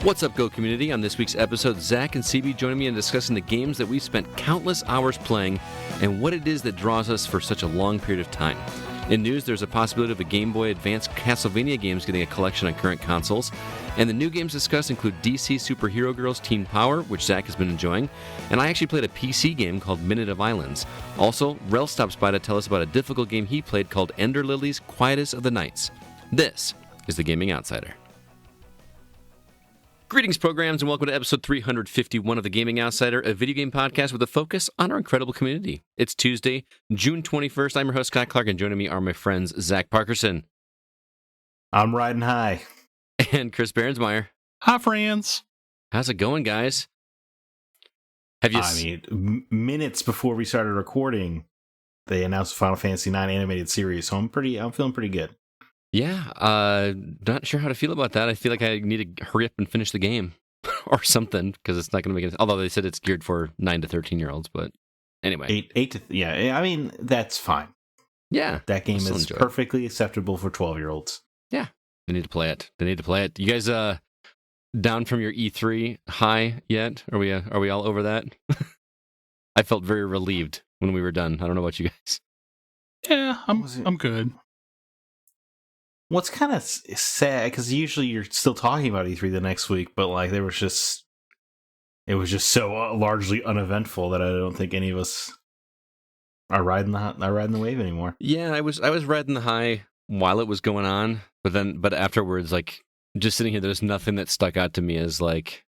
What's up, Go community? On this week's episode, Zack and CB joining me in discussing the games that we've spent countless hours playing and what it is that draws us for such a long period of time. In news, there's a possibility of a Game Boy Advance Castlevania games getting a collection on current consoles, and the new games discussed include DC Superhero Girls Teen Power, which Zack has been enjoying, and I actually played a PC game called Minute of Islands. Also, Rel stops by to tell us about a difficult game he played called Ender Lilies Quietus of the Nights. This is the Gaming Outsider. Greetings, programs, and welcome to episode 351 of The Gaming Outsider, a video game podcast with a focus on our incredible community. It's Tuesday, June 21st. I'm your host, Scott Clark, and joining me are my friends Zack Parkerson. I'm riding high. And Chris Behrensmeyer. Hi, friends. How's it going, guys? Minutes before we started recording, they announced Final Fantasy IX animated series, so I'm feeling pretty good. Yeah, not sure how to feel about that. I feel like I need to hurry up and finish the game or something, because it's not going to make it. Although they said it's geared for 9 to 13-year-olds, but anyway. That's fine. Yeah. That game is perfectly acceptable for 12-year-olds. Yeah, they need to play it. You guys down from your E3 high yet? Are we all over that? I felt very relieved when we were done. I don't know about you guys. Yeah, I'm good. What's kind of sad, because usually you're still talking about E3 the next week, but like it was just so largely uneventful that I don't think any of us are riding the wave anymore. Yeah, I was riding the high while it was going on, but afterwards, like just sitting here, there's nothing that stuck out to me as like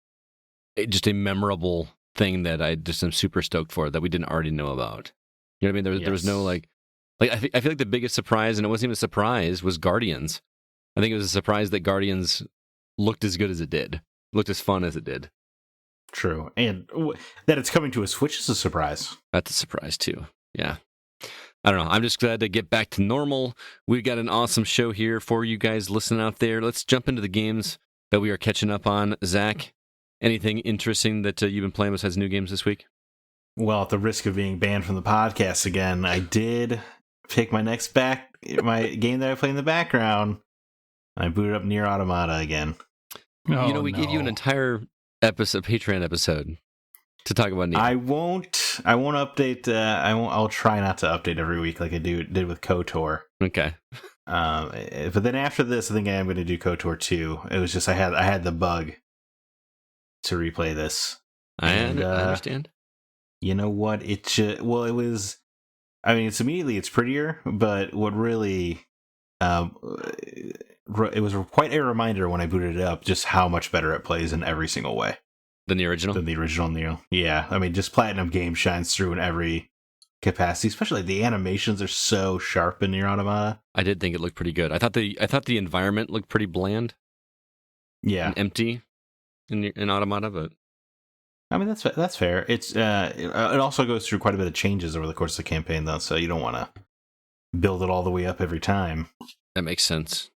just a memorable thing that I just am super stoked for that we didn't already know about. You know what I mean? There was no like I feel like the biggest surprise, and it wasn't even a surprise, was Guardians. I think it was a surprise that Guardians looked as good as it did, looked as fun as it did. True, and that it's coming to a Switch is a surprise. That's a surprise too. Yeah, I don't know. I'm just glad to get back to normal. We've got an awesome show here for you guys listening out there. Let's jump into the games that we are catching up on. Zack, anything interesting that you've been playing besides new games this week? Well, at the risk of being banned from the podcast again, I did pick my game that I play in the background. I booted up Nier Automata again. We gave you an entire Patreon episode to talk about Nier. I won't update. I'll try not to update every week like I did with KOTOR. Okay. But then after this, I think I am going to do KOTOR 2. It was just I had the bug to replay this. I understand. You know what? It was. I mean, it's prettier, but what really, it was quite a reminder when I booted it up just how much better it plays in every single way. Than the original? Than the original Neo. Yeah, I mean, just Platinum Games shines through in every capacity, especially the animations are so sharp in Nier Automata. I did think it looked pretty good. I thought the environment looked pretty bland. Yeah. And empty in Automata, but I mean, that's fair. It's it also goes through quite a bit of changes over the course of the campaign, though, so you don't want to build it all the way up every time. That makes sense.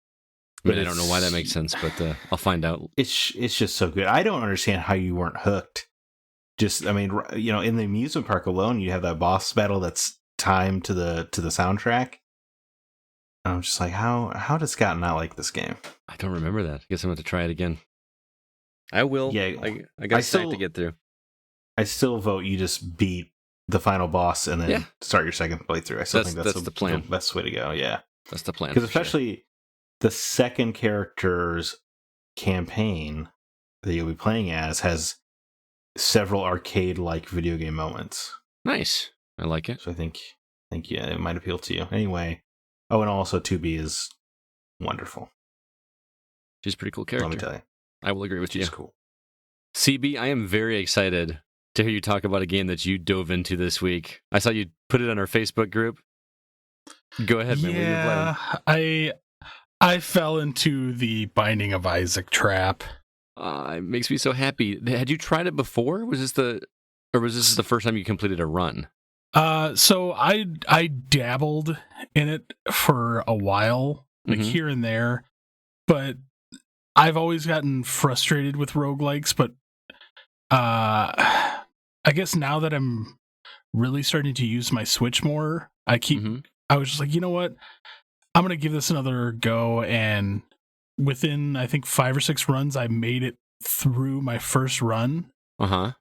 I mean, I don't know why that makes sense, but I'll find out. It's just so good. I don't understand how you weren't hooked. Just, I mean, in the amusement park alone, you have that boss battle that's timed to the soundtrack. I'm just like, how does Scott not like this game? I don't remember that. I guess I'm going to try it again. I will. Yeah, I got a site to get through. I still vote you just beat the final boss and then start your second playthrough. I still think that's the plan. The best way to go. Yeah, that's the plan. Because especially the second character's campaign that you'll be playing as has several arcade-like video game moments. Nice, I like it. So I think it might appeal to you. Anyway, and also 2B is wonderful. She's a pretty cool character. Let me tell you. I will agree with you. She's cool. CB, I am very excited to hear you talk about a game that you dove into this week. I saw you put it on our Facebook group. Go ahead, man. Yeah, I fell into the Binding of Isaac trap. It makes me so happy. Had you tried it before? Was this the first time you completed a run? So I dabbled in it for a while, like here and there, but I've always gotten frustrated with roguelikes, but I guess now that I'm really starting to use my Switch more, I was just like, you know what? I'm going to give this another go, and within, I think, 5 or 6 runs, I made it through my first run. Uh-huh.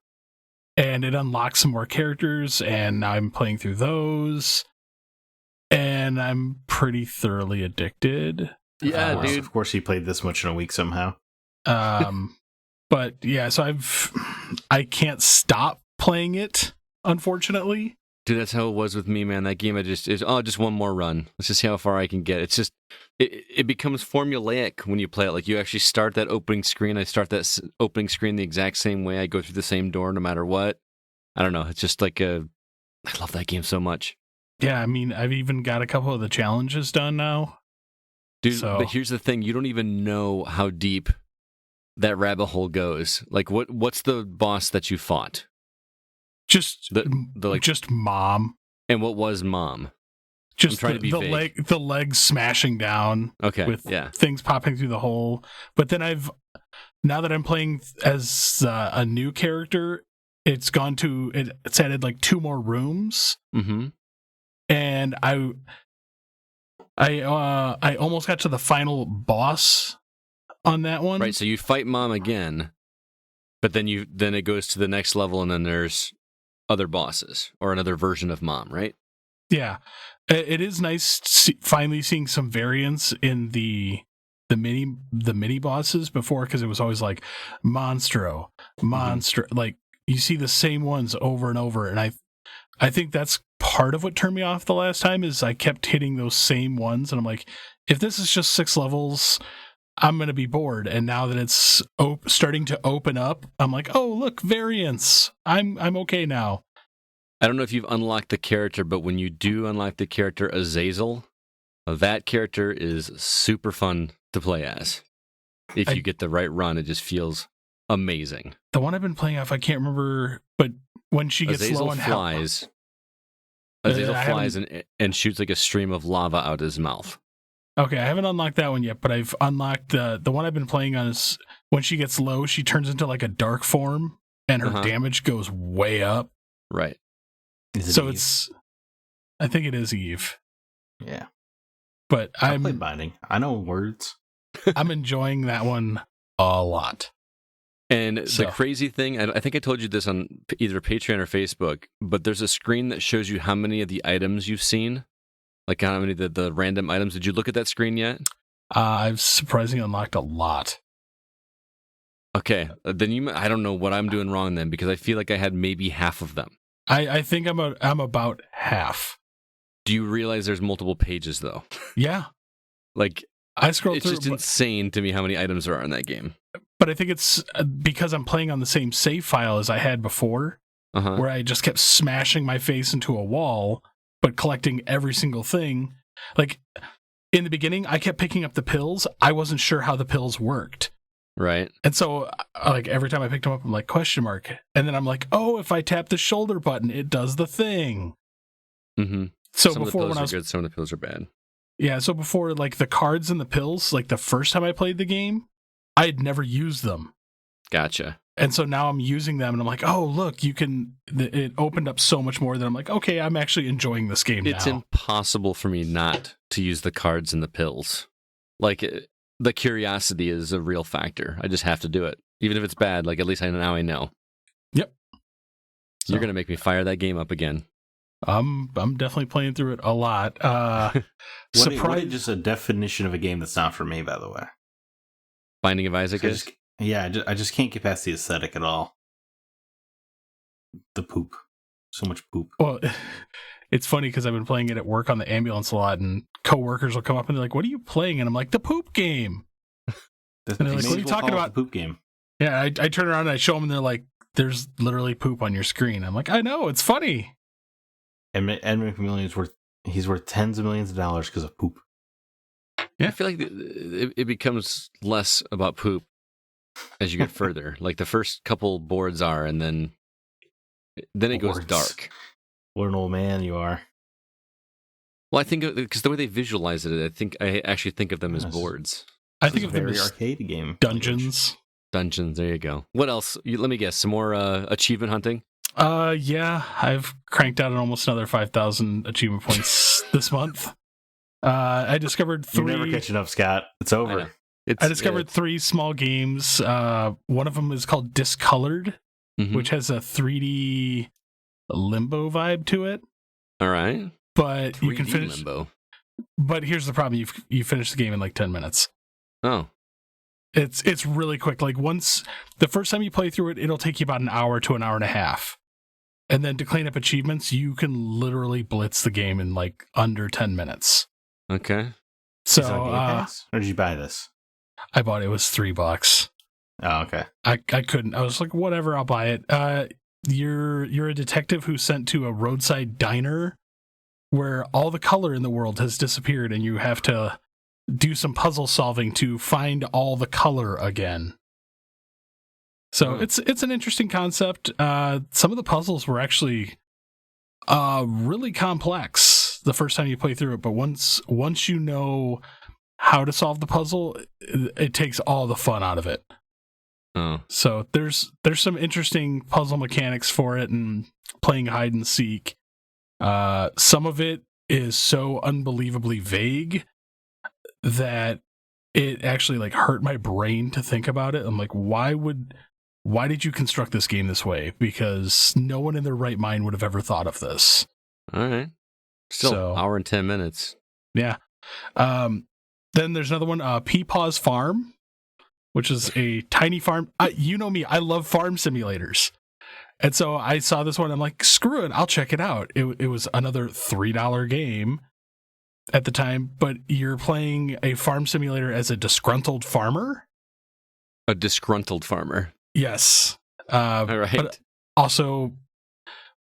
And it unlocks some more characters, and now I'm playing through those. And I'm pretty thoroughly addicted. Yeah, dude. Of course, he played this much in a week somehow. But yeah, so I can't stop playing it, unfortunately. Dude, that's how it was with me, man. That game, just one more run. Let's just see how far I can get. It's just, it becomes formulaic when you play it. Like, you actually start that opening screen. I start that opening screen the exact same way. I go through the same door no matter what. I don't know. It's just like I love that game so much. Yeah, I mean, I've even got a couple of the challenges done now. Dude, but here's the thing. You don't even know how deep that rabbit hole goes. Like, what's the boss that you fought? Just Mom. And what was Mom? Just I'm trying to be vague. the legs smashing down. Okay, with things popping through the hole. But then now that I'm playing as a new character, it's added like 2 more rooms. Mm-hmm. And I almost got to the final boss on that one. Right, so you fight Mom again, but then it goes to the next level, and then there's other bosses or another version of Mom, right? Yeah, it is nice finally seeing some variance in the mini bosses before, because it was always like monster, like you see the same ones over and over, and I think that's part of what turned me off the last time is I kept hitting those same ones, and I'm like, if this is just 6 levels, I'm going to be bored. And now that it's starting to open up, I'm like, oh, look, variance. I'm okay now. I don't know if you've unlocked the character, but when you do unlock the character Azazel, that character is super fun to play as. If you get the right run, it just feels amazing. The one I've been playing off, I can't remember, but when she gets Azazel low and flies. Azazel flies and shoots like a stream of lava out his mouth. Okay, I haven't unlocked that one yet, but I've unlocked the one I've been playing on is when she gets low, she turns into like a dark form, and her damage goes way up. Right. So I think it is Eve. Yeah. But I played Binding. I know words. I'm enjoying that one a lot. And the crazy thing, I think I told you this on either Patreon or Facebook, but there's a screen that shows you how many of the items you've seen. Like how many of the random items. Did you look at that screen yet? I've surprisingly unlocked a lot. Okay, then I don't know what I'm doing wrong then, because I feel like I had maybe half of them. I think I'm about half. Do you realize there's multiple pages though? Yeah. Like I scrolled it's through. It's just insane to me how many items there are in that game. But I think it's because I'm playing on the same save file as I had before, where I just kept smashing my face into a wall, but collecting every single thing. Like, in the beginning, I kept picking up the pills. I wasn't sure how the pills worked. Right. And so, like, every time I picked them up, I'm like, question mark. And then I'm like, oh, if I tap the shoulder button, it does the thing. Mm-hmm. So some before, of the pills when I was are good, some of the pills are bad. Yeah, so before, like, the cards and the pills, like, the first time I played the game, I had never used them. Gotcha. And so now I'm using them, and I'm like, oh, look, you can... It opened up so much more that I'm like, okay, I'm actually enjoying this game now. It's impossible for me not to use the cards and the pills. Like, the curiosity is a real factor. I just have to do it. Even if it's bad, like, at least I know. Yep. So you're going to make me fire that game up again. I'm definitely playing through it a lot. What is just a definition of a game that's not for me, by the way? Binding of Isaac is? I just can't get past the aesthetic at all. The poop. So much poop. Well, it's funny because I've been playing it at work on the ambulance a lot, and coworkers will come up and they're like, what are you playing? And I'm like, the poop game. And they're like, what are you talking about? The poop game. Yeah, I turn around and I show them, and they're like, there's literally poop on your screen. I'm like, I know, it's funny. And Ed McMillan is worth tens of millions of dollars because of poop. Yeah, I feel like it becomes less about poop as you get further. Like the first couple boards are, and then it goes dark. What an old man you are. Well, I think because the way they visualize it, I actually think of them as boards. I think of them as arcade game. Dungeons. Dungeons. There you go. What else? Let me guess. Some more achievement hunting. Yeah, I've cranked out almost another 5,000 achievement points this month. I discovered 3. You're never catching up, Scott. It's over. I discovered 3 small games. One of them is called Discolored, which has a 3D limbo vibe to it. All right. But you can 3D finish limbo. But here's the problem: you finish the game in like 10 minutes. Oh, it's really quick. Like once the first time you play through it, it'll take you about an hour to an hour and a half, and then to clean up achievements, you can literally blitz the game in like under 10 minutes. okay. So, or did you buy this? I bought it. It was $3. Oh, okay. I couldn't. I was like, whatever, I'll buy it. You're a detective who's sent to a roadside diner where all the color in the world has disappeared, and you have to do some puzzle solving to find all the color again. So it's an interesting concept. Some of the puzzles were actually really complex the first time you play through it, but once you know how to solve the puzzle, it takes all the fun out of it. Oh. So there's some interesting puzzle mechanics for it, and playing hide and seek. Some of it is so unbelievably vague that it actually like hurt my brain to think about it. I'm like, why did you construct this game this way? Because no one in their right mind would have ever thought of this. All right. Still, hour and 10 minutes. Yeah. Then there's another one, Peepaw's Farm, which is a tiny farm. You know me, I love farm simulators. And so I saw this one. I'm like, screw it, I'll check it out. It was another $3 game at the time, but you're playing a farm simulator as a disgruntled farmer. A disgruntled farmer. Yes. All right. But also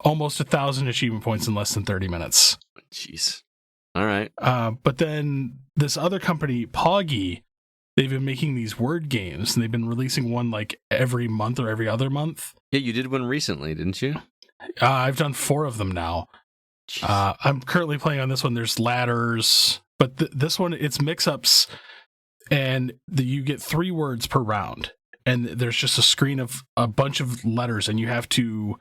almost 1,000 achievement points in less than 30 minutes. Jeez. All right. But then this other company, Poggy, they've been making these word games, and they've been releasing one like every month or every other month. Yeah, you did one recently, didn't you? I've done 4 of them now. I'm currently playing on this one. There's ladders, but this one, it's mix-ups, and you get 3 words per round. And there's just a screen of a bunch of letters, and you have to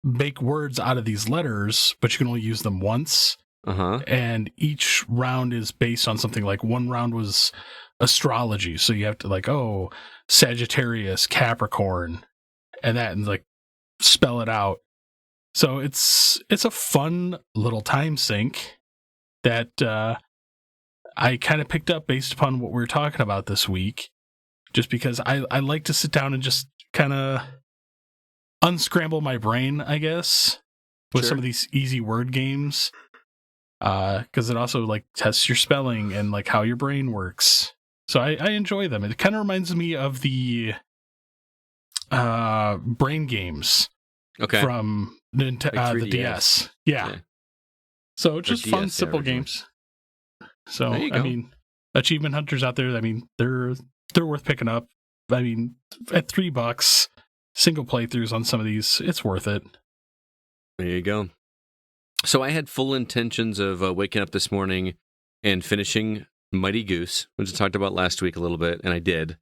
make words out of these letters, but you can only use them once. Uh-huh. And each round is based on something. Like one round was astrology, so you have to like, Sagittarius, Capricorn, and like spell it out. So it's a fun little time sink that I kind of picked up based upon what we were talking about this week, just because I like to sit down and just kind of unscramble my brain, I guess, with some of these easy word games, because it also like tests your spelling and like how your brain works. So I enjoy them. It kind of reminds me of the brain games from the DS. Yeah. So just DS, fun, simple games. So I mean, achievement hunters out there, I mean, they're worth picking up. I mean, at $3, single playthroughs on some of these, it's worth it. There you go. So I had full intentions of waking up this morning and finishing Mighty Goose, which I talked about last week a little bit, and I did.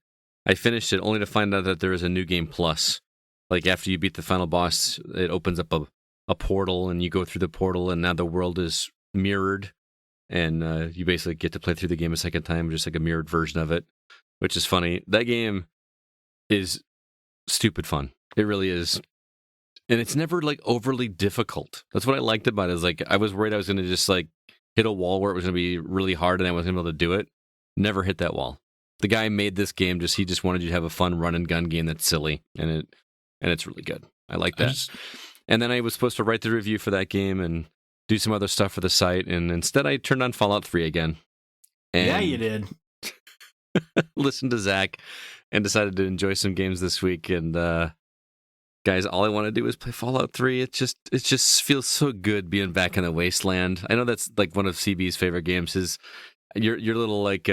I finished it only to find out that there is a new game plus. Like after you beat the final boss, it opens up a portal, and you go through the portal, and now the world is mirrored, and you basically get to play through the game a second time, just like a mirrored version of it, which is funny. That game is stupid fun. It really is. And it's never like overly difficult. That's what I liked about it. Is like I was worried I was going to just like hit a wall where it was going to be really hard and I wasn't able to do it. Never hit that wall. The guy made this game he just wanted you to have a fun run and gun game that's silly, and it's really good. I like that. And then I was supposed to write the review for that game and do some other stuff for the site, and instead I turned on Fallout 3 again. And yeah, you did. Listened to Zack and decided to enjoy some games this week. And guys, all I want to do is play Fallout 3. It just feels so good being back in the wasteland. I know that's like one of CB's favorite games. Is your little like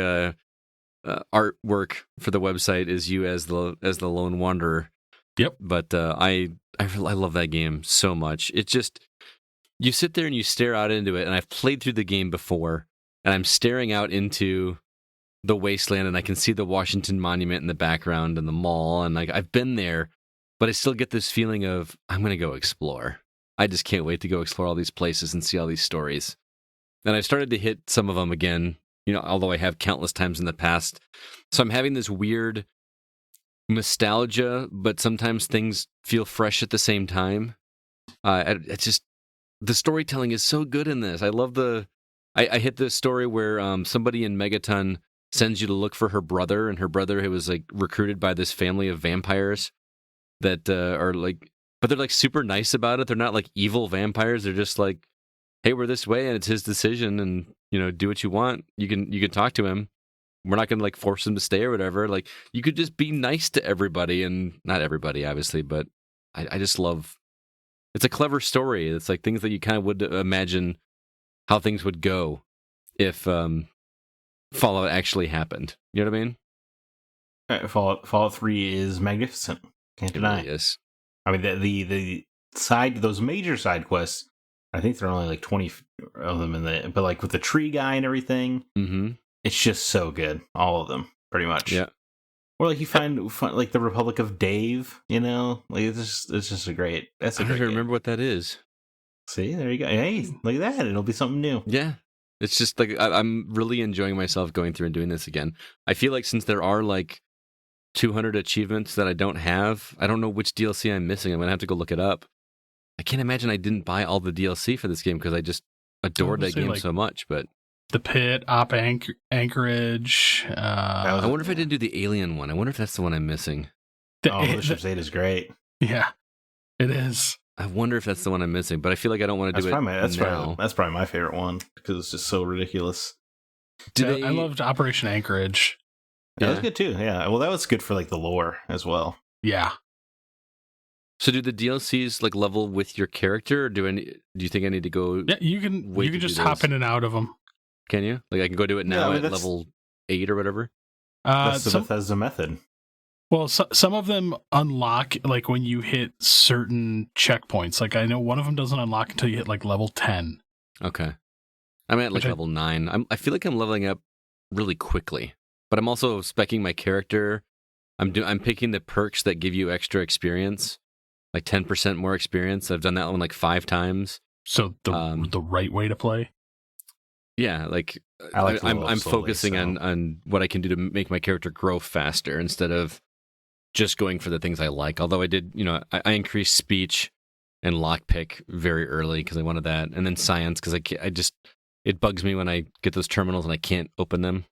artwork for the website is you as the lone wanderer. Yep. But I love that game so much. It just, you sit there and you stare out into it, and I've played through the game before, and I'm staring out into the wasteland, and I can see the Washington Monument in the background and the mall, and like I've been there, but I still get this feeling of I'm going to go explore. I just can't wait to go explore all these places and see all these stories. And I've started to hit some of them again although I have countless times in the past. So I'm having this weird nostalgia, but sometimes things feel fresh at the same time. It's just, the storytelling is so good in this. I love I hit the story where somebody in Megaton sends you to look for her brother, and her brother who was like recruited by this family of vampires that are like, but they're like super nice about it. They're not like evil vampires. They're just like, hey, we're this way, and it's his decision, and do what you want. You can talk to him. We're not gonna like force him to stay or whatever. Like, you could just be nice to everybody, and not everybody, obviously, but I just love. It's a clever story. It's like things that you kind of would imagine how things would go if Fallout actually happened. You know what I mean? Fallout 3 is magnificent. Can't deny. It really is. I mean, those major side quests, I think there are only like 20 of them but like with the tree guy and everything, it's just so good. All of them, pretty much. Yeah. Or like you find like the Republic of Dave, like it's just a great. That's a I great. don't remember what that is. See, there you go. Hey, look at that. It'll be something new. Yeah. It's just like I'm really enjoying myself going through and doing this again. I feel like since there are like 200 achievements that I don't have, I don't know which DLC I'm missing. I'm going to have to go look it up. I can't imagine I didn't buy all the DLC for this game because I just adored that game so much. But the Pit, Anchorage. I wonder if I didn't do the Alien one. I wonder if that's the one I'm missing. Militia's 8 is great. Yeah, it is. I wonder if that's the one I'm missing, but I feel like I don't want to do it now. That's probably my favorite one because it's just so ridiculous. I loved Operation Anchorage. Yeah, that was good too. Yeah, well, that was good for like the lore as well. Yeah. So do the DLCs like level with your character, or do you think I need to go? Yeah, you can just hop in and out of them. Can you? Like I can go do it now at level 8 or whatever. That's the Bethesda method. Well, some of them unlock like when you hit certain checkpoints. Like I know one of them doesn't unlock until you hit like level 10. Okay, I'm at like level 9. I feel like I'm leveling up really quickly, but I'm also speccing my character. I'm picking the perks that give you extra experience, like 10% more experience. I've done that one like 5 times. So the right way to play. Yeah, like I'm focusing on what I can do to make my character grow faster instead of just going for the things I like. Although I did, I increased speech and lockpick very early because I wanted that, and then science because it bugs me when I get those terminals and I can't open them.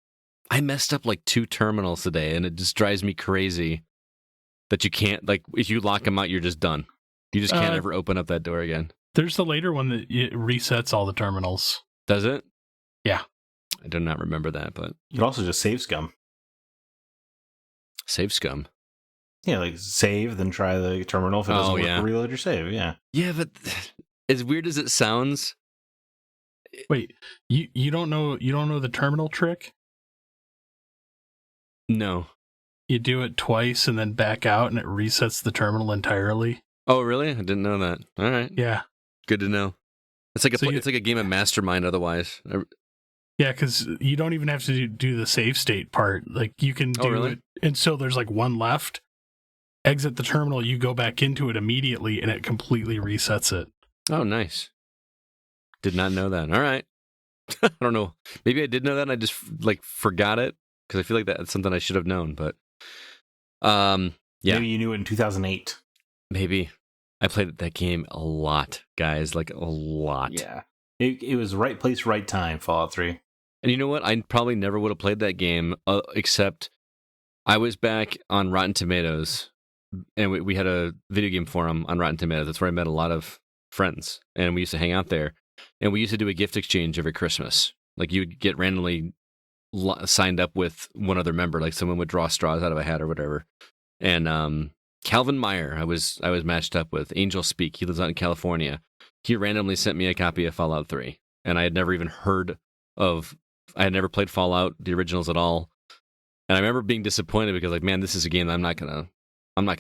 I messed up like 2 terminals today, and it just drives me crazy that you can't, like, if you lock them out, you're just done. You just can't ever open up that door again. There's the later one that it resets all the terminals. Does it? Yeah. I do not remember that, but you can also just save scum. Save scum? Yeah, like save, then try the terminal. If it doesn't work, reload your save. Yeah. Yeah, but as weird as it sounds. Wait, you don't know the terminal trick? No. You do it twice and then back out, and it resets the terminal entirely. Oh, really? I didn't know that. All right. Yeah. Good to know. It's like it's like a game of Mastermind. Otherwise. Yeah, because you don't even have to do the save state part. Like you can do it, and so there's like one left. Exit the terminal, you go back into it immediately, and it completely resets it. Oh, nice. Did not know that. All right. I don't know. Maybe I did know that, and I just like forgot it because I feel like that's something I should have known. But yeah, maybe you knew it in 2008. Maybe I played that game a lot, guys. Like a lot. Yeah, it was right place, right time. Fallout 3. And you know what? I probably never would have played that game except I was back on Rotten Tomatoes, and we had a video game forum on Rotten Tomatoes. That's where I met a lot of friends, and we used to hang out there. And we used to do a gift exchange every Christmas. Like you would get randomly signed up with one other member, like someone would draw straws out of a hat or whatever. And Calvin Meyer, I was matched up with. Angel Speak, he lives out in California. He randomly sent me a copy of Fallout 3, and I had never even heard of. I had never played Fallout, the originals at all. And I remember being disappointed because, like, man, this is a game that I'm not gonna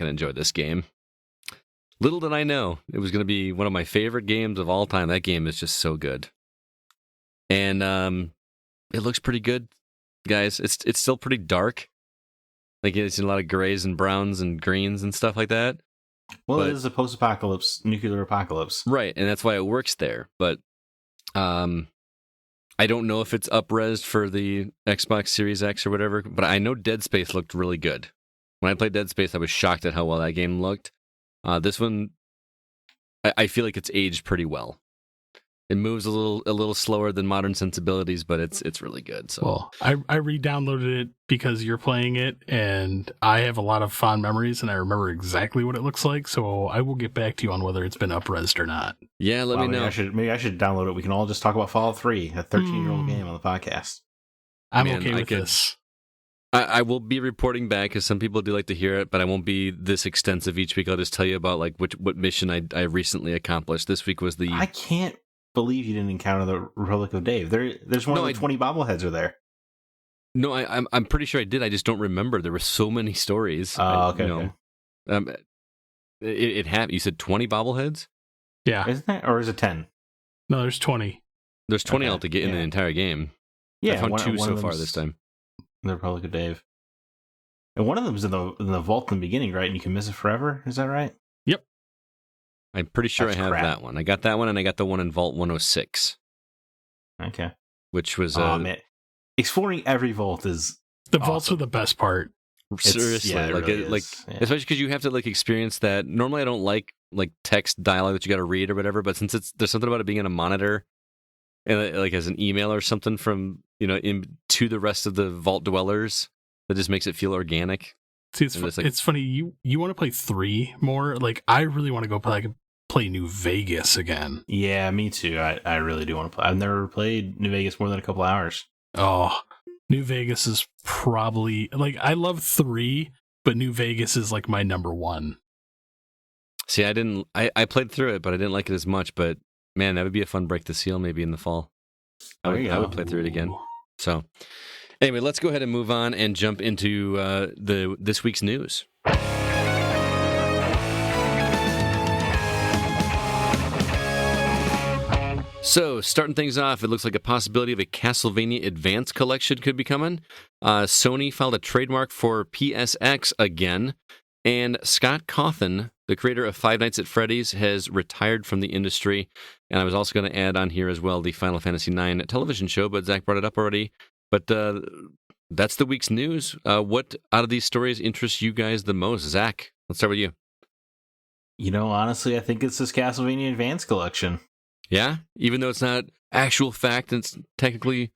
enjoy this game. Little did I know it was gonna be one of my favorite games of all time. That game is just so good, and it looks pretty good, guys. It's still pretty dark. Like it's in a lot of grays and browns and greens and stuff like that. Well, it is a post-apocalypse, nuclear apocalypse, right? And that's why it works there. But I don't know if it's up-resed for the Xbox Series X or whatever, but I know Dead Space looked really good. When I played Dead Space, I was shocked at how well that game looked. This one, I feel like it's aged pretty well. It moves a little slower than modern sensibilities, but it's really good. So, well, I re-downloaded it because you're playing it, and I have a lot of fond memories, and I remember exactly what it looks like. So I will get back to you on whether it's been up-resed or not. Yeah, let me know. Maybe I should download it. We can all just talk about Fallout 3, a 13-year-old game on the podcast. I'm okay with this. I will be reporting back because some people do like to hear it, but I won't be this extensive each week. I'll just tell you about like what mission I recently accomplished. This week was the. I can't believe you didn't encounter the Republic of Dave. There's one of the 20 bobbleheads are there. No, I'm pretty sure I did. I just don't remember. There were so many stories. Okay. It happened. You said 20 bobbleheads? Yeah. Isn't that, or is it 10? No, there's 20. There's 20 all to get in the entire game. Yeah, I found two so far this time. The Republic of Dave. And one of them's in the vault in the beginning, right? And you can miss it forever. Is that right? Yep. I'm pretty sure That's I have crap. that one. I got that one, and I got the one in Vault 106. Okay. Which was man. Exploring every vault is the vaults are the best part. Seriously, it really is. especially because you have to like experience that. Normally, I don't like text dialogue that you got to read or whatever. But since there's something about it being in a monitor, and like as an email or something from to the rest of the vault dwellers, that just makes it feel organic. See, it's funny. You want to play 3 more? Like I really want to go play New Vegas again. Yeah, me too. I really do want to play. I've never played New Vegas more than a couple hours. Oh, New Vegas is probably like I love 3, but New Vegas is like my number 1. See, I played through it, but I didn't like it as much. But man, that would be a fun break to seal maybe in the fall. I would play through it again. So anyway, let's go ahead and move on and jump into this week's news. So, starting things off, it looks like a possibility of a Castlevania Advance collection could be coming. Sony filed a trademark for PSX again, and Scott Cawthon, the creator of Five Nights at Freddy's, has retired from the industry. And I was also going to add on here as well the Final Fantasy IX television show, but Zach brought it up already. But that's the week's news. What out of these stories interests you guys the most? Zach, let's start with you. Honestly, I think it's this Castlevania Advance collection. Yeah? Even though it's not actual fact and it's technically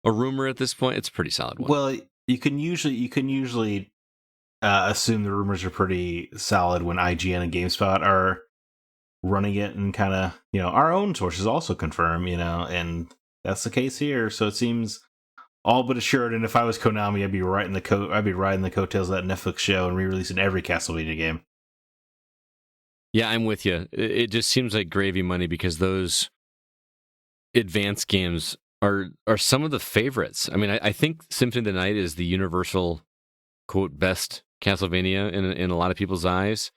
a rumor at this point, it's a pretty solid one. Well, you can usually assume the rumors are pretty solid when IGN and GameSpot are running it, and kind of, our own sources also confirm, and that's the case here. So it seems all but assured. And if I was Konami, I'd be riding the coattails of that Netflix show and re-releasing every Castlevania game. Yeah, I'm with you. It just seems like gravy money because those advanced games are some of the favorites. I mean, I think Symphony of the Night is the universal, quote, best Castlevania in a lot of people's eyes.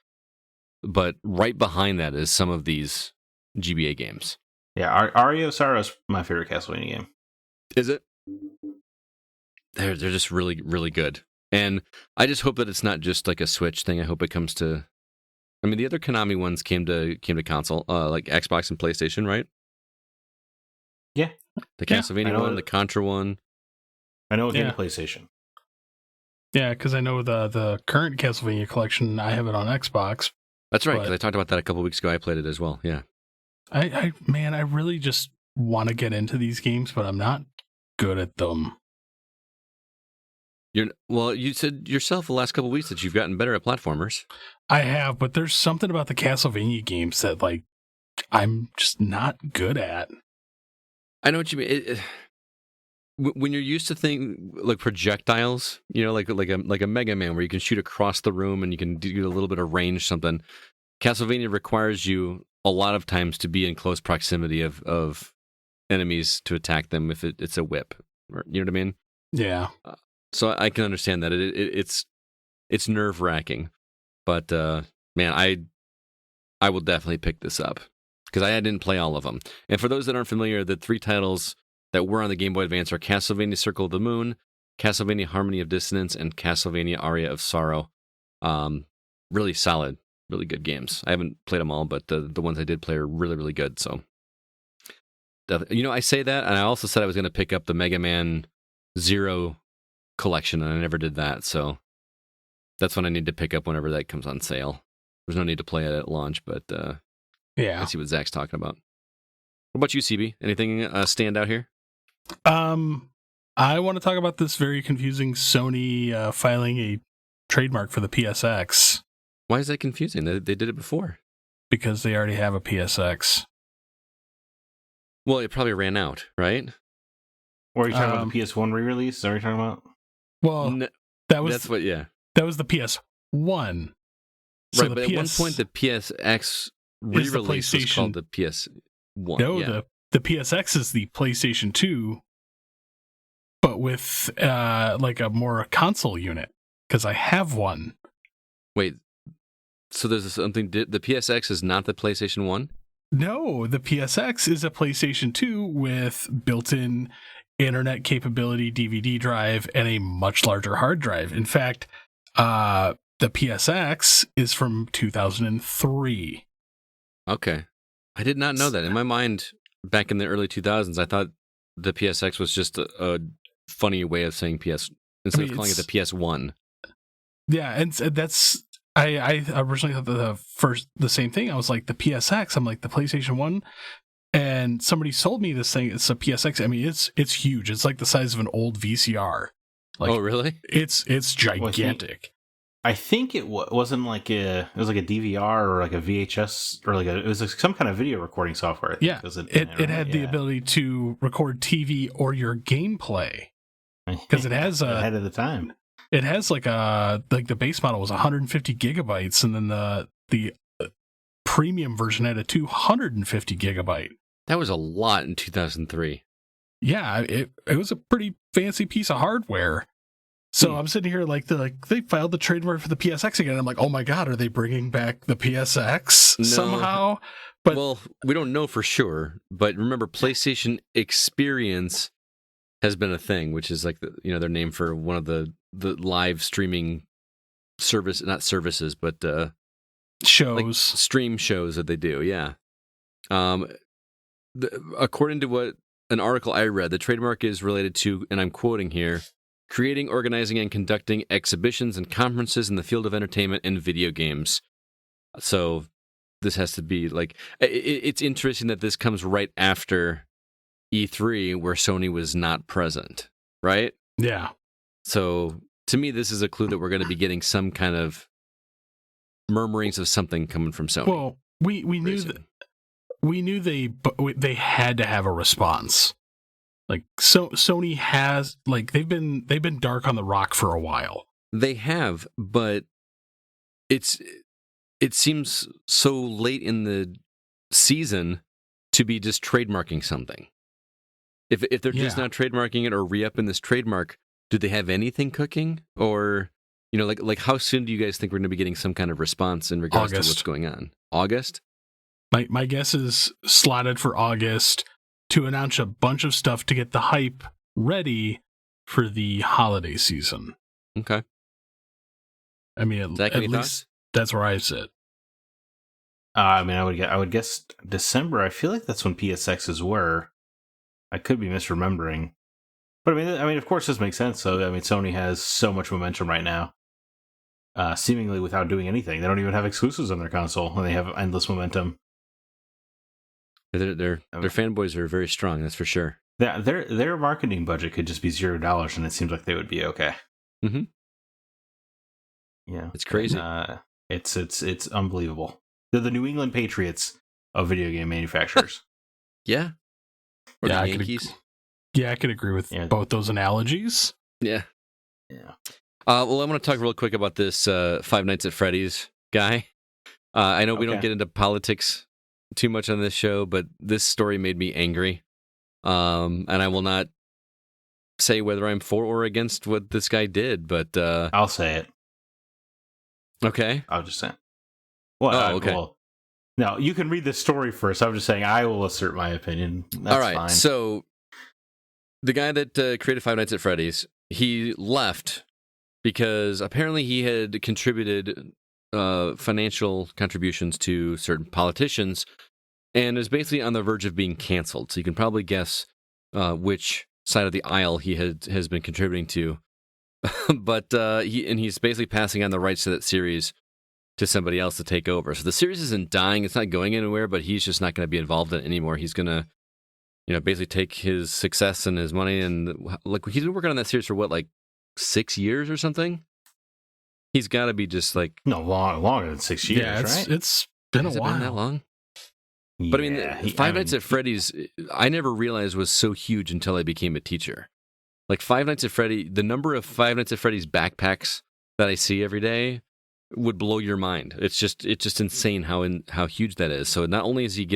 But right behind that is some of these GBA games. Yeah, Aria of Sorrow is my favorite Castlevania game. Is it? They're just really, really good. And I just hope that it's not just like a Switch thing. I hope it comes to... I mean, the other Konami ones came to console, like Xbox and PlayStation, right? Yeah. The Castlevania one, the Contra one. I know it came to PlayStation. Yeah, because I know the current Castlevania collection, I have it on Xbox. That's right, because I talked about that a couple weeks ago. I played it as well, yeah. I really just want to get into these games, but I'm not good at them. You said yourself the last couple of weeks that you've gotten better at platformers. I have, but there's something about the Castlevania games that like I'm just not good at. I know what you mean. When you're used to things like projectiles, like a Mega Man where you can shoot across the room and you can do a little bit of range, something. Castlevania requires you a lot of times to be in close proximity of enemies to attack them if it's a whip. You know what I mean? Yeah. So I can understand that it's nerve wracking, but man, I will definitely pick this up because I didn't play all of them. And for those that aren't familiar, the 3 titles that were on the Game Boy Advance are Castlevania Circle of the Moon, Castlevania Harmony of Dissonance, and Castlevania Aria of Sorrow. Really solid, really good games. I haven't played them all, but the ones I did play are really, really good. So I say that, and I also said I was going to pick up the Mega Man Zero collection, and I never did that. So that's when I need to pick up whenever that comes on sale. There's no need to play it at launch, but I see what Zach's talking about. What about you, CB? Anything stand out here? I want to talk about this very confusing Sony filing a trademark for the PSX. Why is that confusing? They did it before. Because they already have a PSX. Well, it probably ran out, right? Or are you talking about the PS1 re-release? Is that what you're talking about? Well, that was the PS1. So right, but at one point the PSX re-release was called the PS1. No, the PSX is the PlayStation 2, but with like a more console unit, because I have one. Wait, so there's something, the PSX is not the PlayStation 1? No, the PSX is a PlayStation 2 with built-in internet capability, DVD drive, and a much larger hard drive. In fact, the PSX is from 2003. Okay. I did not know that. In my mind, back in the early 2000s, I thought the PSX was just a funny way of saying PS, instead of calling it the PS1. Yeah, and that's... I originally thought the same thing. I was like, the PSX. I'm like, the PlayStation 1. And somebody sold me this thing. It's a PSX. I mean, it's huge. It's like the size of an old VCR. Like, oh, really? It's gigantic. I think it wasn't like it was like a DVR or like a VHS or it was like some kind of video recording software. I think, it had the ability to record TV or your gameplay because it has ahead of the time. It has like the base model was 150 gigabytes, and then the premium version had a 250 gigabyte. That was a lot in 2003. Yeah, it was a pretty fancy piece of hardware. So I'm sitting here like they filed the trademark for the PSX again. I'm like, oh my god, are they bringing back the PSX somehow? But well, we don't know for sure. But remember, PlayStation Experience has been a thing, which is like their name for one of the live streaming service, not services, but shows, like stream shows that they do. Yeah. According to what an article I read, the trademark is related to, and I'm quoting here, creating, organizing, and conducting exhibitions and conferences in the field of entertainment and video games. So this has to be like, it's interesting that this comes right after E3, where Sony was not present, right? Yeah. So to me, this is a clue that we're going to be getting some kind of murmurings of something coming from Sony. Well, we knew they had to have a response. Like Sony has, like, they've been dark on the rock for a while. They have, but it seems so late in the season to be just trademarking something. If they're just not trademarking it or re-upping this trademark, do they have anything cooking? Or, like how soon do you guys think we're going to be getting some kind of response in regards to what's going on? August? My guess is slotted for August to announce a bunch of stuff to get the hype ready for the holiday season. Okay. I mean, at least that's where I sit. I mean, I would guess December. I feel like that's when PSXs were. I could be misremembering, but I mean, of course, this makes sense. So, I mean, Sony has so much momentum right now, seemingly without doing anything. They don't even have exclusives on their console, and they have endless momentum. Their fanboys are very strong, that's for sure. Their marketing budget could just be $0, and it seems like they would be okay. Mm-hmm. Yeah, it's crazy. It's unbelievable. They're the New England Patriots of video game manufacturers. Yeah. Or the Yankees. I could agree with both those analogies. Yeah. Yeah. Well, I want to talk real quick about this Five Nights at Freddy's guy. I know we don't get into politics too much on this show, but this story made me angry. And I will not say whether I'm for or against what this guy did, but I'll say it. Okay. I'll just say it. Well, okay. No, you can read this story first. I'm just saying I will assert my opinion. That's all right. Fine. So the guy that created Five Nights at Freddy's, he left because apparently he had contributed financial contributions to certain politicians, and is basically on the verge of being canceled. So you can probably guess which side of the aisle he has been contributing to. But he's basically passing on the rights to that series to somebody else to take over. So the series isn't dying; it's not going anywhere. But he's just not going to be involved in it anymore. He's going to, basically take his success and his money, and like he's been working on that series for what, like 6 years or something. He's got to be just like longer than 6 years. Yeah, right? It's been a has it while. been that long? But I mean, Five Nights at Freddy's, I never realized was so huge until I became a teacher. Like Five Nights at Freddy, the number of Five Nights at Freddy's backpacks that I see every day would blow your mind. It's just insane how huge that is. So not only is he's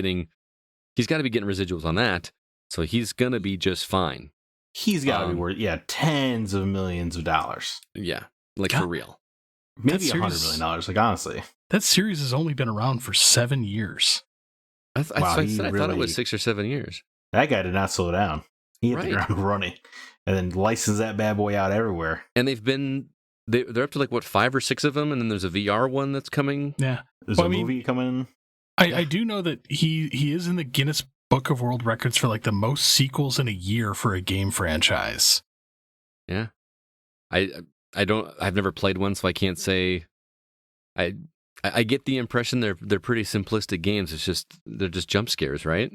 got to be getting residuals on that, so he's gonna be just fine. He's got to be worth tens of millions of dollars. Yeah, like for real. Maybe $100 million. Like honestly, that series has only been around for 7 years. I thought it was 6 or 7 years. That guy did not slow down. He hit the ground running, and then licensed that bad boy out everywhere. And they're up to like 5 or 6 of them, and then there's a VR one that's coming. Yeah, there's a movie coming. I do know that he is in the Guinness Book of World Records for like the most sequels in a year for a game franchise. Yeah, I've never played one, so I can't say. I get the impression they're pretty simplistic games. They're just jump scares, right?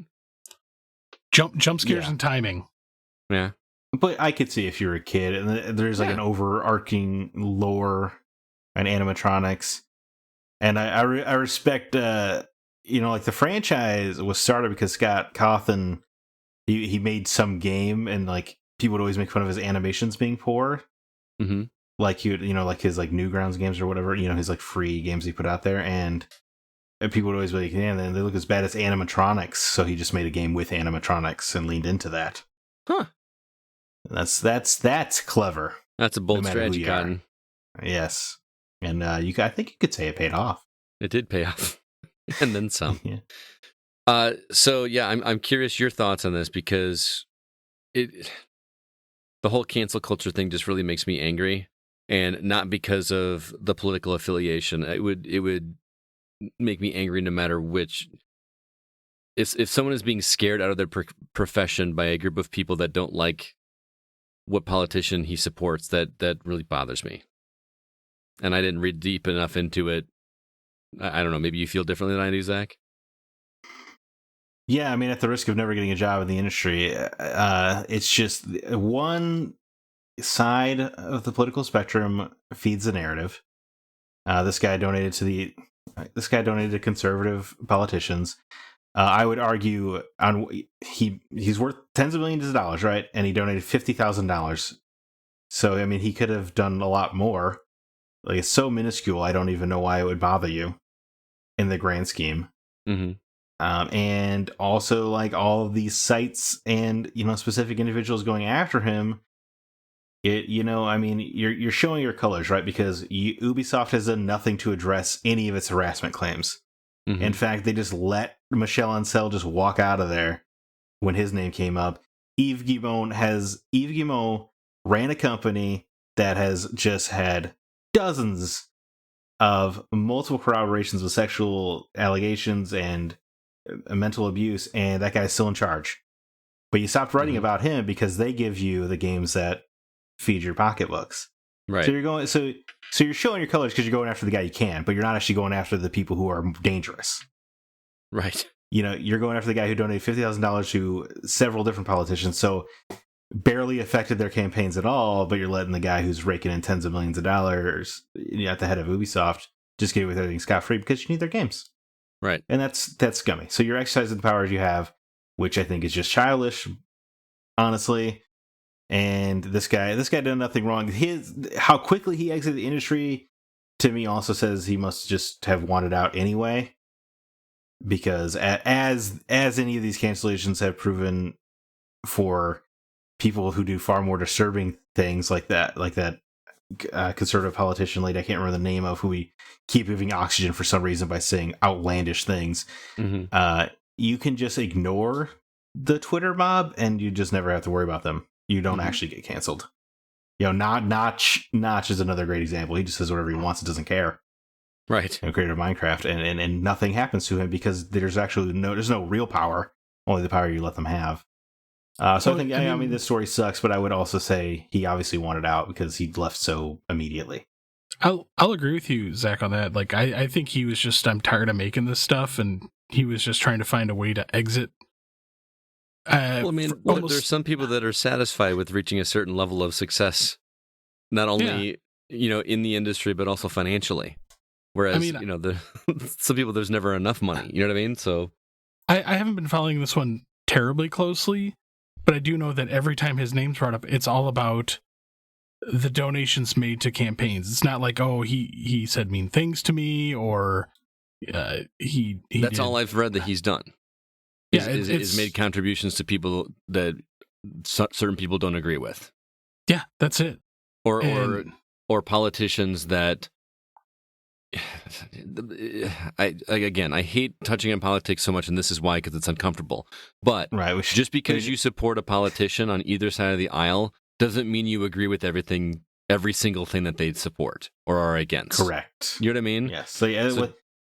Jump scares and timing. Yeah. But I could see if you're a kid, and there's like an overarching lore and animatronics, and I respect like the franchise was started because Scott Cawthon he made some game, and like people would always make fun of his animations being poor. Mm-hmm. Like he would, like his like Newgrounds games or whatever, his like free games he put out there, and people would always be like, yeah, they look as bad as animatronics, so he just made a game with animatronics and leaned into that. Huh. That's clever. That's a bold strategy, Cotton. Yes, and I think you could say it paid off. It did pay off, and then some. Yeah. So yeah, I'm curious your thoughts on this, because the whole cancel culture thing just really makes me angry, and not because of the political affiliation. It would make me angry no matter which. If someone is being scared out of their profession by a group of people that don't like what politician he supports, that really bothers me. And I didn't read deep enough into it. I don't know. Maybe you feel differently than I do, Zach? Yeah, I mean, at the risk of never getting a job in the industry, it's just one side of the political spectrum feeds the narrative. This guy donated to conservative politicians. I would argue he's worth tens of millions of dollars, right? And he donated $50,000. So I mean, he could have done a lot more. Like, it's so minuscule, I don't even know why it would bother you in the grand scheme. Mm-hmm. And also, like, all of these sites and specific individuals going after him. I mean, you're showing your colors, right? Because Ubisoft has done nothing to address any of its harassment claims. Mm-hmm. In fact, they just let Michel Ancel just walk out of there when his name came up. Yves Guillemot ran a company that has just had dozens of multiple corroborations with sexual allegations and mental abuse, and that guy's still in charge. But you stopped writing about him because they give you the games that feed your pocketbooks. Right. So you're showing your colors because you're going after the guy you can, but you're not actually going after the people who are dangerous. Right. You're going after the guy who donated $50,000 to several different politicians, so barely affected their campaigns at all, but you're letting the guy who's raking in tens of millions of dollars at the head of Ubisoft just get away with everything scot-free because you need their games. Right. And that's scummy. So you're exercising the powers you have, which I think is just childish, honestly. And this guy did nothing wrong. How quickly he exited the industry, to me, also says he must just have wanted out anyway. Because as any of these cancellations have proven for people who do far more disturbing things like that conservative politician lady, I can't remember the name of, who we keep giving oxygen for some reason by saying outlandish things. Mm-hmm. You can just ignore the Twitter mob and you just never have to worry about them. You don't actually get canceled. Notch is another great example. He just says whatever he wants and doesn't care. Right. creator of Minecraft, and nothing happens to him because there's no real power, only the power you let them have. So I think, I mean, this story sucks, but I would also say he obviously wanted out because he left so immediately. I'll agree with you, Zach, on that. Like, I think he was just, I'm tired of making this stuff, and he was just trying to find a way to exit. Well, I mean, there's some people that are satisfied with reaching a certain level of success, not only in the industry but also financially. Whereas, some people, there's never enough money. You know what I mean? So I haven't been following this one terribly closely, but I do know that every time his name's brought up, it's all about the donations made to campaigns. It's not like, oh, he said mean things to me, or he that's did. all I've read that he's done. Yeah, is made contributions to people that certain people don't agree with. Yeah, that's it. Or politicians that I hate touching on politics so much, and this is why, because it's uncomfortable. But just because you support a politician on either side of the aisle doesn't mean you agree with every single thing that they support or are against. Correct. You know what I mean? Yes. So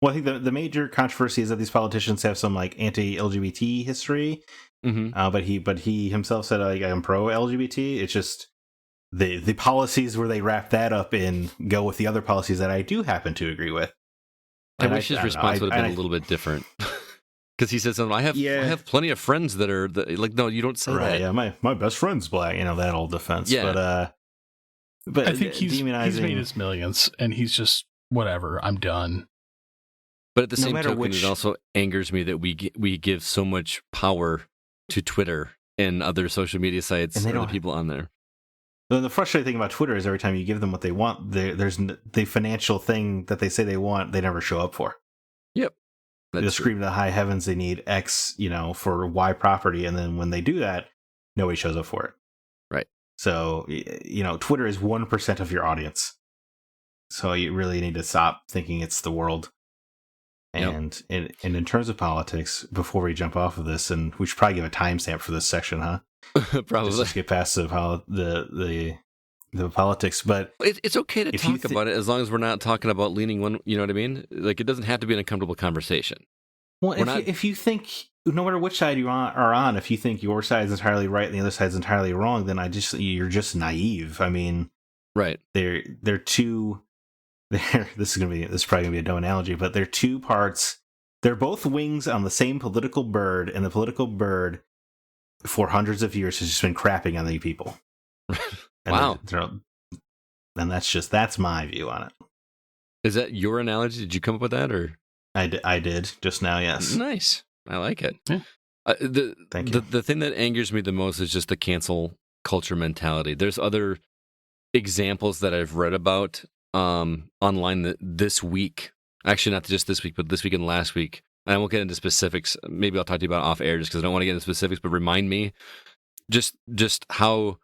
I think the major controversy is that these politicians have some like anti-LGBT history. Mm-hmm. But he himself said, like, I'm pro-LGBT. It's just the policies where they wrap that up in go with the other policies that I do happen to agree with. I wish his response would have been a little bit different. Because he said something, I have plenty of friends that are like, no, you don't say that. Yeah, my best friend's black, that old defense. Yeah. But I think he's made his millions, and he's just, whatever, I'm done. But at the same token, it also angers me that we give so much power to Twitter and other social media sites and the people on there. The frustrating thing about Twitter is every time you give them what they want, there's the financial thing that they say they want, they never show up for. Yep. They scream to the high heavens they need X, for Y property, and then when they do that, nobody shows up for it. Right. So, Twitter is 1% of your audience. So you really need to stop thinking it's the world. And in terms of politics, before we jump off of this, and we should probably give a timestamp for this section, huh? Probably. Just get past the politics, but it's okay to talk about it as long as we're not talking about leaning one. You know what I mean? Like, it doesn't have to be an uncomfortable conversation. Well, if you think, no matter which side you are on, if you think your side is entirely right and the other side is entirely wrong, then you're just naive. I mean, right? They're two. This is probably gonna be a dumb analogy, but they're two parts. They're both wings on the same political bird, and the political bird for hundreds of years has just been crapping on the people. Wow. And that's my view on it. Is that your analogy? Did you come up with that, or I did just now? Yes. Nice. I like it. Yeah. Thank you. The thing that angers me the most is just the cancel culture mentality. There's other examples that I've read about online this week. Actually, not just this week, but this week and last week. And I won't get into specifics. Maybe I'll talk to you about off air just because I don't want to get into specifics, but remind me just how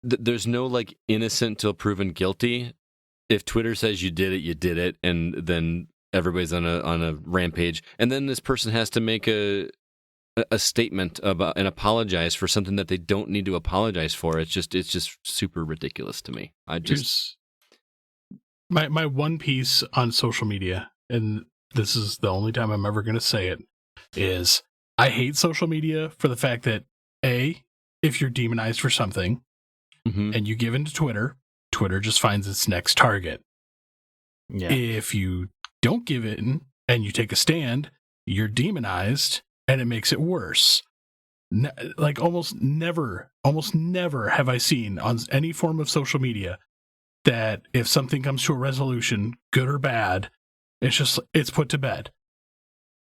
there's no like innocent till proven guilty. If Twitter says you did it, and then everybody's on a rampage, and then this person has to make a statement about and apologize for something that they don't need to apologize for. It's just super ridiculous to me. My one piece on social media, and this is the only time I'm ever going to say it, is I hate social media for the fact that, A, if you're demonized for something and you give into Twitter, Twitter just finds its next target. Yeah. If you don't give in and you take a stand, you're demonized and it makes it worse. Like almost never have I seen on any form of social media that if something comes to a resolution, good or bad, it's put to bed.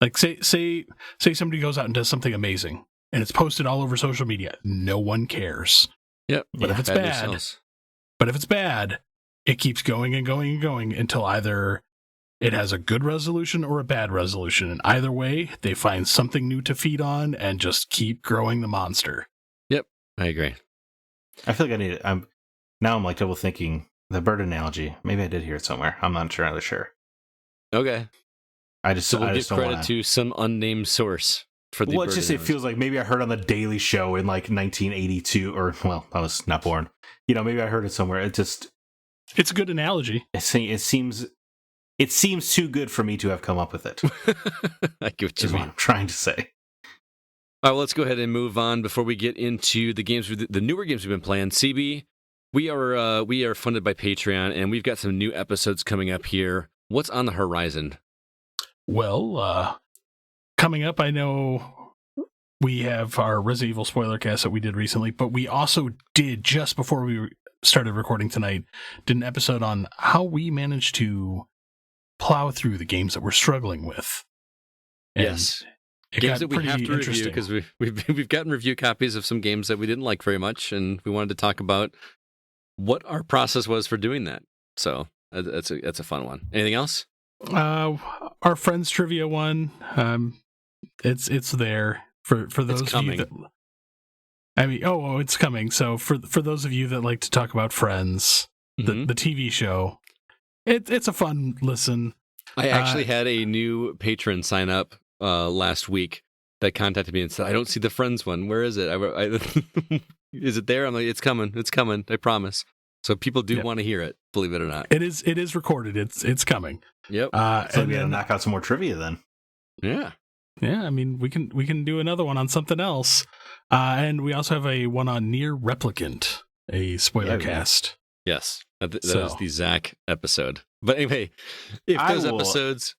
Like say somebody goes out and does something amazing and it's posted all over social media. No one cares. Yep. But if it's bad, it keeps going and going and going until either it has a good resolution or a bad resolution. And either way, they find something new to feed on and just keep growing the monster. Yep. I agree. I feel like I'm like double thinking the bird analogy. Maybe I did hear it somewhere. I'm not entirely sure. Okay. We'll give credit to some unnamed source for the. Well, it feels like maybe I heard on the Daily Show in like 1982, or I was not born. Maybe I heard it somewhere. It's a good analogy. It seems it seems too good for me to have come up with it. I get what you Is what mean. I'm trying to say. All right, well, let's go ahead and move on before we get into the games, the newer games we've been playing. CB, we are funded by Patreon, and we've got some new episodes coming up here. What's on the horizon? Well, coming up, I know we have our Resident Evil spoiler cast that we did recently, but we also did, just before we started recording tonight, did an episode on how we managed to plow through the games that we're struggling with. And yes. it Games got that we have pretty to review interesting. because we've gotten review copies of some games that we didn't like very much, and we wanted to talk about what our process was for doing that. So that's a fun one. Anything else? Our friends trivia one, it's there for those It's of you coming. that. I mean, it's coming. So for those of you that like to talk about Friends, Mhm. the TV show, it's a fun listen. I actually had a new patron sign up last week that contacted me and said, "I don't see the Friends one. Where is it? Is it there?" I'm like, "It's coming. It's coming. I promise." So people do Yep. want to hear it, believe it or not. It is recorded. It's coming. Yep. So And we got to then, knock out some more trivia then. Yeah. yeah, I mean, we can do another one on something else. And we also have a one on Near Replicant, a spoiler Yeah, we do. cast. Yes. That was So- the Zack episode. But anyway, if I those will- episodes,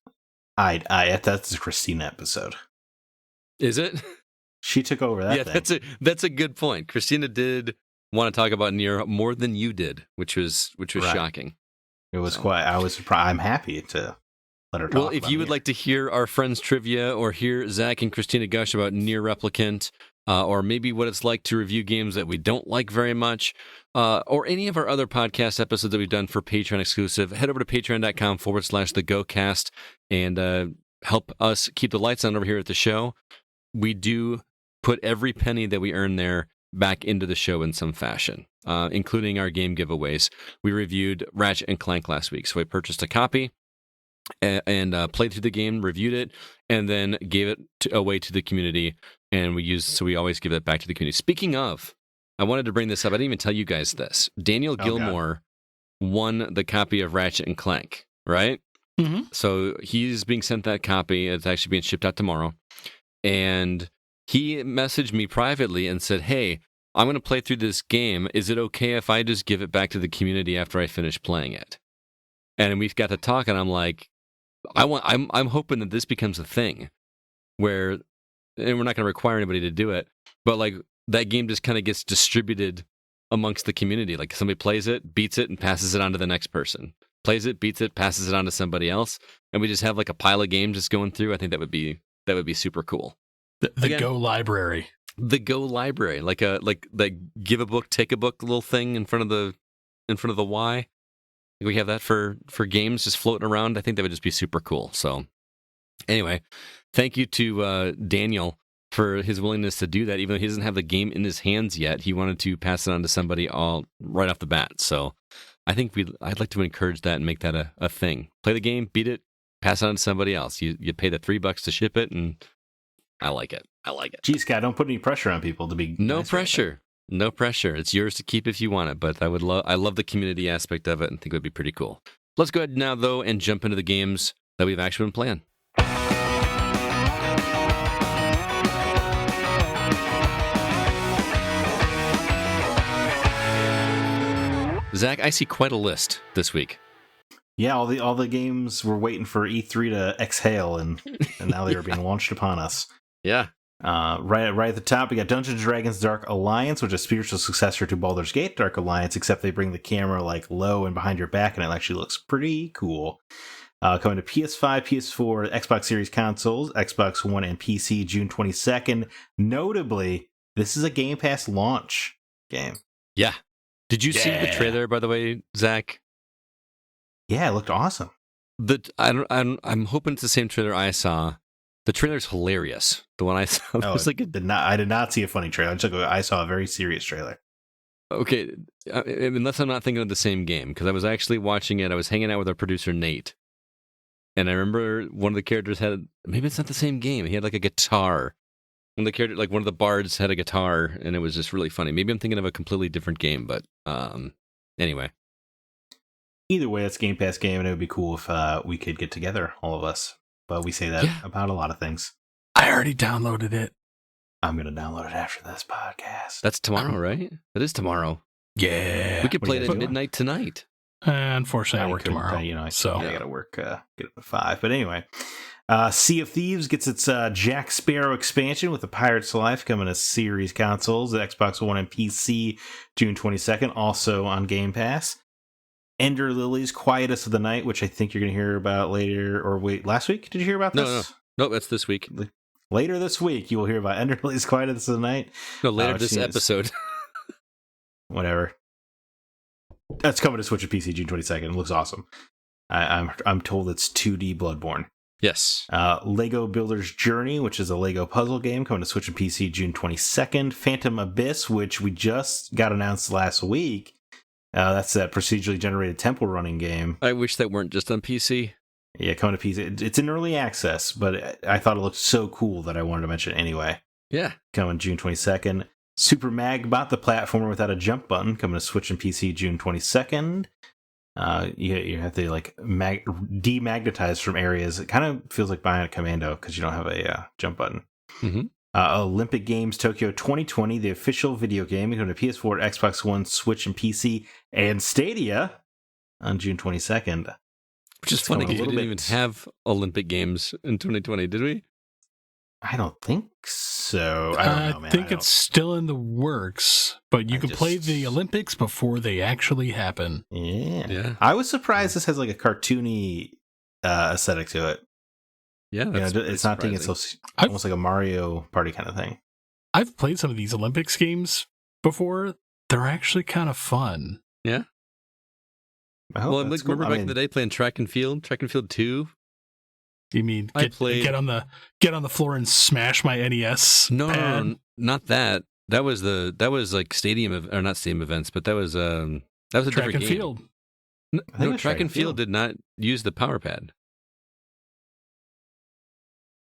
That's the Christina episode. is it? She took over that Yeah, thing. that's a good point. Christina did want to talk about Nier more than you did, which was Right. shocking. It was So. quite. I was surprised. I'm happy to let her talk. Well, if about you would it. like to hear our friends' trivia or hear Zach and Christina gush about Nier Replicant, or maybe what it's like to review games that we don't like very much, or any of our other podcast episodes that we've done for Patreon exclusive, head over to patreon.com/thegocast and help us keep the lights on over here at the show. We do put every penny that we earn there back into the show in some fashion, including our game giveaways. We reviewed Ratchet and Clank last week, so I purchased a copy and played through the game, reviewed it, and then gave it away to the community. And we always give it back to the community. Speaking of, I wanted to bring this up. I didn't even tell you guys this. Daniel God. Gilmore won the copy of Ratchet and Clank, right? Mm-hmm. So he's being sent that copy. It's actually being shipped out tomorrow. And he messaged me privately and said, "Hey, I'm going to play through this game. Is it okay if I just give it back to the community after I finish playing it?" And we've got to talk, and I'm like, I'm hoping that this becomes a thing where, and we're not going to require anybody to do it, but like that game just kind of gets distributed amongst the community. Like somebody plays it, beats it, and passes it on to the next person. Plays it, beats it, passes it on to somebody else, and we just have like a pile of games just going through. I think that would be super cool. The Again, Go library. The Go library, like give a book, take a book little thing in front of the Y. We have that for games just floating around. I think that would just be super cool. So anyway, thank you to Daniel for his willingness to do that. Even though he doesn't have the game in his hands yet, he wanted to pass it on to somebody all right off the bat. So I think I'd like to encourage that and make that a thing. Play the game, beat it, pass it on to somebody else. You pay the $3 to ship it, and I like it. Geez, Scott, don't put any pressure on people to be. No nice about pressure. No pressure. It's yours to keep if you want it, but I love the community aspect of it and think it would be pretty cool. Let's go ahead now, though, and jump into the games that we've actually been playing. Zach, I see quite a list this week. Yeah, all the games were waiting for E3 to exhale, and now they are being launched upon us. Yeah. Right at the top, we got Dungeons & Dragons Dark Alliance, which is a spiritual successor to Baldur's Gate Dark Alliance, except they bring the camera like low and behind your back, and it actually looks pretty cool. Coming to PS5, PS4, Xbox Series consoles, Xbox One, and PC June 22nd. Notably, this is a Game Pass launch game. Yeah. Did you see the Yeah. trailer, by the way, Zach? Yeah, it looked awesome. I'm hoping it's the same trailer I saw. The trailer's hilarious. The one I saw was like, I did not see a funny trailer. I saw a very serious trailer. okay, unless I'm not thinking of the same game, because I was actually watching it. I was hanging out with our producer, Nate. And I remember one of the characters had, maybe it's not the same game. He had like a guitar. One of the bards had a guitar, and it was just really funny. Maybe I'm thinking of a completely different game, but anyway. either way, it's a Game Pass game, and it would be cool if we could get together, all of us. But we say that about a lot of things. I already downloaded it. I'm going to download it after this podcast. That's tomorrow, right? That is tomorrow. Yeah. We could play you it guys at doing? midnight tonight. Unfortunately, I work couldn't, tomorrow. I so got to work, get up at 5. But anyway, Sea of Thieves gets its Jack Sparrow expansion with the Pirates of Life coming to series consoles, the Xbox One and PC, June 22nd, also on Game Pass. Ender Lilies, Quietus of the Night, which I think you're going to hear about later, or wait, last week? Did you hear about this? No, that's this week. Later this week, you will hear about Ender Lilies, Quietus of the Night. No, later this episode. Whatever. That's coming to Switch and PC June 22nd. It looks awesome. I'm told it's 2D Bloodborne. Yes. Lego Builder's Journey, which is a Lego puzzle game, coming to Switch and PC June 22nd. Phantom Abyss, which we just got announced last week. That's that procedurally generated temple running game. I wish that weren't just on PC. Yeah, coming to PC. It's in early access, but I thought it looked so cool that I wanted to mention it anyway. Yeah. Coming June 22nd. Super Magbot, the platformer without a jump button, coming to Switch and PC June 22nd. You have to like demagnetize from areas. It kind of feels like Bionic Commando because you don't have a jump button. Mm-hmm. Olympic Games Tokyo 2020, the official video game, coming to PS4, Xbox One, Switch, and PC, and Stadia on June 22nd. Which is funny because we didn't even have Olympic Games in 2020, did we? I don't think so. I don't know, man. I think it's still in the works, but you can play the Olympics before they actually happen. Yeah. I was surprised this has like a cartoony aesthetic to it. Yeah, that's it's not taking it so almost like a Mario Party kind of thing. I've played some of these Olympics games before. They're actually kind of fun. Yeah. Well, remember back in the day playing Track and Field 2? You mean get on the floor and smash my NES? No, not that. That was like stadium or not stadium events, but that was a Track different and game. Field. No, Track and Field did not use the power pad.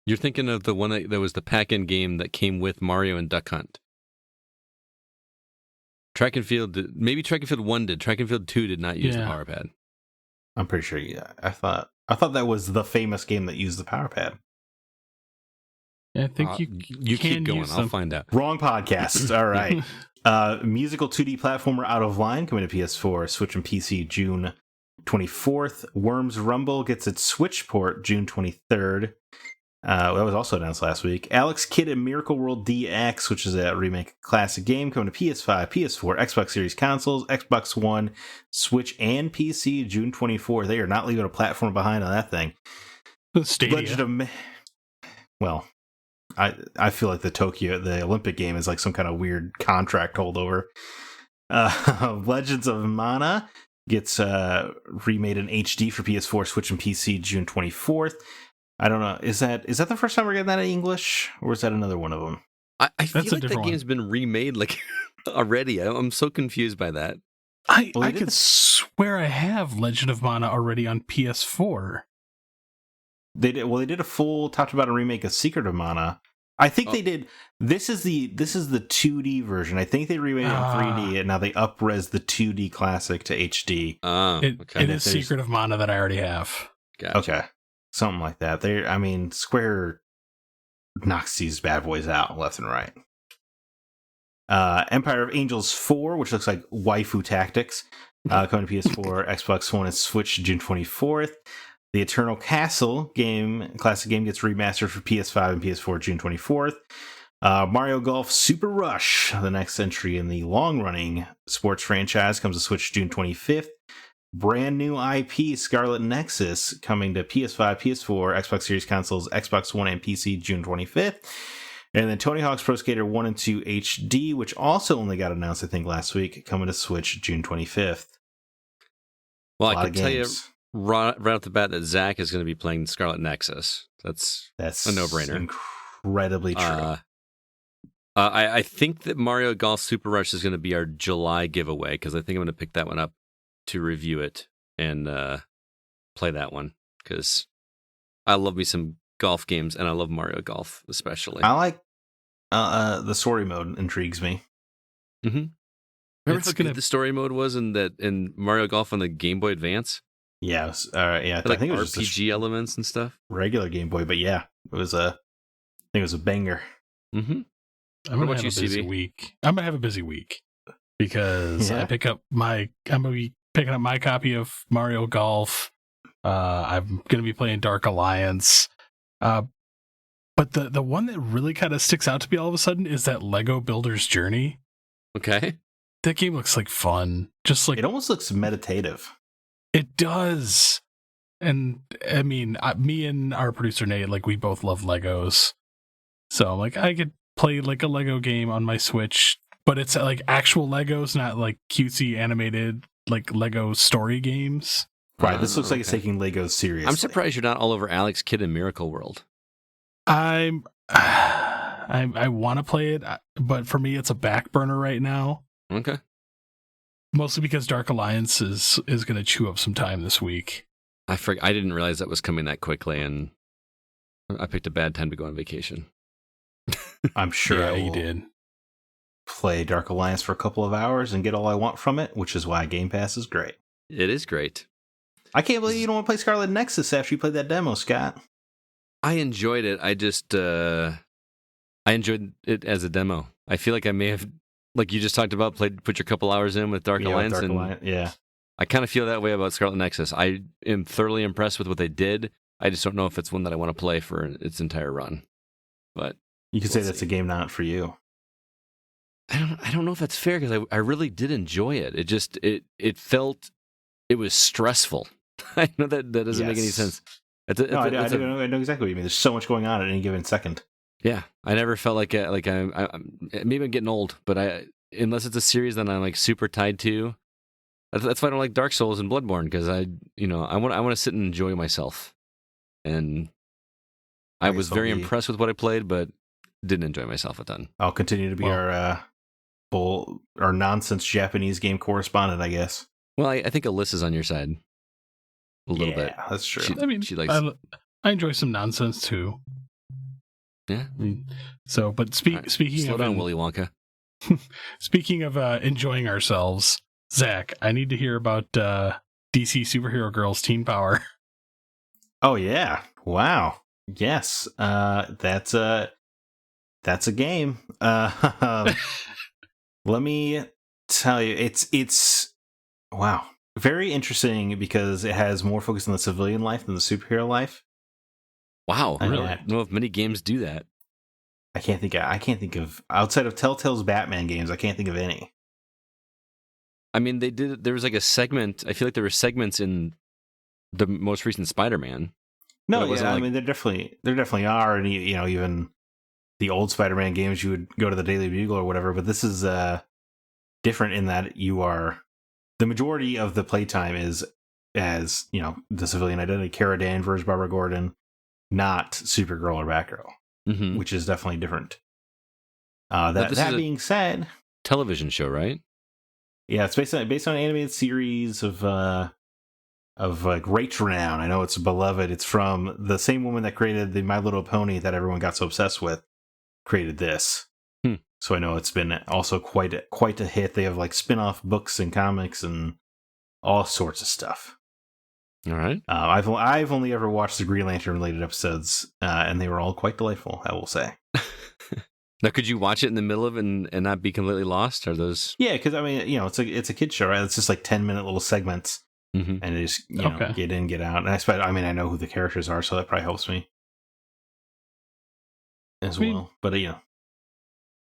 You're thinking of the one that was the pack-in game that came with Mario and Duck Hunt. Track and Field, maybe Track and Field 1 did. Track and Field 2 did not use the power pad. I'm pretty sure. Yeah, I thought that was the famous game that used the power pad. I think you keep going. I'll find out. Wrong podcast. All right. Musical 2D platformer Out of Line coming to PS4, Switch, and PC June 24th. Worms Rumble gets its Switch port June 23rd. That was also announced last week. Alex Kidd and Miracle World DX, which is a remake classic game, coming to PS5, PS4, Xbox Series consoles, Xbox One, Switch, and PC June 24th. They are not leaving a platform behind on that thing. Stadia. Well, I feel like the Olympic game is like some kind of weird contract holdover. Legends of Mana gets remade in HD for PS4, Switch, and PC June 24th. I don't know. Is that the first time we're getting that in English, or is that another one of them? I feel like that game's been remade like already. I'm so confused by that. I could swear I have Legend of Mana already on PS4. They did a full talked about a remake of Secret of Mana. I think they did. This is the 2D version. I think they remade it in 3D, and now they up-res the 2D classic to HD. It is Secret of Mana that I already have. Gotcha. Okay. Something like that. Square knocks these bad boys out left and right. Empire of Angels 4, which looks like waifu tactics, coming to PS4, Xbox One, and Switch June 24th. The Eternal Castle classic game, gets remastered for PS5 and PS4 June 24th. Mario Golf Super Rush, the next entry in the long-running sports franchise, comes to Switch June 25th. Brand new IP, Scarlet Nexus, coming to PS5, PS4, Xbox Series consoles, Xbox One, and PC June 25th. And then Tony Hawk's Pro Skater 1 and 2 HD, which also only got announced, I think, last week, coming to Switch June 25th. Well, I can tell you right off the bat that Zack is going to be playing Scarlet Nexus. That's a no-brainer. Incredibly true. I think that Mario Golf Super Rush is going to be our July giveaway, because I think I'm going to pick that one up to review it and play that one, because I love me some golf games, and I love Mario Golf especially. I like the story mode intrigues me. Mm-hmm. Remember how good the story mode was in Mario Golf on the Game Boy Advance? Yeah, yeah. Like I think it was RPG elements and stuff. Regular Game Boy, but yeah, I think it was a banger. Mm-hmm. I'm gonna have a busy week. I'm gonna have a busy week because I'm gonna be picking up my copy of Mario Golf. I'm gonna be playing Dark Alliance. But the one that really kind of sticks out to me all of a sudden is that Lego Builder's Journey. Okay. That game looks like fun. Just like it almost looks meditative. It does. And I mean, me and our producer Nate, like we both love Legos. So like I could play like a Lego game on my Switch, but it's like actual Legos, not like cutesy animated like Lego story games. Right. This looks like it's taking Legos seriously. I'm surprised you're not all over Alex Kidd in Miracle World. I want to play it, but for me, it's a back burner right now. Okay. Mostly because Dark Alliance is going to chew up some time this week. I didn't realize that was coming that quickly, and I picked a bad time to go on vacation. I'm sure you did. Play Dark Alliance for a couple of hours and get all I want from it, which is why Game Pass is great. It is great. I can't believe you don't want to play Scarlet Nexus after you played that demo, Scott. I enjoyed it. I just I enjoyed it as a demo. I feel like I may have, like you just talked about, put your couple hours in with Dark Alliance. Yeah. I kind of feel that way about Scarlet Nexus. I am thoroughly impressed with what they did. I just don't know if it's one that I want to play for its entire run. But you could say that's a game not for you. I don't know if that's fair because I really did enjoy it. It just it felt it was stressful. I know that doesn't make any sense. I know exactly what you mean. There's so much going on at any given second. Yeah, I never felt like I'm maybe I'm getting old, but unless it's a series that I'm like super tied to. That's why I don't like Dark Souls and Bloodborne, because I want to sit and enjoy myself. And I was very impressed with what I played, but didn't enjoy myself a ton. I'll continue to be our nonsense Japanese game correspondent, I guess. Well, I think Alyssa's on your side a little bit. Yeah, that's true. She likes. I enjoy some nonsense too. Yeah. So, but speaking slow down, Willy Wonka. Speaking of enjoying ourselves, Zach, I need to hear about DC Superhero Girls Teen Power. Oh yeah! Wow. Yes. That's a game. Let me tell you, it's wow, very interesting because it has more focus on the civilian life than the superhero life. Wow, really? I don't know if many games do that. I can't think of outside of Telltale's Batman games. I can't think of any. I mean, there was like a segment. I feel like there were segments in the most recent Spider-Man. No, yeah, I mean, there definitely are, and even the old Spider-Man games, you would go to the Daily Bugle or whatever. But this is different in that the majority of the playtime is as the civilian identity, Kara Danvers, Barbara Gordon, not Supergirl or Batgirl, which is definitely different. That being said, television show, right? Yeah, it's based on an animated series of like great renown. I know it's beloved. It's from the same woman that created the My Little Pony that everyone got so obsessed with. Created this, so I know it's been also quite a hit. They have like spin-off books and comics and all sorts of stuff. All right. I've only ever watched the Green Lantern related episodes, and they were all quite delightful, I will say. Now, could you watch it in the middle of and not be completely lost? Are those? Yeah, because I mean, it's a kid show, right? It's just like 10-minute little segments, and they just get in, get out. And I know who the characters are, so that probably helps me as well. But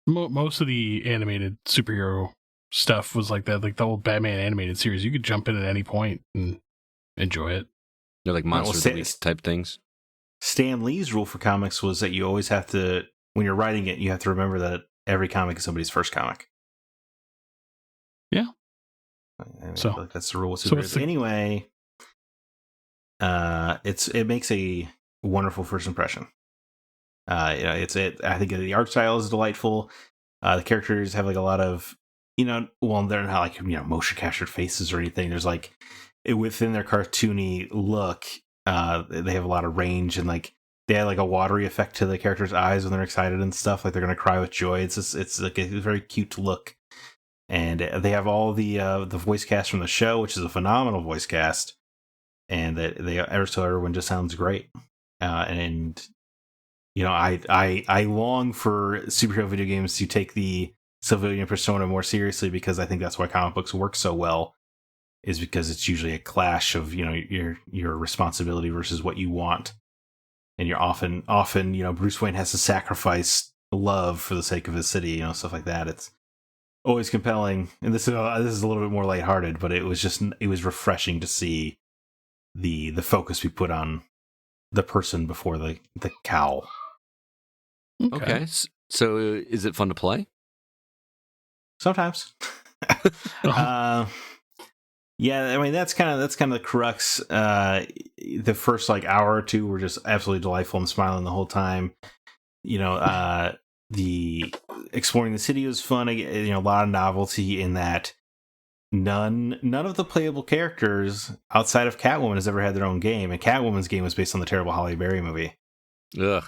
most of the animated superhero stuff was like that, like the old Batman animated series. You could jump in at any point and enjoy it. They're like Monsters of the Week type things. Stan Lee's rule for comics was that you always have to, when you're writing it, you have to remember that every comic is somebody's first comic. Yeah. I feel like that's the rule with superheroes. Anyway, it makes a wonderful first impression. I think the art style is delightful. The characters have like a lot of, they're not like motion captured faces or anything. There's like within their cartoony look, they have a lot of range, and like they add like a watery effect to the characters' eyes when they're excited and stuff. Like they're gonna cry with joy. It's like a very cute look. and they have all the voice cast from the show, which is a phenomenal voice cast, and so everyone just sounds great. And you know, I long for superhero video games to take the civilian persona more seriously, because I think that's why comic books work so well, is because it's usually a clash of, you know, your responsibility versus what you want. And you're often, you know, Bruce Wayne has to sacrifice love for the sake of his city, you know, stuff like that. It's always compelling. And this is a little bit more lighthearted, but it was refreshing to see the focus we put on the person before the cowl. Okay. So is it fun to play? Sometimes. Yeah, I mean that's kind of the crux. The first like hour or two were just absolutely delightful. I'm smiling the whole time. You know, the exploring the city was fun. You know, a lot of novelty in that none of the playable characters outside of Catwoman has ever had their own game, and Catwoman's game was based on the terrible Halle Berry movie. Ugh.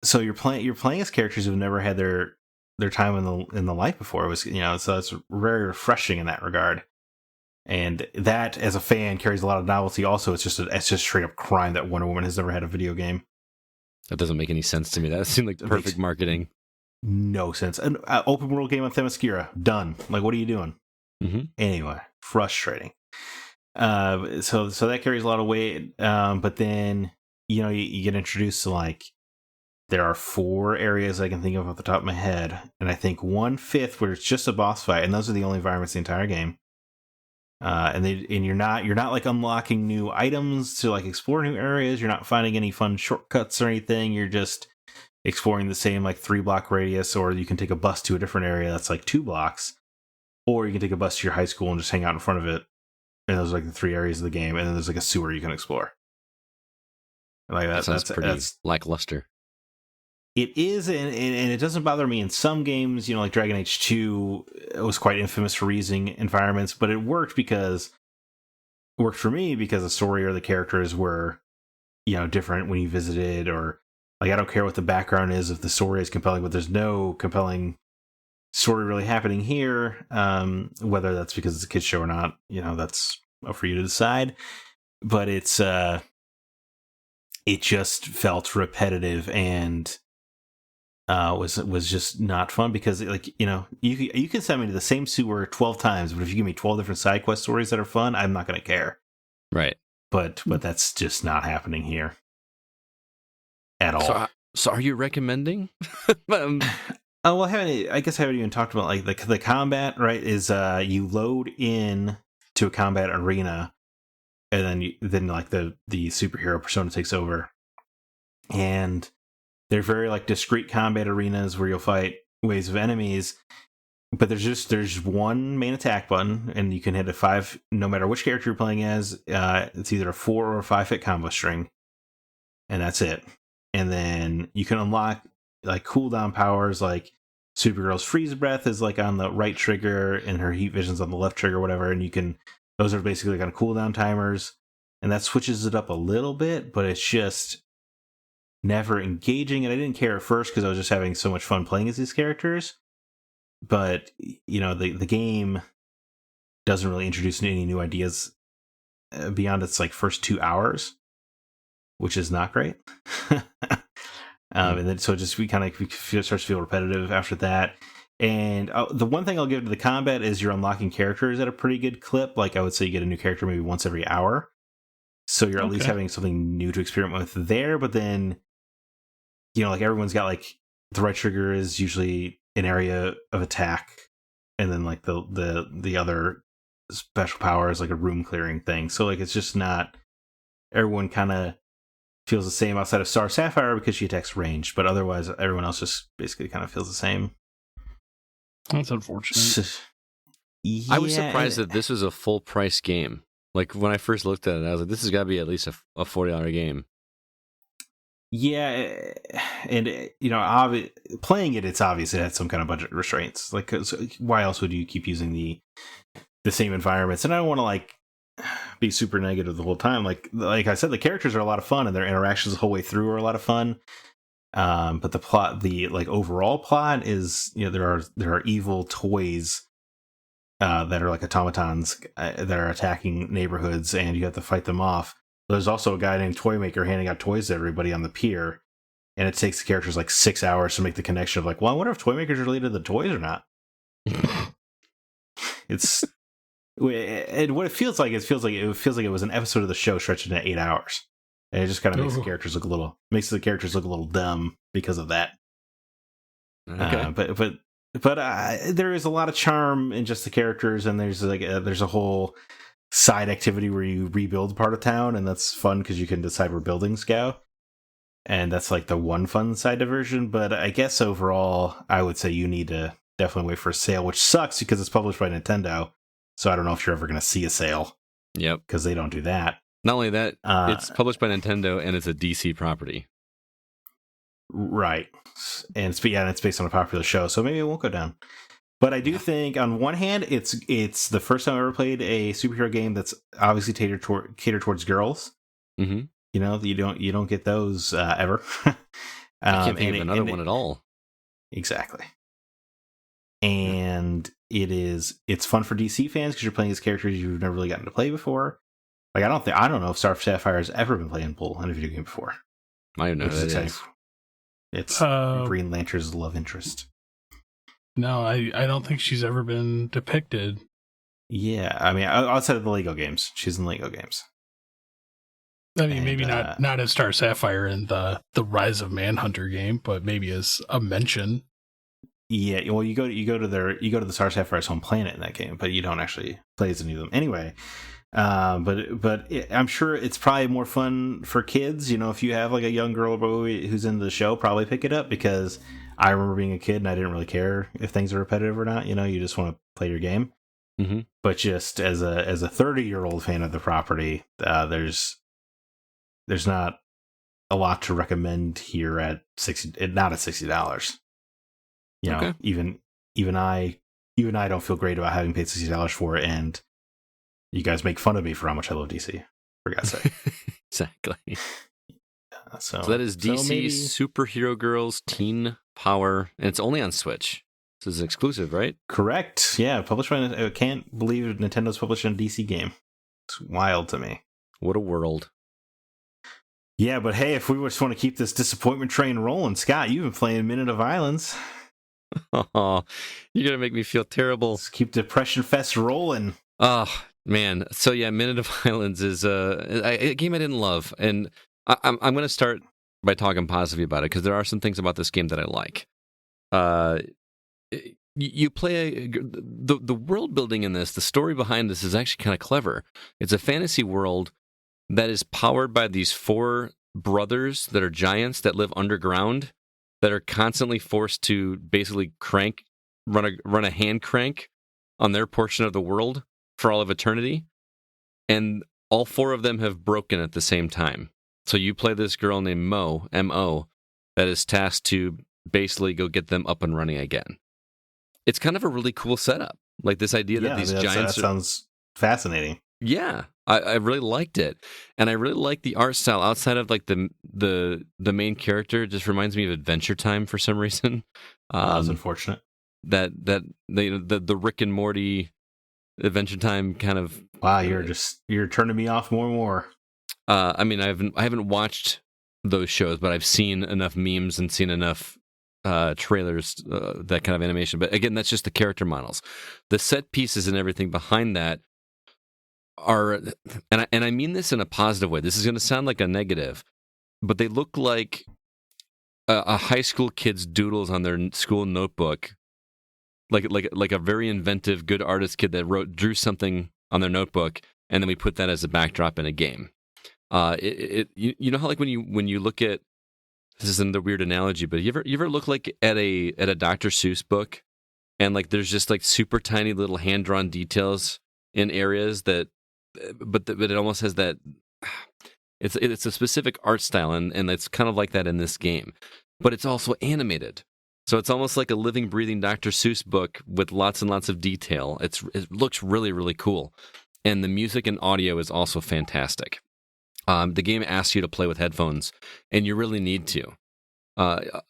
So you're playing as characters who've never had their time in the light before. It was, you know, so it's very refreshing in that regard. And that, as a fan, carries a lot of novelty. Also, it's just straight up crime that Wonder Woman has never had a video game. That doesn't make any sense to me. That seemed like perfect marketing. No sense. An open world game on Themyscira, done. Like, what are you doing? Mm-hmm. Anyway, frustrating. So that carries a lot of weight. But then, you know, you get introduced to, like, there are 4 areas I can think of off the top of my head, and I think 1/5 where it's just a boss fight, and those are the only environments in the entire game. And you're not like unlocking new items to like explore new areas. You're not finding any fun shortcuts or anything. You're just exploring the same like 3-block radius, or you can take a bus to a different area that's like 2 blocks, or you can take a bus to your high school and just hang out in front of it. And those are like the 3 areas of the game, and then there's like a sewer you can explore. Like That's pretty lackluster. It is, and it doesn't bother me in some games, you know, like Dragon Age 2 was quite infamous for reusing environments, but it worked for me because the story or the characters were, you know, different when you visited, or like, I don't care what the background is if the story is compelling, but there's no compelling story really happening here. Whether that's because it's a kid's show or not, you know, that's up for you to decide. But it just felt repetitive and was just not fun, because, like, you know, you can send me to the same sewer 12 times, but if you give me 12 different side quest stories that are fun, I'm not going to care. Right. But that's just not happening here at all. So are you recommending? Well, I guess I haven't even talked about like the combat. Right? Is you load in to a combat arena, and then like the superhero persona takes over, and they're very like discrete combat arenas where you'll fight waves of enemies, but there's one main attack button, and you can hit a 5 no matter which character you're playing as. It's either a 4 or a 5 hit combo string, and that's it. And then you can unlock like cooldown powers, like Supergirl's freeze breath is like on the right trigger, and her heat vision's on the left trigger, whatever. And those are basically kind of cooldown timers, and that switches it up a little bit, but it's just never engaging. And I didn't care at first because I was just having so much fun playing as these characters. But, you know, the game doesn't really introduce any new ideas beyond its like first 2 hours, which is not great. And then so just we starts to feel repetitive after that. And the one thing I'll give to the combat is you're unlocking characters at a pretty good clip. Like, I would say you get a new character maybe once every hour, so you're at least having something new to experiment with there. But then, you know, like, everyone's got like the right trigger is usually an area of attack, and then like the other special power is like a room clearing thing. So like, it's just not, everyone kind of feels the same outside of Star Sapphire because she attacks ranged, but otherwise everyone else just basically kind of feels the same. That's unfortunate. Yeah, I was surprised that this was a full price game. Like, when I first looked at it, I was like, this has got to be at least a $40 game. Yeah, and you know, playing it's obvious it had some kind of budget restraints. Like, 'cause why else would you keep using the same environments? And I don't want to like be super negative the whole time. Like I said, the characters are a lot of fun, and their interactions the whole way through are a lot of fun. But the plot, the like overall plot is, you know, there are evil toys that are like automatons that are attacking neighborhoods, and you have to fight them off. There's also a guy named Toymaker handing out toys to everybody on the pier, and it takes the characters like 6 hours to make the connection of like, well, I wonder if Toymaker's related to the toys or not. It's and what it feels like it was an episode of the show stretched into 8 hours, and it just kind of makes the characters look a little dumb because of that. Okay. But there is a lot of charm in just the characters, and there's a whole side activity where you rebuild part of town, and that's fun because you can decide where buildings go, and that's like the one fun side diversion. But I guess overall, I would say you need to definitely wait for a sale, which sucks because it's published by Nintendo. So I don't know if you're ever going to see a sale. Yep. Because they don't do that. Not only that, it's published by Nintendo and it's a DC property. Right. And it's based on a popular show, so maybe it won't go down. But I do think, on one hand, it's the first time I ever played a superhero game that's obviously catered towards girls. Mm-hmm. You know, you don't get those ever. I can't think of another one at all. Exactly. And it's fun for DC fans because you're playing as characters you've never really gotten to play before. Like I don't know if Star Sapphire has ever been playable in a video game before. I don't know what that is. It's Green Lantern's love interest. No, I don't think she's ever been depicted. Yeah, I mean, outside of the Lego games, she's in Lego games. I mean, maybe not as Star Sapphire in the Rise of Manhunter game, but maybe as a mention. Yeah, well, you go to the Star Sapphire's home planet in that game, but you don't actually play as any of them anyway. I'm sure it's probably more fun for kids. You know, if you have like a young girl or boy who's into the show, probably pick it up, because I remember being a kid and I didn't really care if things are repetitive or not. You know, you just want to play your game. Mm-hmm. But just as a 30-year-old fan of the property, there's not a lot to recommend here at $60. You know, okay. even I don't feel great about having paid $60 for it, and you guys make fun of me for how much I love DC, for God's sake. Exactly. So that is DC Superhero Girls Teen Power, and it's only on Switch. This is exclusive, right? Correct. Yeah, published by. I can't believe Nintendo's publishing a DC game. It's wild to me. What a world. Yeah, but hey, if we just want to keep this disappointment train rolling, Scott, you've been playing Minute of Violence. Oh, you're gonna make me feel terrible. Let's keep Depression Fest rolling. Oh man, so yeah, Minute of Violence is a game I didn't love, and I'm gonna start by talking positively about it because there are some things about this game that I like. You play the world building in this, the story behind this is actually kind of clever. It's a fantasy world that is powered by these 4 brothers that are giants that live underground, that are constantly forced to basically run a hand crank on their portion of the world for all of eternity. And all 4 of them have broken at the same time. So you play this girl named Mo, M-O, that is tasked to basically go get them up and running again. It's kind of a really cool setup. Like this idea that these giants... That sounds fascinating. Yeah, I really liked it. And I really like the art style outside of like the main character. It just reminds me of Adventure Time for some reason. That was unfortunate. That the Rick and Morty Adventure Time kind of... Wow, you're turning me off more and more. I mean, I haven't watched those shows, but I've seen enough memes and seen enough trailers, that kind of animation. But again, that's just the character models. The set pieces and everything behind that are, and I mean this in a positive way. This is going to sound like a negative, but they look like a high school kid's doodles on their school notebook, like a very inventive, good artist kid that drew something on their notebook, and then we put that as a backdrop in a game. You know how like when you look at, this isn't a weird analogy, but you ever look like at a Dr. Seuss book, and like there's just like super tiny little hand drawn details in areas that, but it almost has that. It's a specific art style, and it's kind of like that in this game, but it's also animated. So it's almost like a living, breathing Dr. Seuss book with lots and lots of detail. It looks really, really cool, and the music and audio is also fantastic. The game asks you to play with headphones, and you really need to. A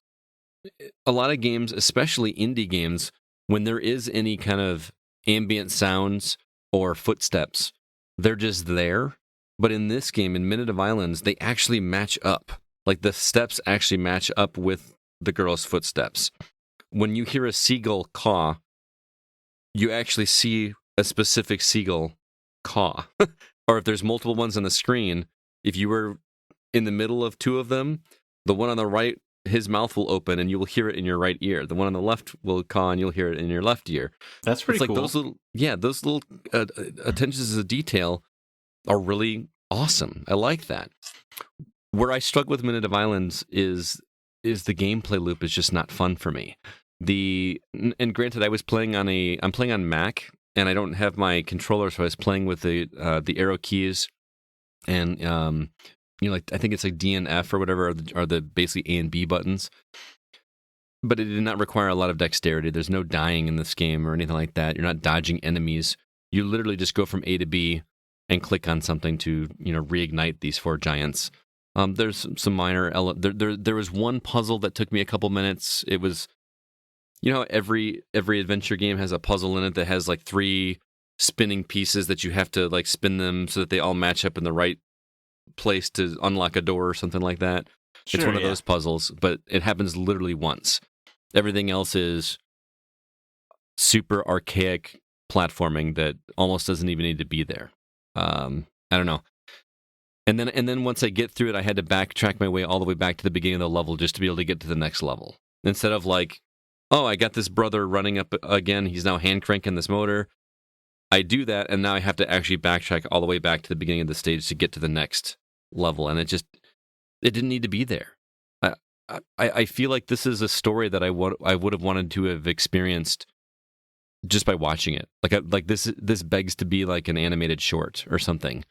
lot of games, especially indie games, when there is any kind of ambient sounds or footsteps. They're just there. But in this game, in Minute of Islands, they actually match up. Like the steps actually match up with the girl's footsteps. When you hear a seagull caw, you actually see a specific seagull caw. Or if there's multiple ones on the screen, if you were in the middle of two of them, the one on the right, his mouth will open and you will hear it in your right ear. The one on the left will caw and you'll hear it in your left ear. That's pretty cool. Those little attentions to detail are really awesome. I like that. Where I struggle with Minute of Islands is the gameplay loop is just not fun for me. And granted, I'm playing on Mac and I don't have my controller, so I was playing with the arrow keys and like I think it's like D and F or whatever are the basically A and B buttons. But it did not require a lot of dexterity. There's no dying in this game or anything like that. You're not dodging enemies. You literally just go from A to B and click on something to reignite these four giants. There's some minor there was one puzzle that took me a couple minutes. It was, every adventure game has a puzzle in it that has like 3 spinning pieces that you have to like spin them so that they all match up in the right place to unlock a door or something like that. It's one of those puzzles, but it happens literally once. Everything else is super archaic platforming that almost doesn't even need to be there. I don't know. And then once I get through it, I had to backtrack my way all the way back to the beginning of the level just to be able to get to the next level. Instead of like, oh, I got this brother running up again. He's now hand cranking this motor. I do that, and now I have to actually backtrack all the way back to the beginning of the stage to get to the next level. And it didn't need to be there. I feel like this is a story that I would have wanted to have experienced just by watching it. Like this begs to be like an animated short or something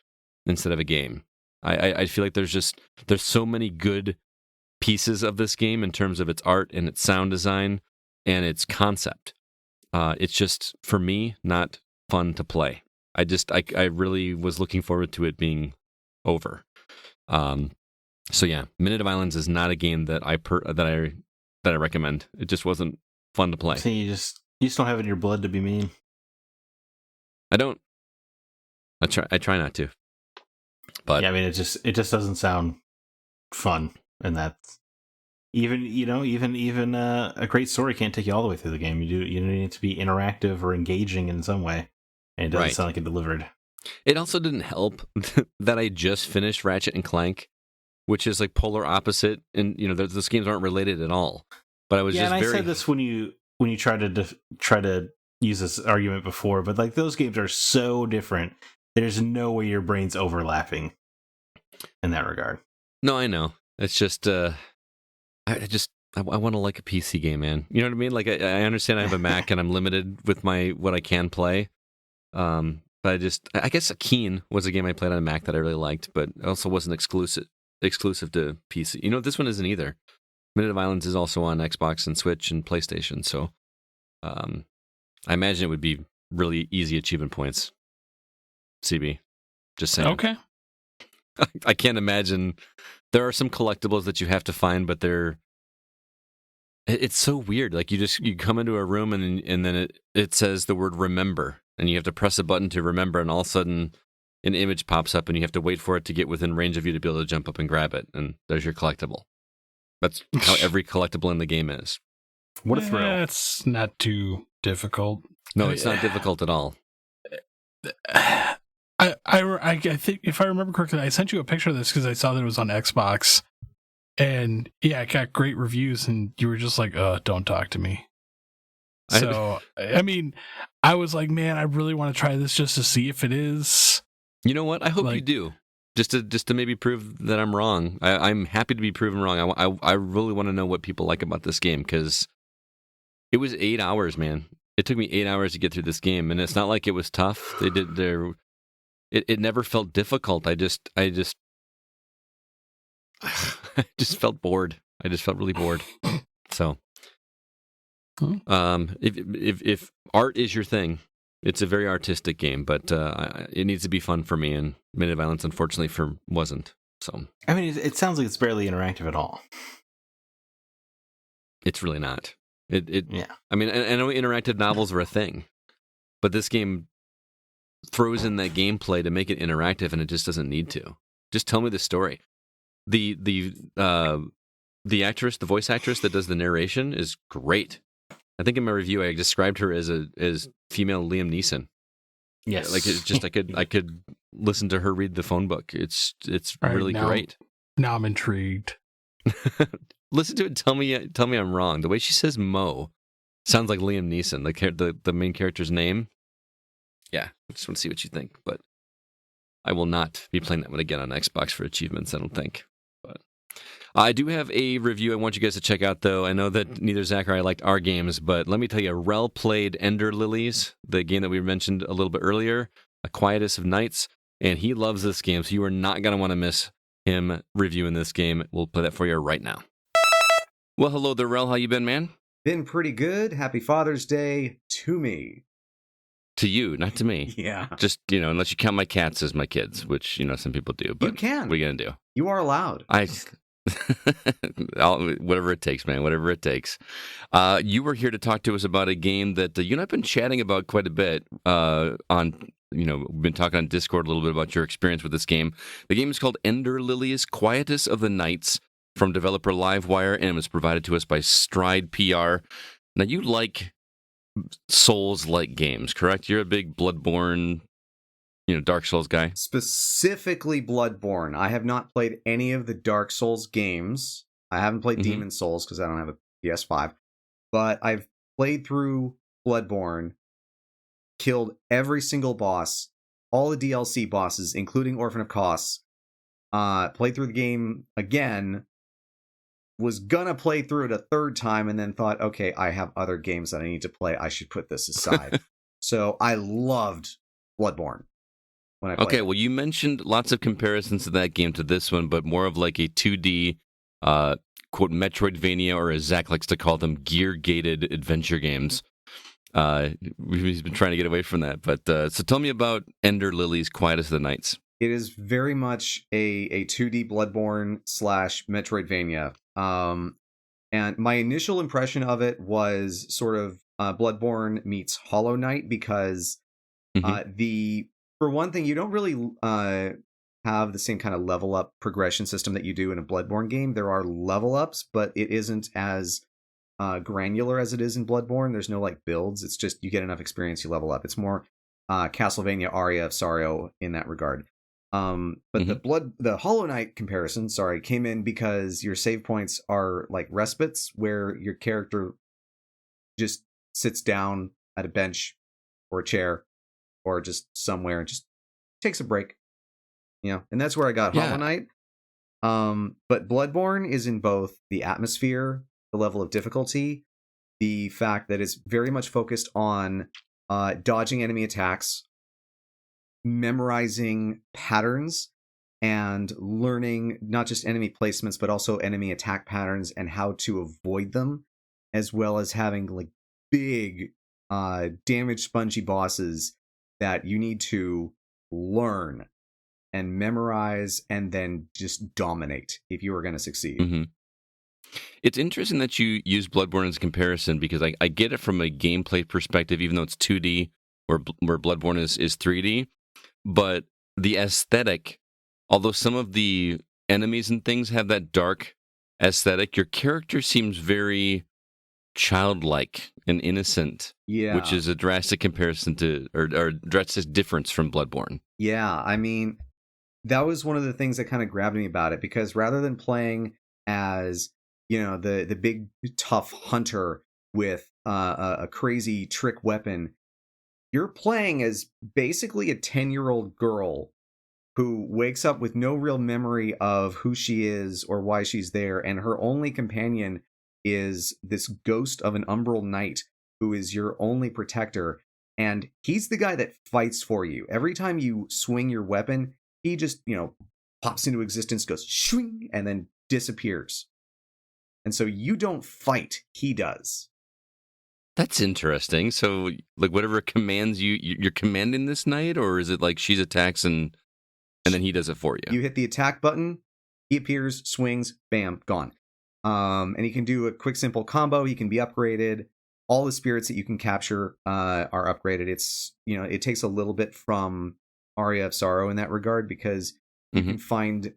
instead of a game. I feel like there's so many good pieces of this game in terms of its art and its sound design and its concept. It's just, for me, not fun to play. I really was looking forward to it being over. So yeah, Minute of Islands is not a game that I recommend. It just wasn't fun to play. So you just don't have it in your blood to be mean. I don't. I try not to. But yeah, I mean, it just doesn't sound fun, and that's even a great story can't take you all the way through the game. You need to be interactive or engaging in some way, and it doesn't sound like it delivered. It also didn't help that I just finished Ratchet and Clank, which is like polar opposite, and those games aren't related at all. But I was just and very. I said this when you try to use this argument before, but like those games are so different. There's no way your brain's overlapping in that regard. No, I know. It's just I want to like a PC game, man. You know what I mean? Like I understand I have a Mac and I'm limited with what I can play. But I guess Keen was a game I played on a Mac that I really liked, but it also wasn't exclusive to PC. This one isn't either. Minute of Islands is also on Xbox and Switch and PlayStation, so I imagine it would be really easy achievement points. CB, just saying. Okay. I can't imagine. There are some collectibles that you have to find, but it's so weird. Like you come into a room and then it says the word remember, and you have to press a button to remember, and all of a sudden an image pops up, and you have to wait for it to get within range of you to be able to jump up and grab it, and there's your collectible. That's how every collectible in the game is. What a thrill! It's not too difficult. No, it's not difficult at all. I think if I remember correctly, I sent you a picture of this because I saw that it was on Xbox, and yeah, it got great reviews, and you were just like, don't talk to me. So I mean, I was like, man, I really want to try this just to see if it is. You know what? I hope you do, just to maybe prove that I'm wrong. I'm happy to be proven wrong. I really want to know what people like about this game, because it was 8 hours, man. It took me 8 hours to get through this game, and it's not like it was tough. It never felt difficult. I just felt bored. I just felt really bored. So, if art is your thing, it's a very artistic game, but it needs to be fun for me. And Minute of Islands, unfortunately, wasn't. So, I mean, it sounds like it's barely interactive at all. It's really not. Yeah. I I mean, I know interactive novels are a thing, but this game throws in that gameplay to make it interactive, and it just doesn't need to. Just tell me the story. The actress, the voice actress that does the narration, is great. I think in my review I described her as female Liam Neeson. Yes, like it's just I could listen to her read the phone book. It's really great. Now I'm intrigued. Listen to it. Tell me I'm wrong. The way she says Mo sounds like Liam Neeson, the main character's name. Yeah, I just want to see what you think, but I will not be playing that one again on Xbox for achievements, I don't think. But I do have a review I want you guys to check out, though. I know that neither Zach or I liked our games, but let me tell you, Rel played Ender Lilies, the game that we mentioned a little bit earlier, A Quietus of Nights, and he loves this game, so you are not going to want to miss him reviewing this game. We'll play that for you right now. Well, hello there, Rel. How you been, man? Been pretty good. Happy Father's Day to me. To you, not to me. Yeah. Just, unless you count my cats as my kids, which, some people do. But you can. What are you going to do? You are allowed. Whatever it takes, man. Whatever it takes. You were here to talk to us about a game that you and I've been chatting about quite a bit we've been talking on Discord a little bit about your experience with this game. The game is called Ender Lilies, Quietus of the Nights, from developer Livewire, and it was provided to us by Stride PR. Now, you like Souls-like games, correct? You're a big Bloodborne, Dark Souls guy. Specifically Bloodborne. I have not played any of the Dark Souls games. I haven't played Demon Souls because I don't have a PS5. But I've played through Bloodborne, killed every single boss, all the DLC bosses, including Orphan of Kos. Played through the game again. Was gonna play through it a third time and then thought, okay, I have other games that I need to play. I should put this aside. So I loved Bloodborne when I played. Okay, well, you mentioned lots of comparisons to that game to this one, but more of like a 2D, quote, Metroidvania, or as Zack likes to call them, gear-gated adventure games. He's been trying to get away from that. But so tell me about Ender Lilies, Quietus of the Nights. It is very much a 2D Bloodborne / Metroidvania. And my initial impression of it was sort of Bloodborne meets Hollow Knight, because for one thing, you don't really have the same kind of level up progression system that you do in a Bloodborne game. There are level ups, but it isn't as granular as it is in Bloodborne. There's no like builds. It's just you get enough experience, you level up. It's more Castlevania Aria of Sorrow in that regard. But the Hollow Knight comparison, came in because your save points are like respites where your character just sits down at a bench or a chair or just somewhere and just takes a break, and that's where I got Hollow Knight. But Bloodborne is in both the atmosphere, the level of difficulty, the fact that it's very much focused on dodging enemy attacks, memorizing patterns, and learning not just enemy placements but also enemy attack patterns and how to avoid them, as well as having like big damage spongy bosses that you need to learn and memorize and then just dominate if you are going to succeed. It's interesting that you use Bloodborne as a comparison, because I get it from a gameplay perspective, even though it's 2D where Bloodborne is 3D. But the aesthetic, although some of the enemies and things have that dark aesthetic, your character seems very childlike and innocent. Yeah. Which is a drastic comparison to, or drastic difference from Bloodborne. Yeah, I mean, that was one of the things that kind of grabbed me about it, because rather than playing as, the big tough hunter with a crazy trick weapon, you're playing as basically a 10-year-old girl who wakes up with no real memory of who she is or why she's there, and her only companion is this ghost of an umbral knight who is your only protector, and he's the guy that fights for you. Every time you swing your weapon, he just, pops into existence, goes shwing, and then disappears. And so you don't fight, he does. That's interesting. So, like, whatever commands you're commanding this knight, or is it like she's attacks and then he does it for you? You hit the attack button, he appears, swings, bam, gone. And he can do a quick, simple combo. He can be upgraded. all the spirits that you can capture are upgraded. It's, it takes a little bit from Aria of Sorrow in that regard, because you can find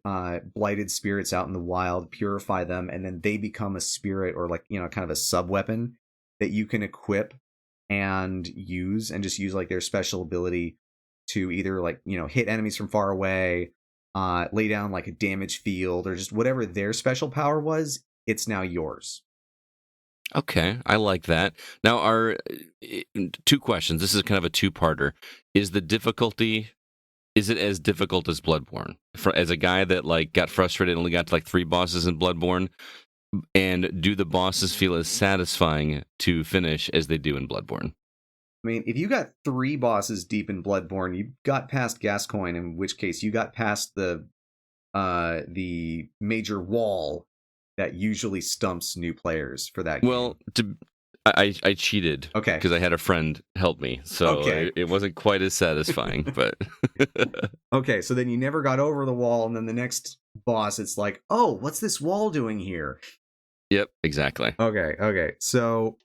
blighted spirits out in the wild, purify them, and then they become a spirit, or like, kind of a sub weapon that you can equip and use, and just use like their special ability to either like, hit enemies from far away, lay down like a damage field, or just whatever their special power was, it's now yours. Okay, I like that. Now, two questions. This is kind of a two-parter. Is it as difficult as Bloodborne? As a guy that like got frustrated and only got to like 3 bosses in Bloodborne, and do the bosses feel as satisfying to finish as they do in Bloodborne? I mean, if you got 3 bosses deep in Bloodborne, you got past Gascoigne, in which case you got past the major wall that usually stumps new players for that game. Well, I cheated. Okay. Because I had a friend help me, so okay. It wasn't quite as satisfying, but... Okay, so then you never got over the wall, and then the next boss, it's like, oh, what's this wall doing here? Yep, exactly. Okay. So,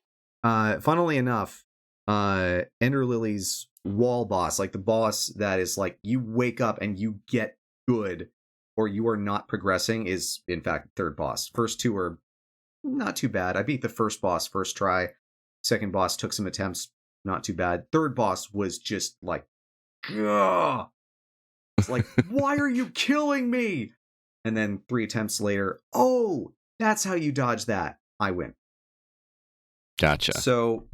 funnily enough, Ender Lily's wall boss, like the boss that is like, you wake up and you get good, or you are not progressing, is in fact third boss. First 2 are not too bad. I beat the first boss first try. Second boss took some attempts, not too bad. Third boss was just like, ugh! It's like, why are you killing me? And then 3 attempts later, oh, that's how you dodge that. I win. Gotcha. So,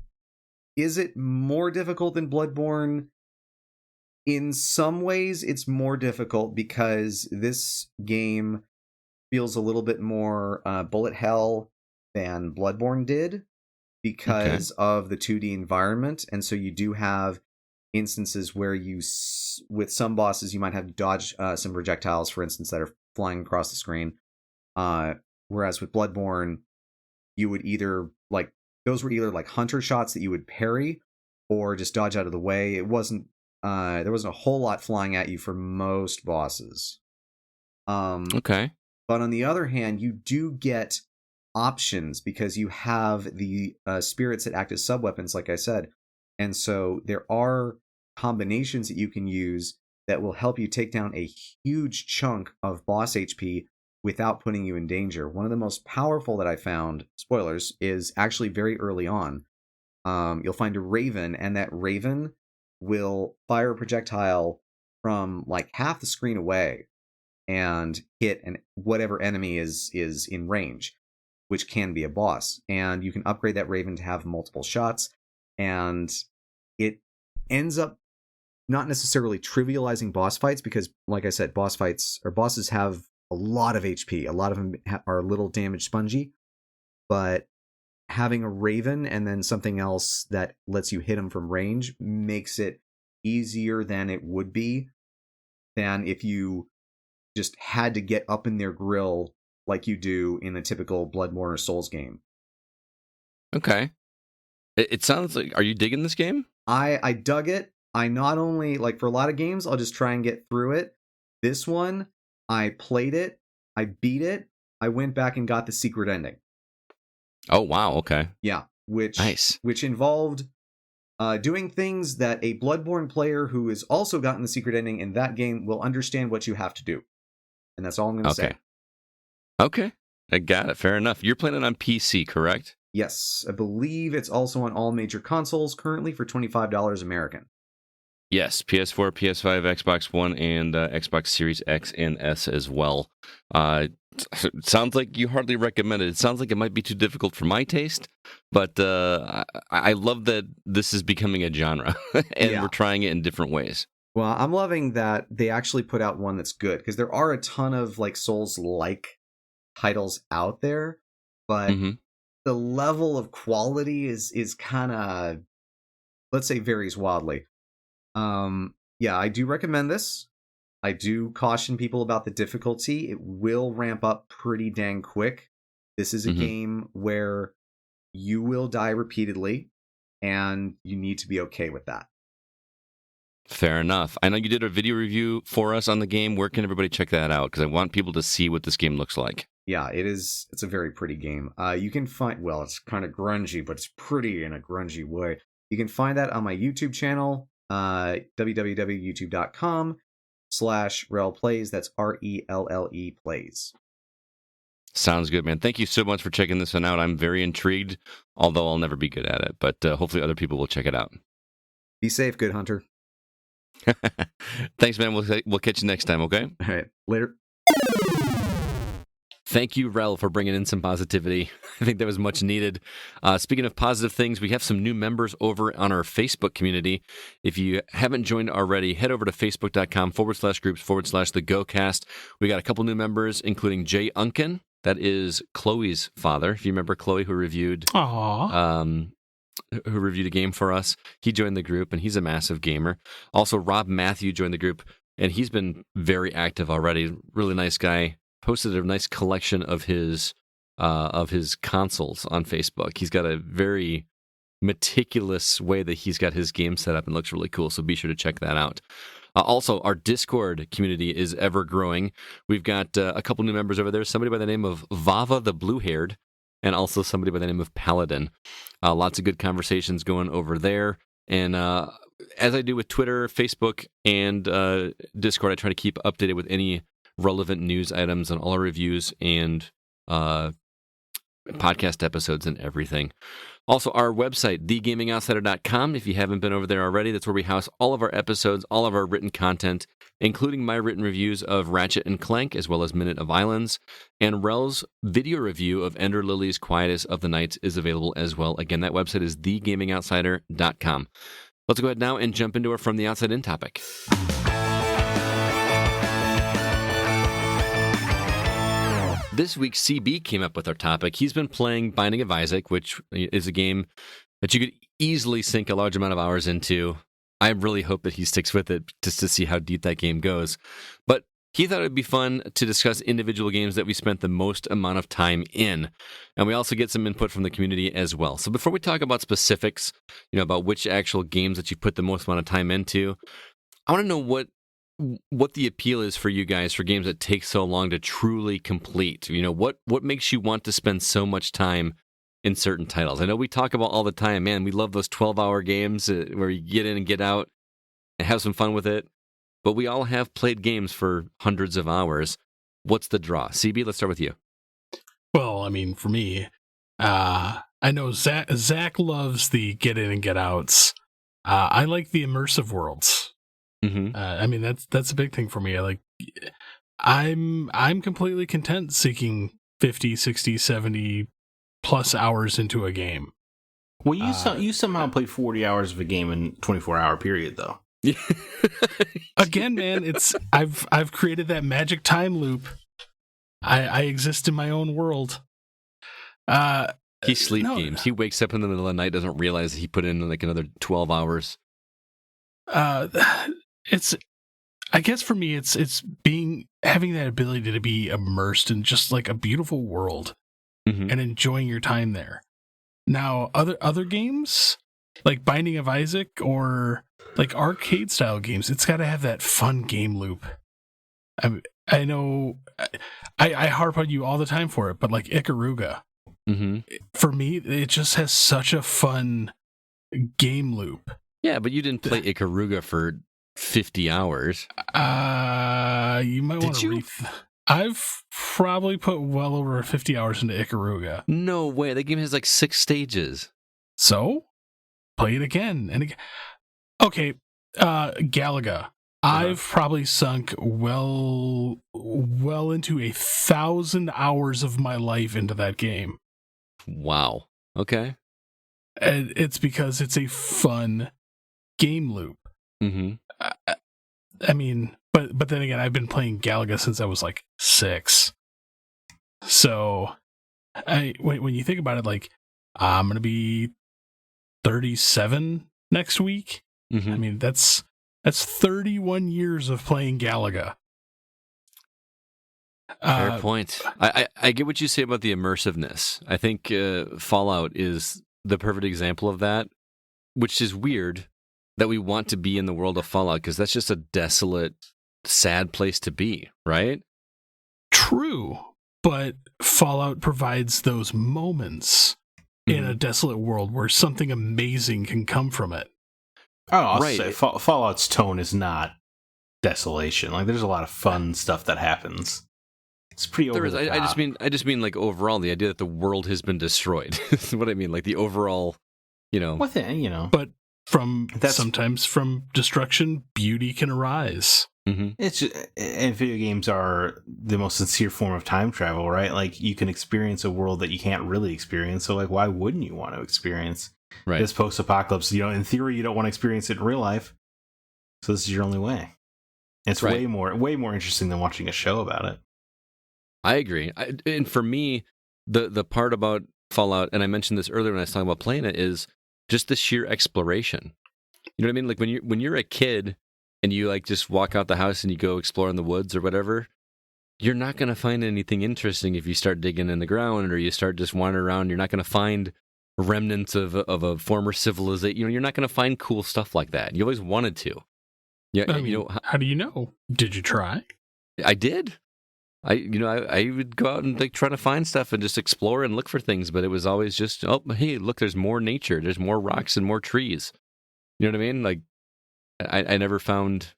is it more difficult than Bloodborne? In some ways, it's more difficult because this game feels a little bit more bullet hell than Bloodborne did, because of the 2D environment. And so you do have instances where with some bosses, you might have to dodge some projectiles, for instance, that are flying across the screen. Whereas with Bloodborne, you would those were either like hunter shots that you would parry or just dodge out of the way. It wasn't, there wasn't a whole lot flying at you for most bosses. Okay. But on the other hand, you do get options because you have the spirits that act as sub-weapons, like I said. And so there are combinations that you can use that will help you take down a huge chunk of boss HP without putting you in danger. One of the most powerful that I found, spoilers, is actually very early on. You'll find a raven, and that raven will fire a projectile from like half the screen away and hit whatever enemy is in range, which can be a boss. And you can upgrade that raven to have multiple shots, and it ends up not necessarily trivializing boss fights, because, like I said, bosses have a lot of HP. A lot of them are a little damage spongy, but having a raven and then something else that lets you hit them from range makes it easier than it would be than if you just had to get up in their grill like you do in a typical Bloodborne or Souls game. Okay. It sounds like, are you digging this game? I dug it. I not only, like, for a lot of games, I'll just try and get through it. This one, I played it, I beat it, I went back and got the secret ending. Oh, wow, okay. Yeah, which nice. Involved doing things that a Bloodborne player who has also gotten the secret ending in that game will understand what you have to do. And that's all I'm going to say. Okay, I got it. Fair enough. You're playing it on PC, correct? Yes, I believe it's also on all major consoles currently for $25 American. Yes, PS4, PS5, Xbox One, and Xbox Series X and S as well. Sounds like you hardly recommend it. It sounds like it might be too difficult for my taste, but I love that this is becoming a genre, and we're trying it in different ways. Well, I'm loving that they actually put out one that's good, because there are a ton of like Souls-like titles out there, but the level of quality is kind of, let's say, varies wildly. Yeah, I do recommend this. I do caution people about the difficulty. It will ramp up pretty dang quick. This is a game where you will die repeatedly, and you need to be okay with that. Fair enough. I know you did a video review for us on the game. Where can everybody check that out? Because I want people to see what this game looks like. Yeah, it's a very pretty game. You can find, well, it's kind of grungy, but it's pretty in a grungy way. You can find that on my YouTube channel, www.youtube.com/RelPlays. That's RELLE Plays. Sounds good, man. Thank you so much for checking this one out. I'm very intrigued, although I'll never be good at it. But hopefully other people will check it out. Be safe, good hunter. Thanks, man. We'll catch you next time, okay? All right, later. Thank you, Rel, for bringing in some positivity. I think that was much needed. Speaking of positive things, we have some new members over on our Facebook community. If you haven't joined already, head over to facebook.com/groups/the GoCast. We got a couple new members, including Jay Unken. That is Chloe's father. If you remember Chloe, who reviewed a game for us. He joined the group, and he's a massive gamer. Also, Rob Matthew joined the group, and he's been very active already. Really nice guy. Posted a nice collection of his consoles on Facebook. He's got a very meticulous way that he's got his game set up and looks really cool, so be sure to check that out. Also, our Discord community is ever growing. We've got a couple new members over there. Somebody by the name of Vava the Blue-Haired, and also somebody by the name of Paladin. Lots of good conversations going over there. And as I do with Twitter, Facebook, and Discord, I try to keep updated with any relevant news items and all our reviews and podcast episodes and everything. Also, our website, thegamingoutsider.com. If you haven't been over there already, that's where we house all of our episodes, all of our written content, including my written reviews of Ratchet and Clank, as well as Minute of Islands. And Rel's video review of Ender Lilies, Quietus of the Nights is available as well. Again, that website is thegamingoutsider.com. Let's go ahead now and jump into our From the Outside In topic. This week, CB came up with our topic. He's been playing Binding of Isaac, which is a game that you could easily sink a large amount of hours into. I really hope that he sticks with it just to see how deep that game goes. But he thought it would be fun to discuss individual games that we spent the most amount of time in. And we also get some input from the community as well. So before we talk about specifics, about which actual games that you put the most amount of time into, I want to know what the appeal is for you guys for games that take so long to truly complete. What makes you want to spend so much time in certain titles? I know we talk about all the time, man, we love those 12-hour games where you get in and get out and have some fun with it. But we all have played games for hundreds of hours. What's the draw? CB, let's start with you. Well, I mean, for me, I know Zack loves the get in and get outs. I like the immersive worlds. Mm-hmm. I mean, that's a big thing for me. I'm completely content seeking 50, 60, 70 plus hours into a game. Well, you somehow play 40 hours of a game in 24-hour period, though. Again, man, I've created that magic time loop. I exist in my own world. He sleep games. He wakes up in the middle of the night, doesn't realize he put in another 12 hours. I guess for me, it's having that ability to be immersed in just like a beautiful world and enjoying your time there. Now, other games like Binding of Isaac or like arcade style games, it's got to have that fun game loop. I know I harp on you all the time for it, but like Ikaruga, for me, it just has such a fun game loop. Yeah, but you didn't play Ikaruga for 50 hours. You might want to I've probably put well over 50 hours into Ikaruga. No way. That game has like 6 stages. So, play it again and again. Okay, Galaga. I've probably sunk well into 1,000 hours of my life into that game. Wow. Okay. And it's because it's a fun game loop. Mm-hmm. I mean, but then again, I've been playing Galaga since I was like 6. So, when you think about it, like I'm gonna be 37 next week. I mean, that's 31 years of playing Galaga. Fair point. I get what you say about the immersiveness. I think Fallout is the perfect example of that, which is weird that we want to be in the world of Fallout, because that's just a desolate, sad place to be, right? True, but Fallout provides those moments in a desolate world where something amazing can come from it. Oh, I'll say Fallout's tone is not desolation. Like, there's a lot of fun stuff that happens. It's pretty over the top. I just mean like overall, the idea that the world has been destroyed. Is what I mean. Like the overall, within, But sometimes from destruction, beauty can arise. It's just, and video games are the most sincere form of time travel, right? Like, you can experience a world that you can't really experience. So, like, why wouldn't you want to experience this post-apocalypse? In theory, you don't want to experience it in real life. So this is your only way. And it's way more interesting than watching a show about it. I agree. And for me, the part about Fallout, and I mentioned this earlier when I was talking about playing it, is just the sheer exploration. You know what I mean? Like when you're a kid and you like just walk out the house and you go explore in the woods or whatever, you're not going to find anything interesting if you start digging in the ground or you start just wandering around. You're not going to find remnants of a former civilization. You're not going to find cool stuff like that. You always wanted to. Yeah, how do you know? Did you try? I did. I would go out and like try to find stuff and just explore and look for things, but it was always just, oh, hey, look, there's more nature, there's more rocks and more trees. You know what I mean? Like, I never found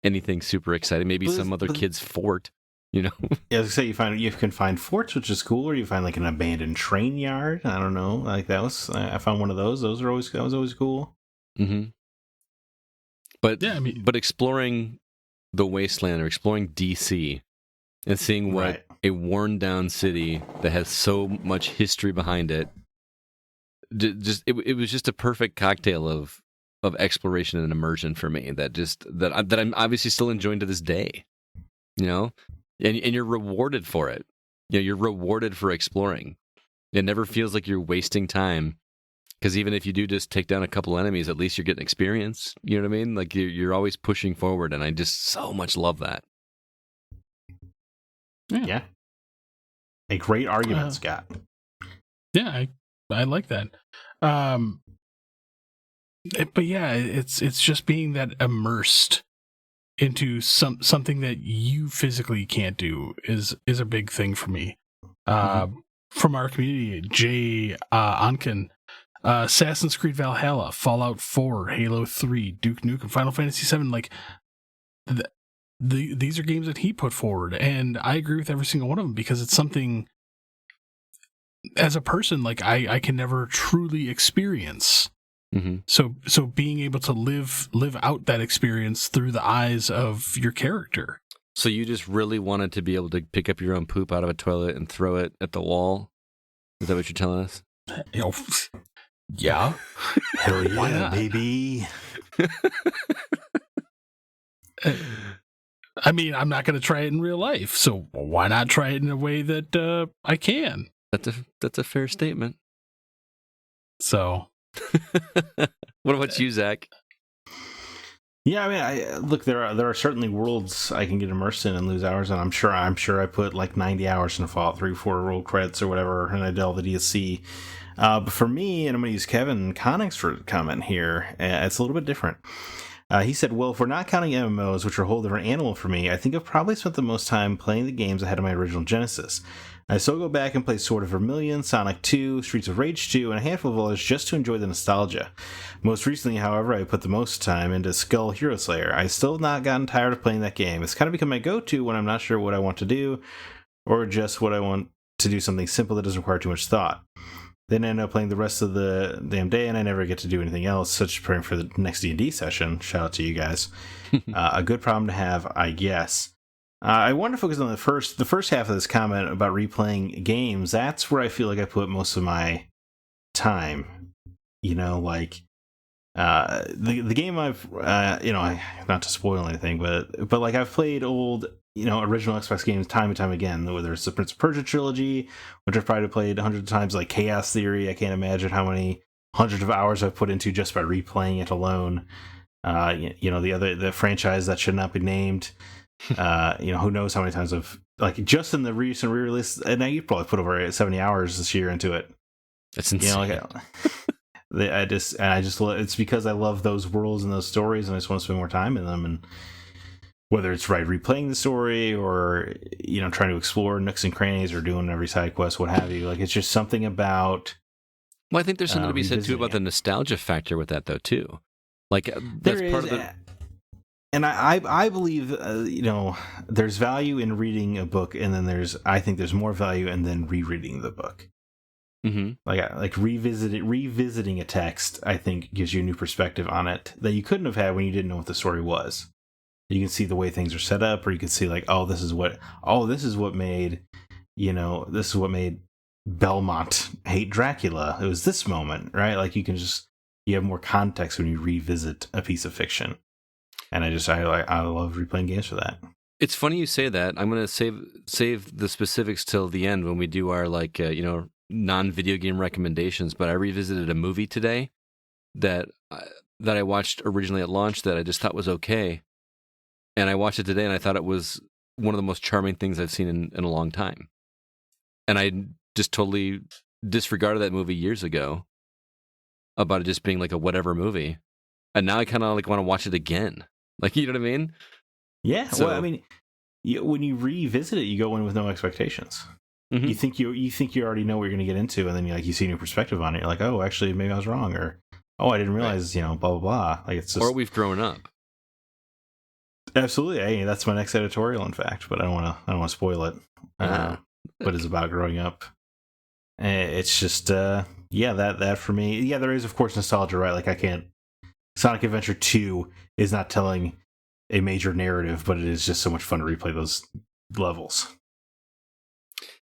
anything super exciting. Maybe some other kid's fort. Yeah, I was gonna say you can find forts, which is cool, or you find like an abandoned train yard. I don't know. Like I found one of those. That was always cool. Mm-hmm. But but exploring the wasteland or exploring DC and seeing what a worn down city that has so much history behind it, it was just a perfect cocktail of exploration and immersion for me that I'm obviously still enjoying to this day. And you're rewarded for it. You're rewarded for exploring. It never feels like you're wasting time, because even if you do just take down a couple enemies, at least you're getting experience. You know what I mean? Like you're always pushing forward, and I just so much love that. Yeah. A great argument, Scott. Yeah, I like that. But yeah, it's just being that immersed into something that you physically can't do is a big thing for me. From our community, Jay Onken, Assassin's Creed Valhalla, Fallout 4, Halo 3, Duke Nukem, Final Fantasy VII, like these are games that he put forward, and I agree with every single one of them, because it's something as a person like I can never truly experience. So being able to live out that experience through the eyes of your character. So you just really wanted to be able to pick up your own poop out of a toilet and throw it at the wall? Is that what you're telling us? Yeah. Hell yeah, baby. I mean, I'm not going to try it in real life, so why not try it in a way that I can? That's a fair statement. So, what about you, Zach? Yeah, I mean, look, there are certainly worlds I can get immersed in and lose hours, and I'm sure I put like 90 hours in Fallout 3, 4 world credits or whatever, and I did all the DSC. But for me, and I'm going to use Kevin Connick's for comment here, it's a little bit different. He said, well, if we're not counting MMOs, which are a whole different animal for me, I think I've probably spent the most time playing the games ahead of my original Genesis. I still go back and play Sword of Vermilion, Sonic 2, Streets of Rage 2, and a handful of others just to enjoy the nostalgia. Most recently, however, I put the most time into Skull Hero Slayer. I still have not gotten tired of playing that game. It's kind of become my go-to when I'm not sure what I want to do, or just what I want to do something simple that doesn't require too much thought. Then I end up playing the rest of the damn day, and I never get to do anything else, such as preparing for the next D&D session. Shout out to you guys. A good problem to have, I guess. I want to focus on the first half of this comment about replaying games. That's where I feel like I put most of my time. The game I've, not to spoil anything, but like I've played old, original Xbox games time and time again, whether it's the Prince of Persia trilogy, which I've probably played 100 times, like Chaos Theory. I can't imagine how many hundreds of hours I've put into just by replaying it alone. The franchise that should not be named. Who knows how many times I've, like, just in the recent re-release, and now you probably put over 70 hours this year into it. That's insane. It's because I love those worlds and those stories, and I just want to spend more time in them. And whether it's replaying the story or trying to explore nooks and crannies or doing every side quest, what have you, like it's just something about. Well, I think there's something to be said too about the nostalgia factor with that, though, too. Like that's part of the. And I believe there's value in reading a book, and then I think there's more value in then rereading the book. Mm-hmm. Like revisiting a text, I think gives you a new perspective on it that you couldn't have had when you didn't know what the story was. You can see the way things are set up, or you can see like, this is what made Belmont hate Dracula. It was this moment, right? Like you have more context when you revisit a piece of fiction. And I love replaying games for that. It's funny you say that. I'm going to save the specifics till the end when we do our non-video game recommendations. But I revisited a movie today that I watched originally at launch that I just thought was okay, and I watched it today and I thought it was one of the most charming things I've seen in a long time. And I just totally disregarded that movie years ago about it just being like a whatever movie, and now I kind of like want to watch it again. Like, you know what I mean? Yeah. So, well, I mean, when you revisit it, you go in with no expectations. Mm-hmm. You think you already know what you're going to get into, and then you see a new perspective on it. You're like, oh, actually, maybe I was wrong, or I didn't realize, blah blah blah. Like it's just, or we've grown up. Absolutely. Hey, that's my next editorial, in fact, but I don't want to spoil it. But it's about growing up. It's just that for me. Yeah, there is of course nostalgia, right? Like I can't. Sonic Adventure 2 is not telling a major narrative, but it is just so much fun to replay those levels.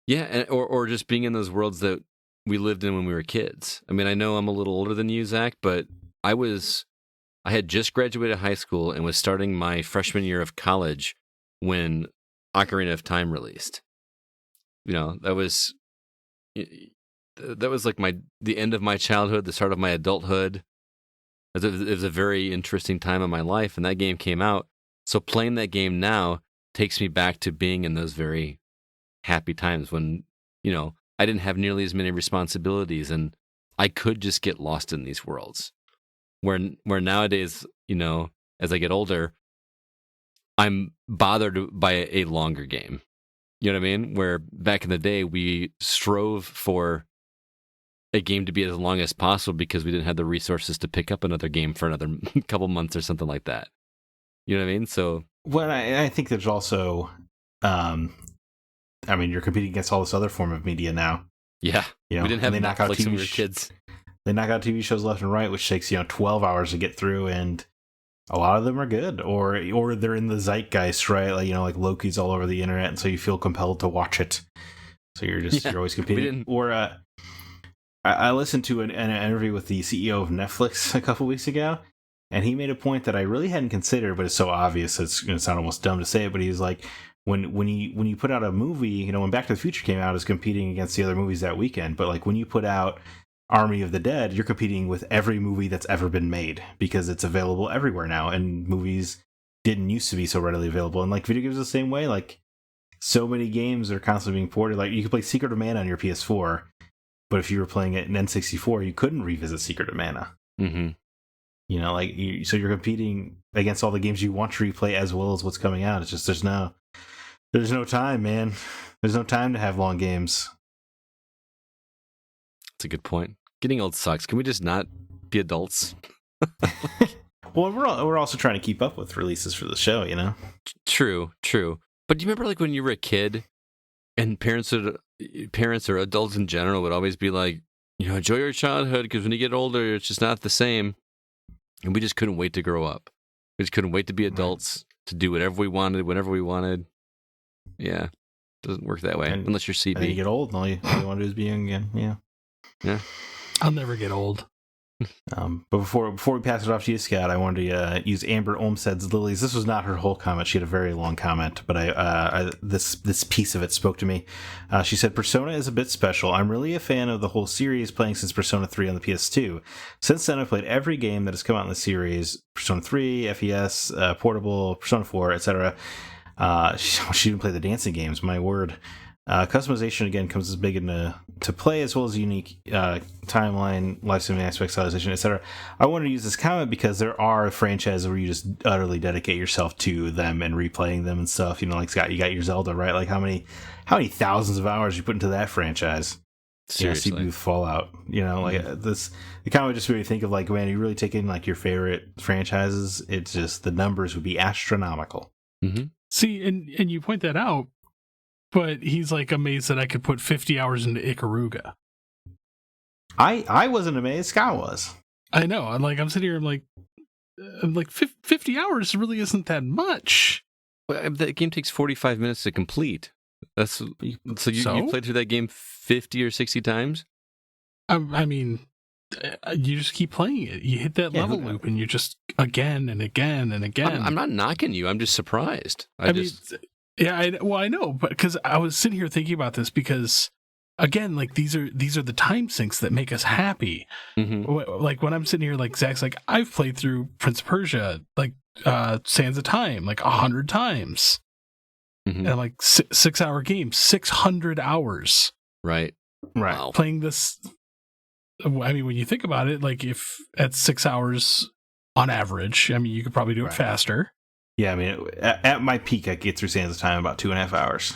Yeah, or just being in those worlds that we lived in when we were kids. I mean, I know I'm a little older than you, Zach, but I had just graduated high school and was starting my freshman year of college when Ocarina of Time released. That was like the end of my childhood, the start of my adulthood. It was a very interesting time in my life, and that game came out. So playing that game now takes me back to being in those very happy times when, I didn't have nearly as many responsibilities, and I could just get lost in these worlds. Where nowadays, as I get older, I'm bothered by a longer game. You know what I mean? Where back in the day, we strove for a game to be as long as possible because we didn't have the resources to pick up another game for another couple months or something like that. You know what I mean? So, well, I think there's also, you're competing against all this other form of media now. Yeah, we didn't have Netflix when we were kids. They knock out TV shows left and right, which takes 12 hours to get through, and a lot of them are good, or they're in the zeitgeist, right? Like Loki's all over the internet, and so you feel compelled to watch it. So you're always competing. Or I listened to an interview with the CEO of Netflix a couple weeks ago, and he made a point that I really hadn't considered, but it's so obvious it's going to sound almost dumb to say it. But he's like, when you put out a movie, when Back to the Future came out, it's competing against the other movies that weekend. But like when you put out Army of the Dead, you're competing with every movie that's ever been made because it's available everywhere now, and movies didn't used to be so readily available. And like video games the same way, like so many games are constantly being ported. Like you could play Secret of Mana on your PS4. But if you were playing it in N64, you couldn't revisit Secret of Mana. Mm-hmm. So you're competing against all the games you want to replay as well as what's coming out. It's just there's no time, man. There's no time to have long games. That's a good point. Getting old sucks. Can we just not be adults? Well, we're also trying to keep up with releases for the show, True. But do you remember like when you were a kid and parents or adults in general would always be like, enjoy your childhood because when you get older, it's just not the same. And we just couldn't wait to grow up. We just couldn't wait to be adults, to do whatever we wanted, whenever we wanted. Yeah. Doesn't work that way unless you're CB. And you get old and all you want to do is be young again. Yeah. Yeah. I'll never get old. But before we pass it off to you, Scott, I wanted to use Amber Olmsted's Lilies. This was not her whole comment. She had a very long comment, but this piece of it spoke to me. She said, Persona is a bit special. I'm really a fan of the whole series, playing since Persona 3 on the PS2. Since then, I've played every game that has come out in the series, Persona 3, FES, Portable, Persona 4, etc. She didn't play the dancing games, my word. Customization again comes as big into play, as well as unique timeline, live streaming aspects, stylization, etc. I wanted to use this comment because there are franchises where you just utterly dedicate yourself to them and replaying them and stuff. You know, like Scott, you got your Zelda, right? Like how many thousands of hours you put into that franchise? Seriously. You know, CB Fallout. You know, like this. It kind of just made me think of like, man, you really take in like your favorite franchises. It's just the numbers would be astronomical. Mm-hmm. See, and you point that out. But he's like amazed that I could put 50 hours into Ikaruga. I wasn't amazed. Scott was. I know. I'm sitting here. I'm like 50 hours really isn't that much. Well, that game takes 45 minutes to complete. So you played through that game 50 or 60 times? I mean, you just keep playing it. You hit that level loop, and you just again and again and again. I'm not knocking you. I'm just surprised. Yeah, I know, but because I was sitting here thinking about this because, again, like these are the time sinks that make us happy. Mm-hmm. Like when I'm sitting here, like Zach's like, I've played through Prince of Persia, like Sands of Time, like 100 times, and like 6-hour game, 600 hours. Right. Wow. Playing this. I mean, when you think about it, like if at 6 hours on average, I mean, you could probably do it faster. Yeah, I mean, at my peak, I get through Sands of Time in about 2.5 hours.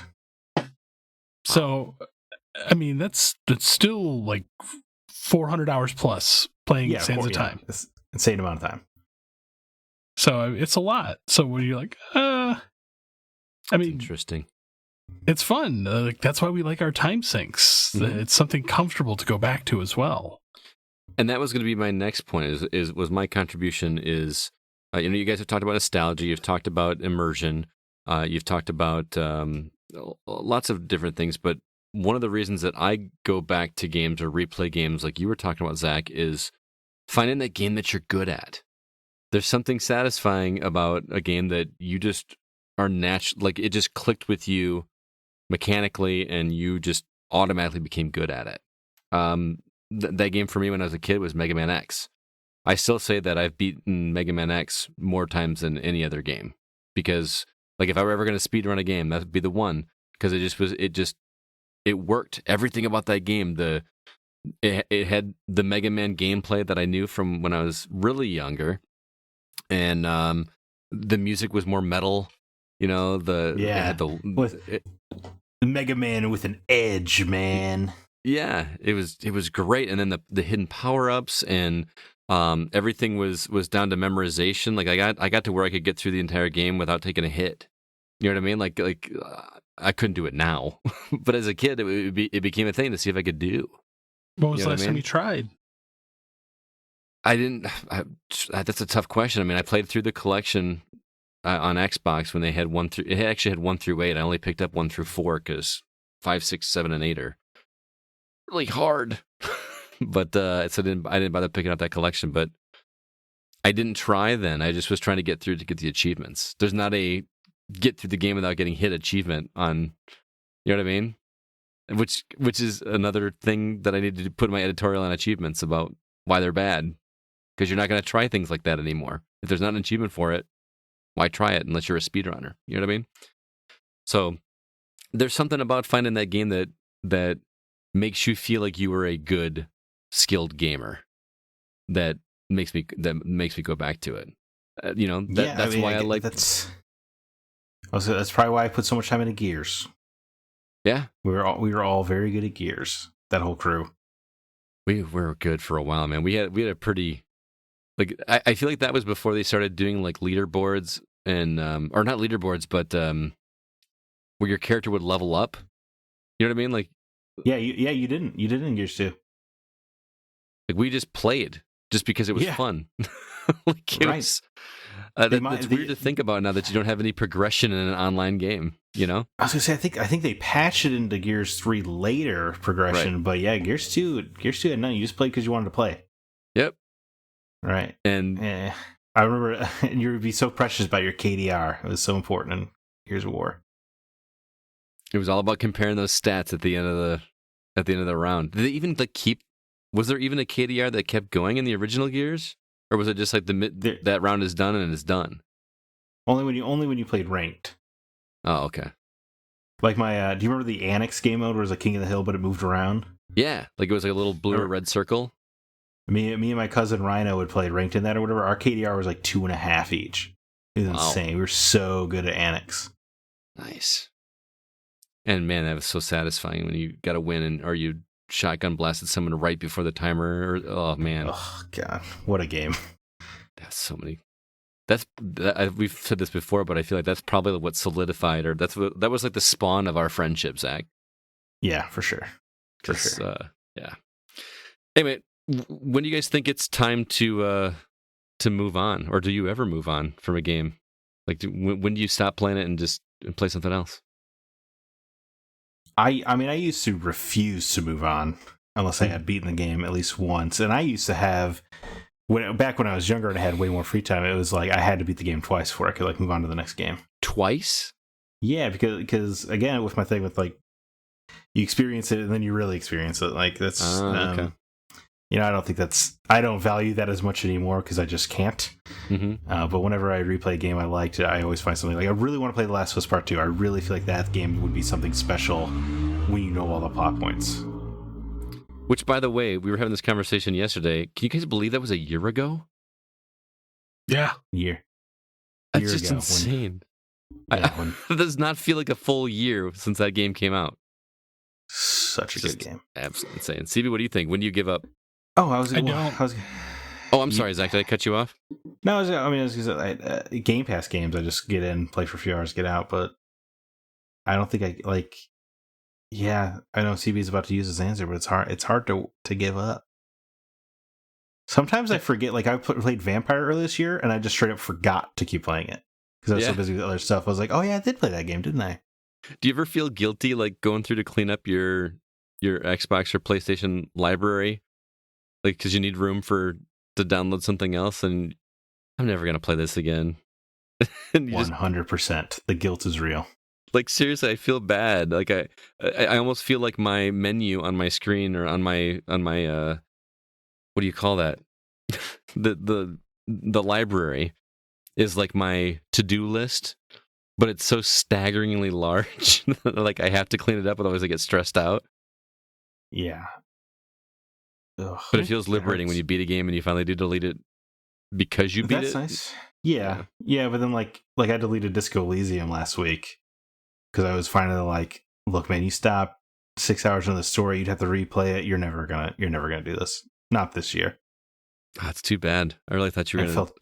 So, I mean, that's still like 400 hours plus playing Sands of Time. It's an insane amount of time. So it's a lot. So when you're like, I mean, interesting. It's fun. Like that's why we like our time sinks. Mm-hmm. It's something comfortable to go back to as well. And that was going to be my next point. Was my contribution is. You guys have talked about nostalgia. You've talked about immersion. You've talked about lots of different things. But one of the reasons that I go back to games or replay games, like you were talking about, Zach, is finding that game that you're good at. There's something satisfying about a game that you just are natural. Like it just clicked with you mechanically, and you just automatically became good at it. That game for me when I was a kid was Mega Man X. I still say that I've beaten Mega Man X more times than any other game because, like, if I were ever going to speedrun a game, that would be the one because it worked. Everything about that game, it had the Mega Man gameplay that I knew from when I was really younger, and the music was more metal. You know, it had the Mega Man with an edge, man. Yeah, it was great, and then the hidden power ups and. Everything was down to memorization. Like I got to where I could get through the entire game without taking a hit. You know what I mean? Like I couldn't do it now, but as a kid, it became a thing to see if I could do. When was the last time you tried? I didn't. That's a tough question. I mean, I played through the collection on Xbox when they had 1 through. It actually had 1 through 8. I only picked up 1 through 4 because 5, 6, 7, and 8 are really hard. But I didn't bother picking up that collection. But I didn't try then. I just was trying to get through to get the achievements. There's not a get through the game without getting hit achievement on. You know what I mean? Which is another thing that I need to put in my editorial on achievements about why they're bad. Because you're not going to try things like that anymore. If there's not an achievement for it, why try it unless you're a speedrunner? You know what I mean? So there's something about finding that game that makes you feel like you were a good, skilled gamer that makes me go back to it. That's why I like. That's probably why I put so much time into Gears. Yeah, we were all very good at Gears. That whole crew. We were good for a while, man. We had a pretty. Like I feel like that was before they started doing like leaderboards and or not leaderboards, but where your character would level up. You know what I mean? Like you didn't in Gears 2. Like we just played just because it was fun. Like it was. It's weird to think about now that you don't have any progression in an online game. You know, I was gonna say I think they patched it into Gears 3 later progression, right. But yeah, Gears 2 had none. You just played because you wanted to play. Yep. Right. And I remember you would be so precious about your KDR. It was so important in Gears of War. It was all about comparing those stats at the end of the round. Did they even keep? Was there even a KDR that kept going in the original Gears, or was it just like that round is done and it's done? Only when you played ranked. Oh, okay. Like my, do you remember the Annex game mode where it was like King of the Hill, but it moved around? Yeah, like it was like a little blue or red circle. Me and my cousin Rhino would play ranked in that or whatever. Our KDR was like 2.5 each. It was insane. We were so good at Annex. Nice. And man, that was so satisfying when you got a win or you shotgun blasted someone right before the timer. Oh man. Oh god, what a game. That's so many. We've said this before, but I feel like that's probably what solidified, or that was like the spawn of our friendship, Zach. Yeah, for sure. For sure. Yeah. Anyway, when do you guys think it's time to move on, or do you ever move on from a game? Like, when do you stop playing it and just play something else? I mean, I used to refuse to move on unless I had beaten the game at least once, and I used to have. Back when I was younger and I had way more free time, it was like I had to beat the game twice before I could like move on to the next game. Twice? Yeah, because again, with my thing with like you experience it and then you really experience it. Like that's okay. I don't value that as much anymore because I just can't. Mm-hmm. But whenever I replay a game I liked, I always find something like I really want to play The Last of Us Part 2. I really feel like that game would be something special when you know all the plot points. Which, by the way, we were having this conversation yesterday. Can you guys believe that was a year ago? Yeah. Year. That's just insane. It does not feel like a full year since that game came out. Such a good game. Absolutely insane. CB, what do you think? When do you give up? Oh, I'm sorry, Zach. Did I cut you off? No, I was Game Pass games. I just get in, play for a few hours, get out. But I don't think I like. Yeah, I know CB's about to use his answer, but it's hard to give up. Sometimes I forget. Like I played Vampire earlier this year, and I just straight up forgot to keep playing it because I was so busy with other stuff. I was like, oh yeah, I did play that game, didn't I? Do you ever feel guilty like going through to clean up your Xbox or PlayStation library, like because you need room to download something else, and I'm never gonna play this again. 100%. The guilt is real. Like seriously, I feel bad. Like I almost feel like my menu on my screen or on my what do you call that? the library is like my to-do list, but it's so staggeringly large. Like I have to clean it up, otherwise I get stressed out. Yeah. Ugh, but it feels liberating when you beat a game and you finally do delete it because you beat it. That's nice. Yeah, but then like I deleted Disco Elysium last week. Because I was finally like, look, man, you stop 6 hours on the story, you'd have to replay it. You're never gonna do this. Not this year. That's too bad. I really thought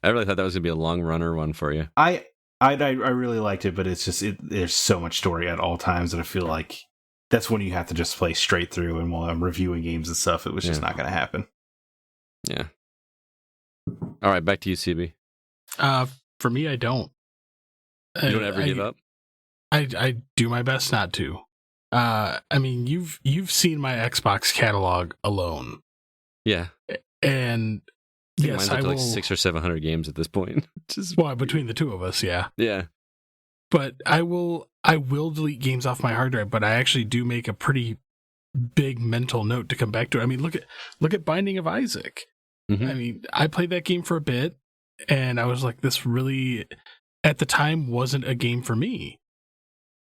I really thought that was gonna be a long runner one for you. I really liked it, but it's just there's so much story at all times that I feel like that's when you have to just play straight through. And while I'm reviewing games and stuff, it was just not gonna happen. Yeah. All right, back to you, CB. For me, I don't. You don't ever give up? I do my best not to. I mean, you've seen my Xbox catalog alone. Yeah. And yes, I will like 600 or 700 games at this point. Between the two of us, yeah. Yeah. But I will delete games off my hard drive, but I actually do make a pretty big mental note to come back to it. I mean, look at Binding of Isaac. Mm-hmm. I mean, I played that game for a bit and I was like, this really at the time wasn't a game for me.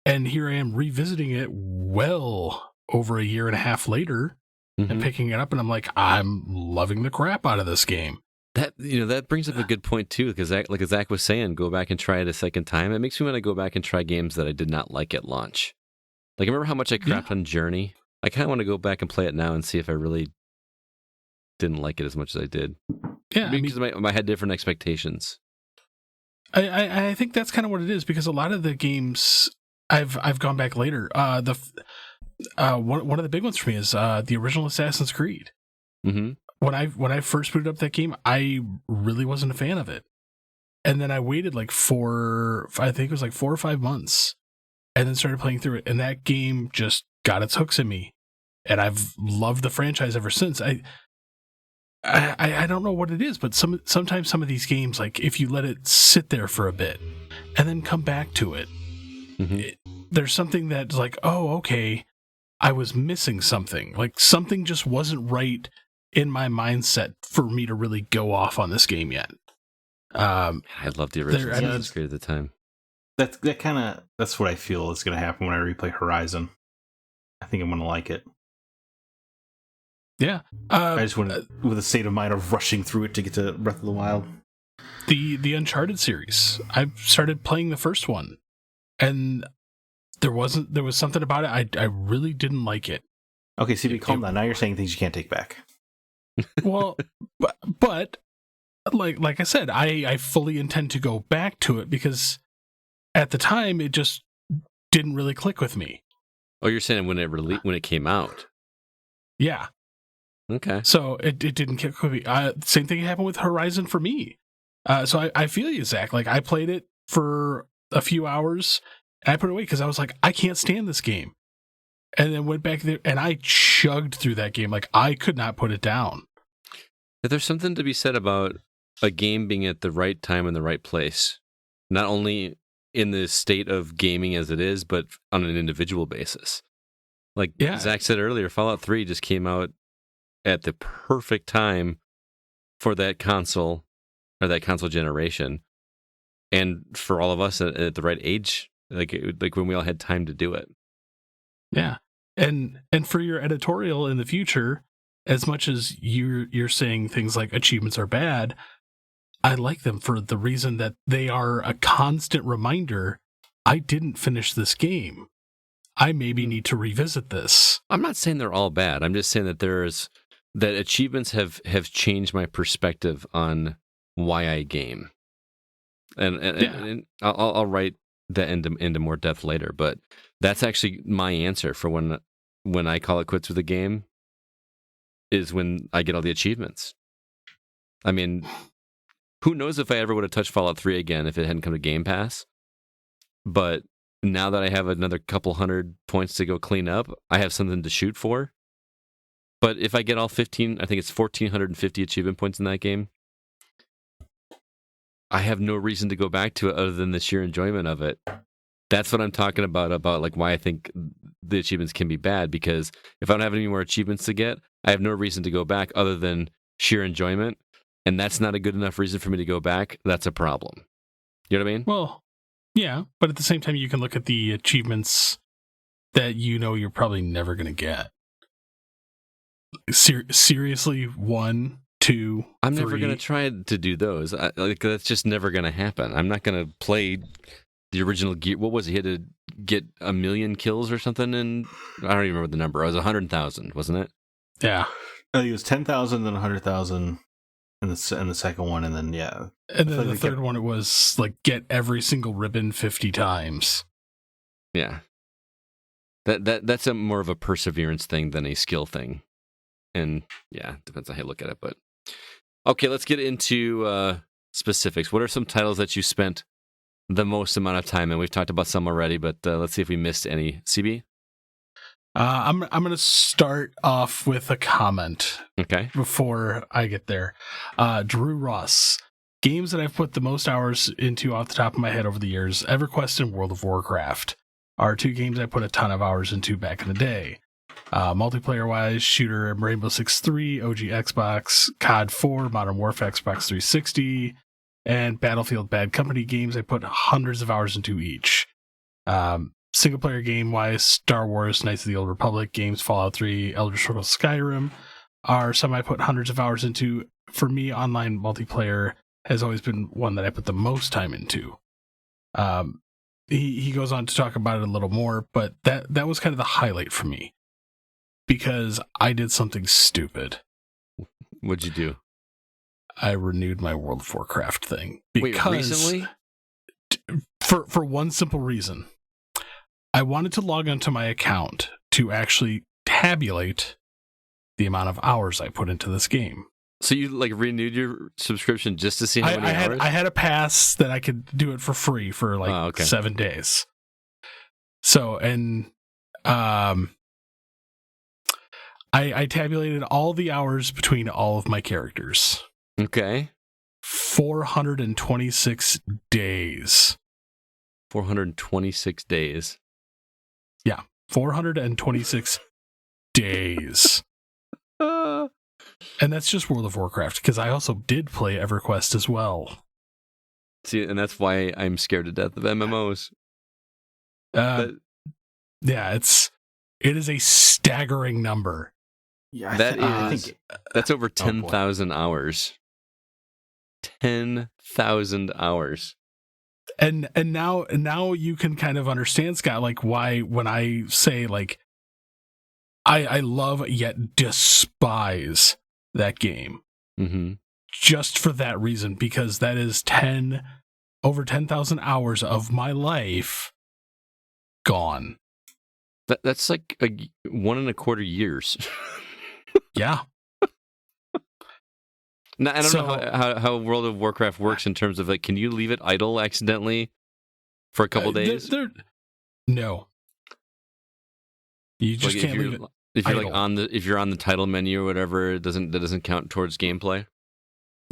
And here I am revisiting it well over a year and a half later and picking it up. And I'm like, I'm loving the crap out of this game. That brings up a good point, too, because like Zach was saying, go back and try it a second time. It makes me want to go back and try games that I did not like at launch. Like, remember how much I crapped on Journey? I kind of want to go back and play it now and see if I really didn't like it as much as I did. Yeah. Because I had different expectations. I think that's kind of what it is, because a lot of the games I've gone back later. One of the big ones for me is the original Assassin's Creed. Mm-hmm. When I first booted up that game, I really wasn't a fan of it, and then I waited like 4 or 5 months, and then started playing through it, and that game just got its hooks in me, and I've loved the franchise ever since. I don't know what it is, but sometimes some of these games, like if you let it sit there for a bit and then come back to it. There's something that's like, oh, okay, I was missing something. Like something just wasn't right in my mindset for me to really go off on this game yet. I loved the original Assassin's Creed at the time. That's what I feel is going to happen when I replay Horizon. I think I'm going to like it. Yeah. I just went with a state of mind of rushing through it to get to Breath of the Wild. The Uncharted series. I started playing the first one, and there was something about it I really didn't like it. Okay, CB, calm down. Now you're saying things you can't take back. Well, but like I said, I fully intend to go back to it because at the time it just didn't really click with me. Oh, you're saying when it came out? Yeah. Okay. So it didn't click with me. Same thing happened with Horizon for me. So I feel you, Zach. Like, I played it for a few hours and I put it away because I was like, I can't stand this game. And then went back there and I chugged through that game. Like, I could not put it down. There's something to be said about a game being at the right time in the right place. Not only in the state of gaming as it is, but on an individual basis. Like Zach said earlier, Fallout 3 just came out at the perfect time for that console or that console generation, and for all of us at the right age, like when we all had time to do it. Yeah, and for your editorial in the future, as much as you're saying things like achievements are bad, I like them for the reason that they are a constant reminder. I didn't finish this game. I maybe need to revisit this. I'm not saying they're all bad. I'm just saying that achievements have changed my perspective on why I game. And I'll write that into more depth later, but that's actually my answer for when I call it quits with a game is when I get all the achievements. I mean, who knows if I ever would have touched Fallout 3 again if it hadn't come to Game Pass. But now that I have another couple hundred points to go clean up, I have something to shoot for. But if I get all 15, I think it's 1,450 achievement points in that game, I have no reason to go back to it other than the sheer enjoyment of it. That's what I'm talking about like why I think the achievements can be bad, because if I don't have any more achievements to get, I have no reason to go back other than sheer enjoyment, and that's not a good enough reason for me to go back. That's a problem. You know what I mean? Well, yeah, but at the same time, you can look at the achievements that you're probably never going to get. Seriously, 1, 2, I'm 3. never going to try to do those. That's just never going to happen. I'm not going to play the original Gear. What was it? He had to get 1 million kills or something, and I don't even remember the number. It was 100,000, wasn't it? Yeah. I think it was 10,000, then 100,000 in the second one, and then And then the third one, it was like get every single ribbon 50 times. Yeah. That's a more of a perseverance thing than a skill thing. And yeah, depends on how you look at it. But okay, let's get into specifics. What are some titles that you spent the most amount of time in? We've talked about some already, but let's see if we missed any. CB? I'm going to start off with a comment. Okay. Before I get there. Drew Ross. Games that I've put the most hours into off the top of my head over the years, EverQuest and World of Warcraft, are 2 games I put a ton of hours into back in the day. Multiplayer-wise, Shooter, Rainbow Six 3, OG Xbox, COD 4, Modern Warfare Xbox 360, and Battlefield Bad Company games I put hundreds of hours into each. Single-player game-wise, Star Wars, Knights of the Old Republic games, Fallout 3, Elder Scrolls Skyrim are some I put hundreds of hours into. For me, online multiplayer has always been one that I put the most time into. He goes on to talk about it a little more, but that was kind of the highlight for me. Because I did something stupid. What'd you do? I renewed my World of Warcraft thing. Wait, recently? For one simple reason. I wanted to log onto my account to actually tabulate the amount of hours I put into this game. So you renewed your subscription just to see how many hours? I had a pass that I could do it for free for 7 days. So, and I tabulated all the hours between all of my characters. Okay. 426 days. 426 days. Yeah, 426 days. And that's just World of Warcraft, because I also did play EverQuest as well. See, and that's why I'm scared to death of MMOs. Yeah, it is a staggering number. Yeah, That's over 10,000 hours. 10,000 hours. And now you can kind of understand, Scott, like why when I say like I love yet despise that game. Mm-hmm. Just for that reason, because that is over 10,000 hours of my life gone. That's like 1.25 years. Yeah. Now, I don't know how World of Warcraft works in terms of like, can you leave it idle accidentally for a couple days? No. You just can't leave it. If you're idle. like if you're on the title menu or whatever, that doesn't count towards gameplay.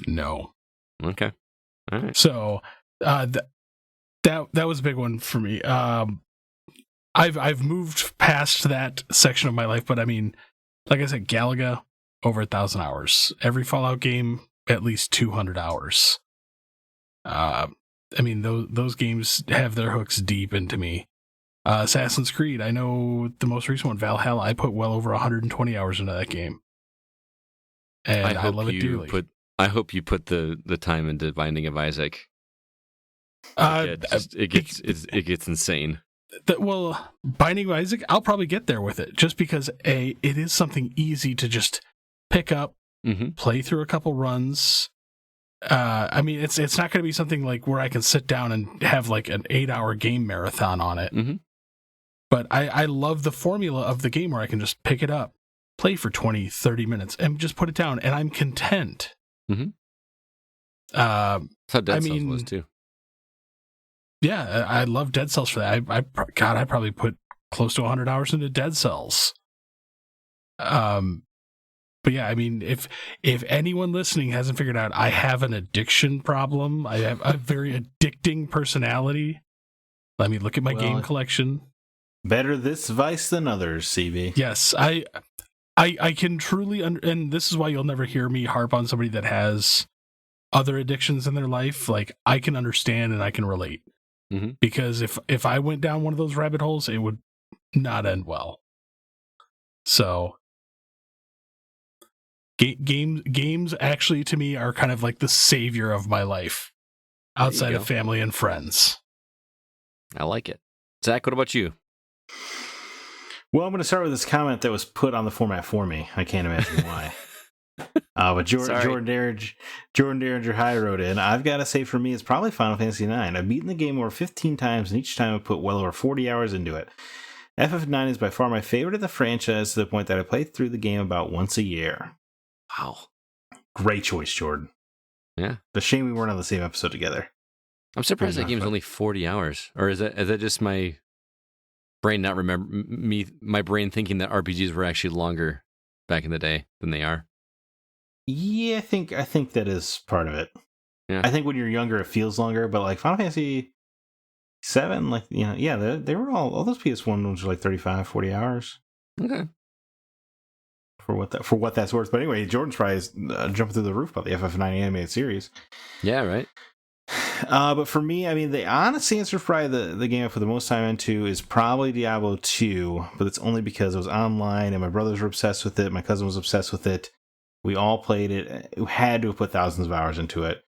No. Okay. All right. So that was a big one for me. I've moved past that section of my life, but I mean, like I said, Galaga over 1,000 hours. Every Fallout game at least 200 hours. I mean, those games have their hooks deep into me. Assassin's Creed, I know the most recent one, Valhalla, I put well over 120 hours into that game. And I love it dearly. I hope you put the time into Binding of Isaac. It gets insane. Binding of Isaac, I'll probably get there with it, just because it is something easy to just pick up, play through a couple runs. I mean, it's not going to be something like where I can sit down and have like an 8-hour game marathon on it. Mm-hmm. But I love the formula of the game where I can just pick it up, play for 20, 30 minutes, and just put it down, and I'm content. Mm-hmm. That's how Dead Cells was too. Yeah, I love Dead Cells for that. I probably put close to 100 hours into Dead Cells. But yeah, I mean, if anyone listening hasn't figured out, I have an addiction problem. I have a very addicting personality. Let me look at my game collection. Better this vice than others, CB. Yes, I can truly, and this is why you'll never hear me harp on somebody that has other addictions in their life. Like, I can understand and I can relate. Mm-hmm. Because if I went down one of those rabbit holes, it would not end well. So, games actually to me are kind of like the savior of my life, outside of family and friends. I like it. Zach, what about you? Well, I'm going to start with this comment that was put on the format for me. I can't imagine why. But Jordan Derringer High wrote in, I've got to say for me, it's probably Final Fantasy IX. I've beaten the game over 15 times, and each time I've put well over 40 hours into it. FF9 is by far my favorite of the franchise, to the point that I play through the game about once a year. Wow. Great choice, Jordan. Yeah. The shame we weren't on the same episode together. I'm surprised that game's only 40 hours. Or is that just my brain not my brain thinking that RPGs were actually longer back in the day than they are? Yeah, I think that is part of it. Yeah. I think when you're younger, it feels longer, but like Final Fantasy 7, like, you know, yeah, they were all those PS1 ones were like 35, 40 hours. Okay. For what that's worth. But anyway, Jordan's probably jumping through the roof about the FF9 animated series. Yeah, right. But for me, I mean, the honest answer for probably the game I put the most time into is probably Diablo 2, but it's only because it was online and my brothers were obsessed with it. My cousin was obsessed with it. We all played it. We had to have put thousands of hours into it,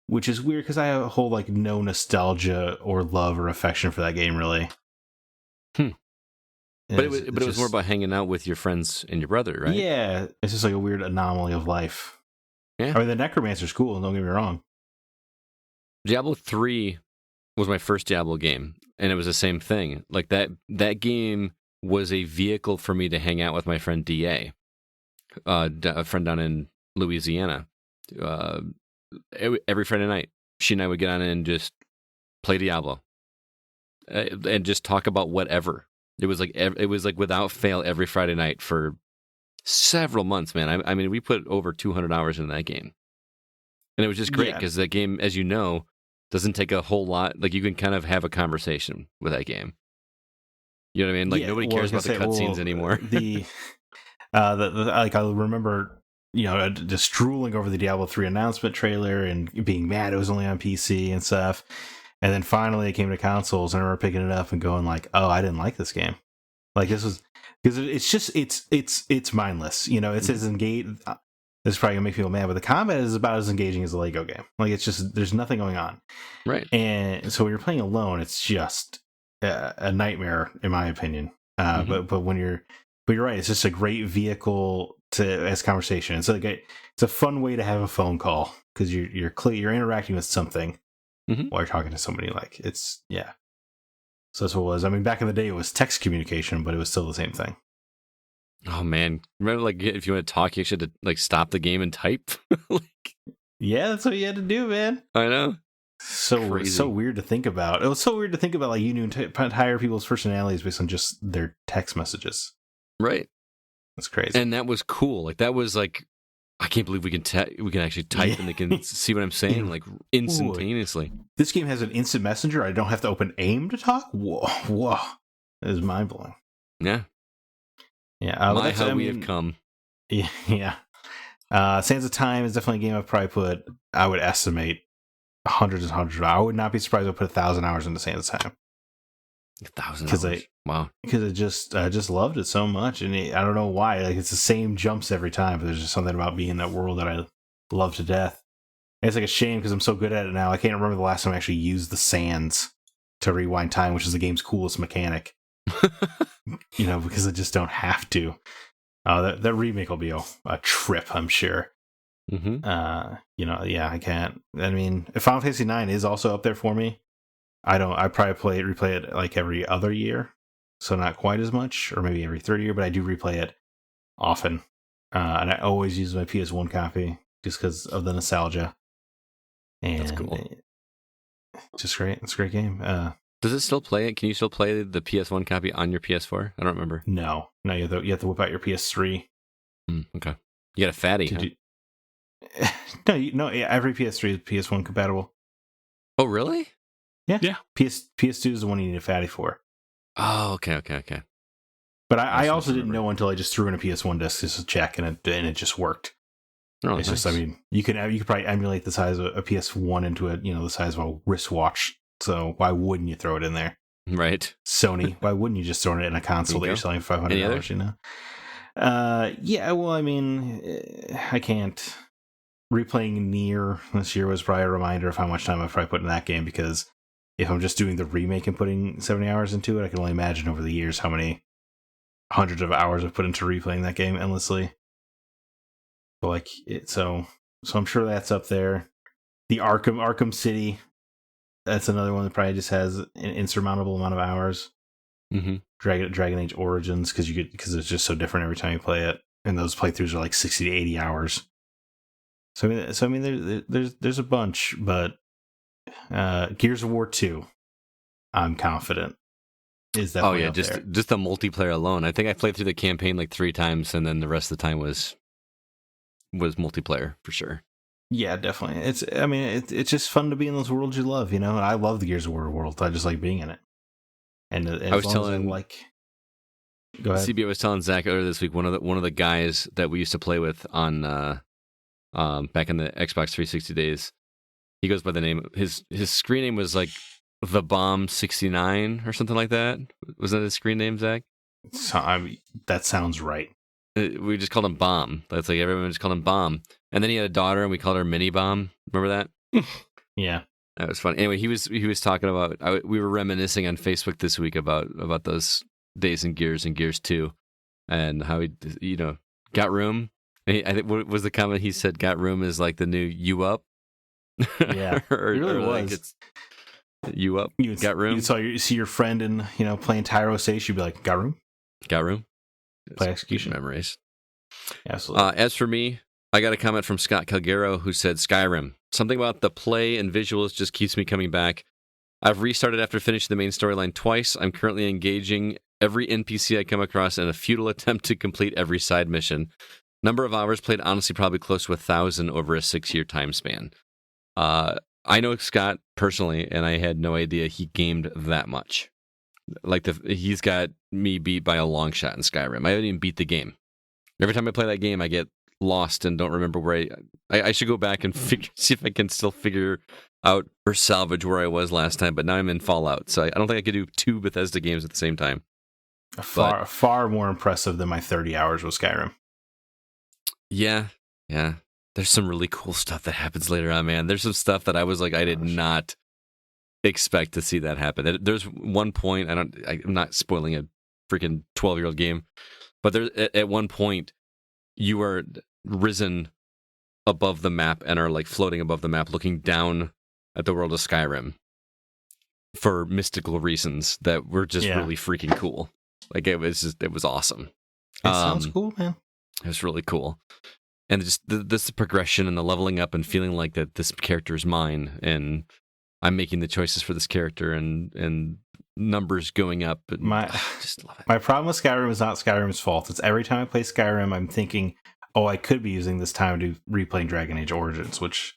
which is weird because I have a whole like no nostalgia or love or affection for that game, really. But it was more about hanging out with your friends and your brother, right? Yeah, it's just like a weird anomaly of life. Yeah. I mean, the Necromancer's cool, don't get me wrong. Diablo 3 was my first Diablo game, and it was the same thing. Like that game was a vehicle for me to hang out with my friend DA, a friend down in Louisiana. Every Friday night, she and I would get on and just play Diablo and just talk about whatever. It was like without fail every Friday night for several months, man. I mean, we put over 200 hours in that game, and it was just great because that game, as you know, doesn't take a whole lot. Like, you can kind of have a conversation with that game. You know what I mean? Like, nobody cares about the cutscenes anymore. Like, I remember just drooling over the Diablo 3 announcement trailer and being mad it was only on PC and stuff. And then finally it came to consoles, and I remember picking it up and going like, "Oh, I didn't like this game. Like this was because it's mindless. It's as engaged. This is probably gonna make people mad, but the combat is about as engaging as a Lego game. Like it's just there's nothing going on, Right. and so when you're playing alone, it's just a nightmare in my opinion. But when you're right, it's just a great vehicle as conversation. It's like it's a fun way to have a phone call because you're interacting with something while you're talking to somebody. Like it's So that's what it was. I mean, back in the day, it was text communication, but it was still the same thing. Oh man, remember like if you want to talk, you actually had to like stop the game and type. Yeah, that's what you had to do, man. I know. So weird to think about. It was so weird to think about, like you knew entire people's personalities based on just their text messages. Right. That's crazy. And that was cool. Like that was like, I can't believe we can actually type and they can see what I'm saying like instantaneously. This game has an instant messenger. I don't have to open AIM to talk. Whoa! That is mind blowing. Yeah. Yeah. How we have come. Yeah. Sands of Time is definitely a game I've probably I would estimate hundreds and hundreds of hours. I would not be surprised if I put 1,000 hours into Sands of Time. 1,000 hours. Wow. Because I just loved it so much, and I don't know why. Like it's the same jumps every time, but there's just something about being in that world that I love to death. And it's like a shame because I'm so good at it now. I can't remember the last time I actually used the sands to rewind time, which is the game's coolest mechanic. Because I just don't have to. That remake will be a trip, I'm sure. I can't. I mean, Final Fantasy 9 is also up there for me. I probably replay it like every other year, so not quite as much, or maybe every third year, but I do replay it often. And I always use my PS1 copy just because of the nostalgia. And that's cool. It's just great. It's a great game. Does it still play it? Can you still play the PS1 copy on your PS4? I don't remember. No, you have to whip out your PS3. Okay. You got a fatty, huh? No, every PS3 is PS1 compatible. Oh, really? Yeah. PS2 is the one you need a fatty for. Oh, okay. But I also didn't know until I just threw in a PS1 disc just to check, and it just worked. Oh, it's nice. just, I mean, you could probably emulate the size of a PS1 into the size of a wristwatch. So why wouldn't you throw it in there? Right. Sony, why wouldn't you just throw it in a console that you're selling for $500? Yeah. Well, I mean, I can't. Replaying Nier this year was probably a reminder of how much time I've probably put in that game, because if I'm just doing the remake and putting 70 hours into it, I can only imagine over the years how many hundreds of hours I've put into replaying that game endlessly. But so I'm sure that's up there. The Arkham City, that's another one that probably just has an insurmountable amount of hours. Dragon Age Origins, because it's just so different every time you play it, and those playthroughs are like 60 to 80 hours. So I mean, there's a bunch, but Gears of War 2, I'm confident is that. Oh yeah, just the multiplayer alone. I think I played through the campaign like 3 times, and then the rest of the time was multiplayer for sure. Yeah, definitely. It's just fun to be in those worlds you love, And I love the Gears of War world. I just like being in it. And I was telling go ahead. CB, I was telling Zack earlier this week, one of the guys that we used to play with on back in the Xbox 360 days, he goes by the name, his screen name was like The Bomb 69 or something like that. Was that his screen name, Zack? That sounds right. We just called him Bomb. That's like everyone just called him Bomb. And then he had a daughter, and we called her Mini Bomb. Remember that? Yeah, that was fun. Anyway, he was talking about. We were reminiscing on Facebook this week about those days in Gears and Gears 2, and how he got room. I think what was the comment he said? Got room is like the new you up. Yeah, it really was. Like it's you up. You got room. You see your friend and playing Tyro Ace, you'd be like, got room. Got room. Play execution memories. Absolutely. As for me, I got a comment from Scott Calgero who said Skyrim. Something about the play and visuals just keeps me coming back. I've restarted after finishing the main storyline twice. I'm currently engaging every NPC I come across in a futile attempt to complete every side mission. Number of hours played, honestly, probably close to 1,000 over a 6-year time span. I know Scott personally, and I had no idea he gamed that much. Like he's got me beat by a long shot in Skyrim. I haven't even beat the game. Every time I play that game, I get lost and don't remember where I should go back and see if I can still figure out or salvage where I was last time. But now I'm in Fallout, so I don't think I could do 2 Bethesda games at the same time. Far more impressive than my 30 hours with Skyrim. Yeah. There's some really cool stuff that happens later on, man. There's some stuff that I was like, I did not expect to see that happen. There's one point, I'm not spoiling a freaking 12-year-old game, but there's at one point you are risen above the map and are like floating above the map, looking down at the world of Skyrim for mystical reasons that were just really freaking cool. Like it was awesome. It sounds cool, man. It was really cool. And just this progression and the leveling up and feeling like that this character is mine and I'm making the choices for this character and numbers going up. And I just love it. My problem with Skyrim is not Skyrim's fault. It's every time I play Skyrim, I'm thinking, oh, I could be using this time to replay Dragon Age Origins, which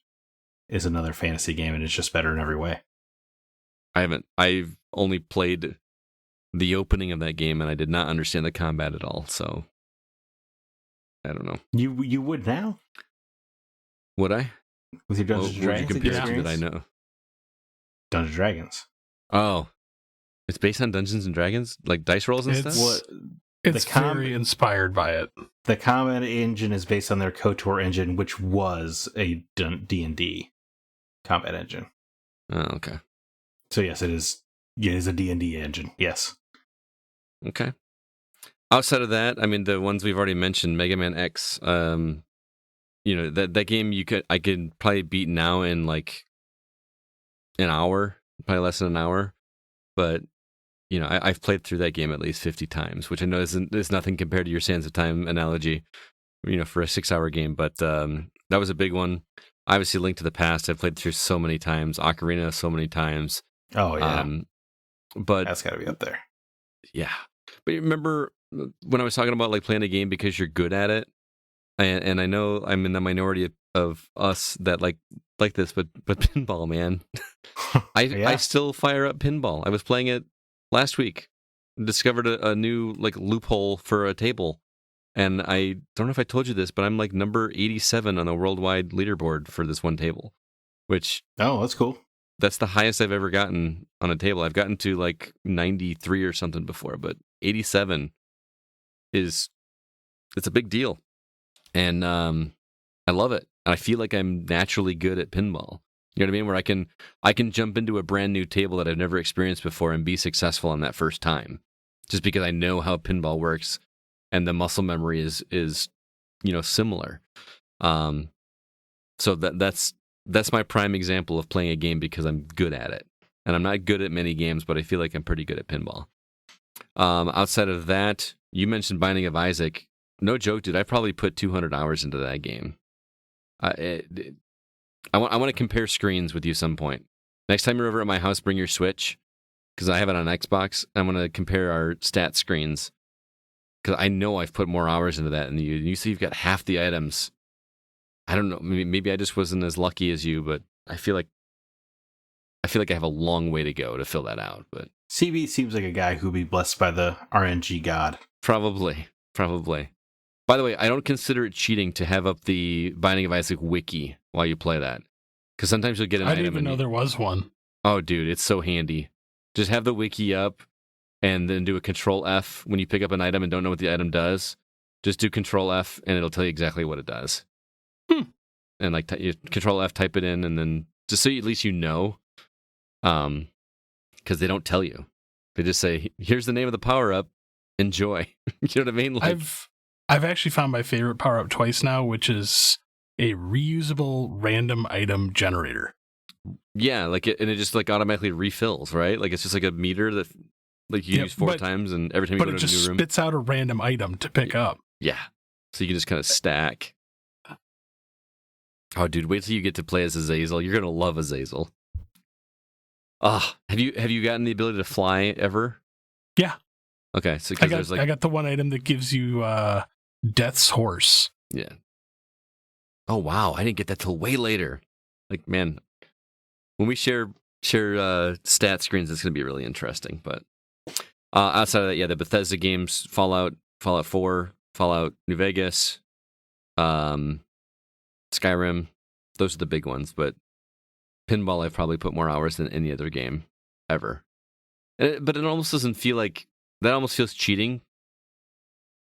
is another fantasy game, and it's just better in every way. I've only played the opening of that game, and I did not understand the combat at all, so I don't know. You would now? Would I? With your Dungeons & Dragons would you compare it to that I know? Dungeons & Dragons. Oh. It's based on Dungeons & Dragons? Like dice rolls and stuff? It's very inspired by it. The combat engine is based on their KOTOR engine, which was a D&D combat engine. Oh, okay. So yes, it is a D&D engine, yes. Okay. Outside of that, I mean, the ones we've already mentioned, Mega Man X, that game I could probably beat now in like an hour, probably less than an hour. But, I've played through that game at least 50 times, which I know is nothing compared to your Sands of Time analogy, for a 6-hour game. But that was a big one. Obviously, Link to the Past, I've played through so many times. Ocarina so many times. Oh, yeah. But that's got to be up there. Yeah. But you remember when I was talking about like playing a game because you're good at it? And I know I'm in the minority of us that like this, but pinball, man. I still fire up pinball. I was playing it last week. Discovered a new like loophole for a table. And I don't know if I told you this, but I'm like number 87 on the worldwide leaderboard for this one table. Which that's cool. That's the highest I've ever gotten on a table. I've gotten to like 93 or something before, but 87 it's a big deal. And I love it. I feel like I'm naturally good at pinball. You know what I mean? Where I can jump into a brand new table that I've never experienced before and be successful on that first time, just because I know how pinball works and the muscle memory is similar. So that's my prime example of playing a game because I'm good at it, and I'm not good at many games, but I feel like I'm pretty good at pinball. Outside of that, you mentioned Binding of Isaac. No joke, dude. I probably put 200 hours into that game. I want to compare screens with you some point. Next time you're over at my house, bring your Switch, because I have it on Xbox. I'm going to compare our stat screens, because I know I've put more hours into that than you. You see you've got half the items. I don't know. Maybe I just wasn't as lucky as you, but I feel like I have a long way to go to fill that out. But CB seems like a guy who'd be blessed by the RNG god. Probably. By the way, I don't consider it cheating to have up the Binding of Isaac wiki while you play that, because sometimes you'll get an item. I didn't even know there was one. Oh, dude, it's so handy. Just have the wiki up, and then do a Control F when you pick up an item and don't know what the item does. Just do Control F, and it'll tell you exactly what it does. And like you Control F, type it in, and then just so at least you know, because they don't tell you. They just say, "Here's the name of the power up. Enjoy." You know what I mean? Like, I've actually found my favorite power up twice now, which is a reusable random item generator. Yeah, like it just like automatically refills, right? Like it's just like a meter that like you use 4 times, and every time you go to a new room, but it just spits out a random item to pick up. Yeah, so you can just kind of stack. Oh, dude, wait till you get to play as Azazel. You're gonna love Azazel. Ah, have you gotten the ability to fly ever? Yeah. Okay, so I got the one item that gives you Death's Horse. Yeah. Oh wow, I didn't get that till way later. Like, man, when we share stat screens, it's gonna be really interesting. But outside of that, yeah, the Bethesda games, Fallout 4, Fallout New Vegas, Skyrim. Those are the big ones, but pinball I've probably put more hours than any other game ever. But it almost doesn't feel like that. Almost feels cheating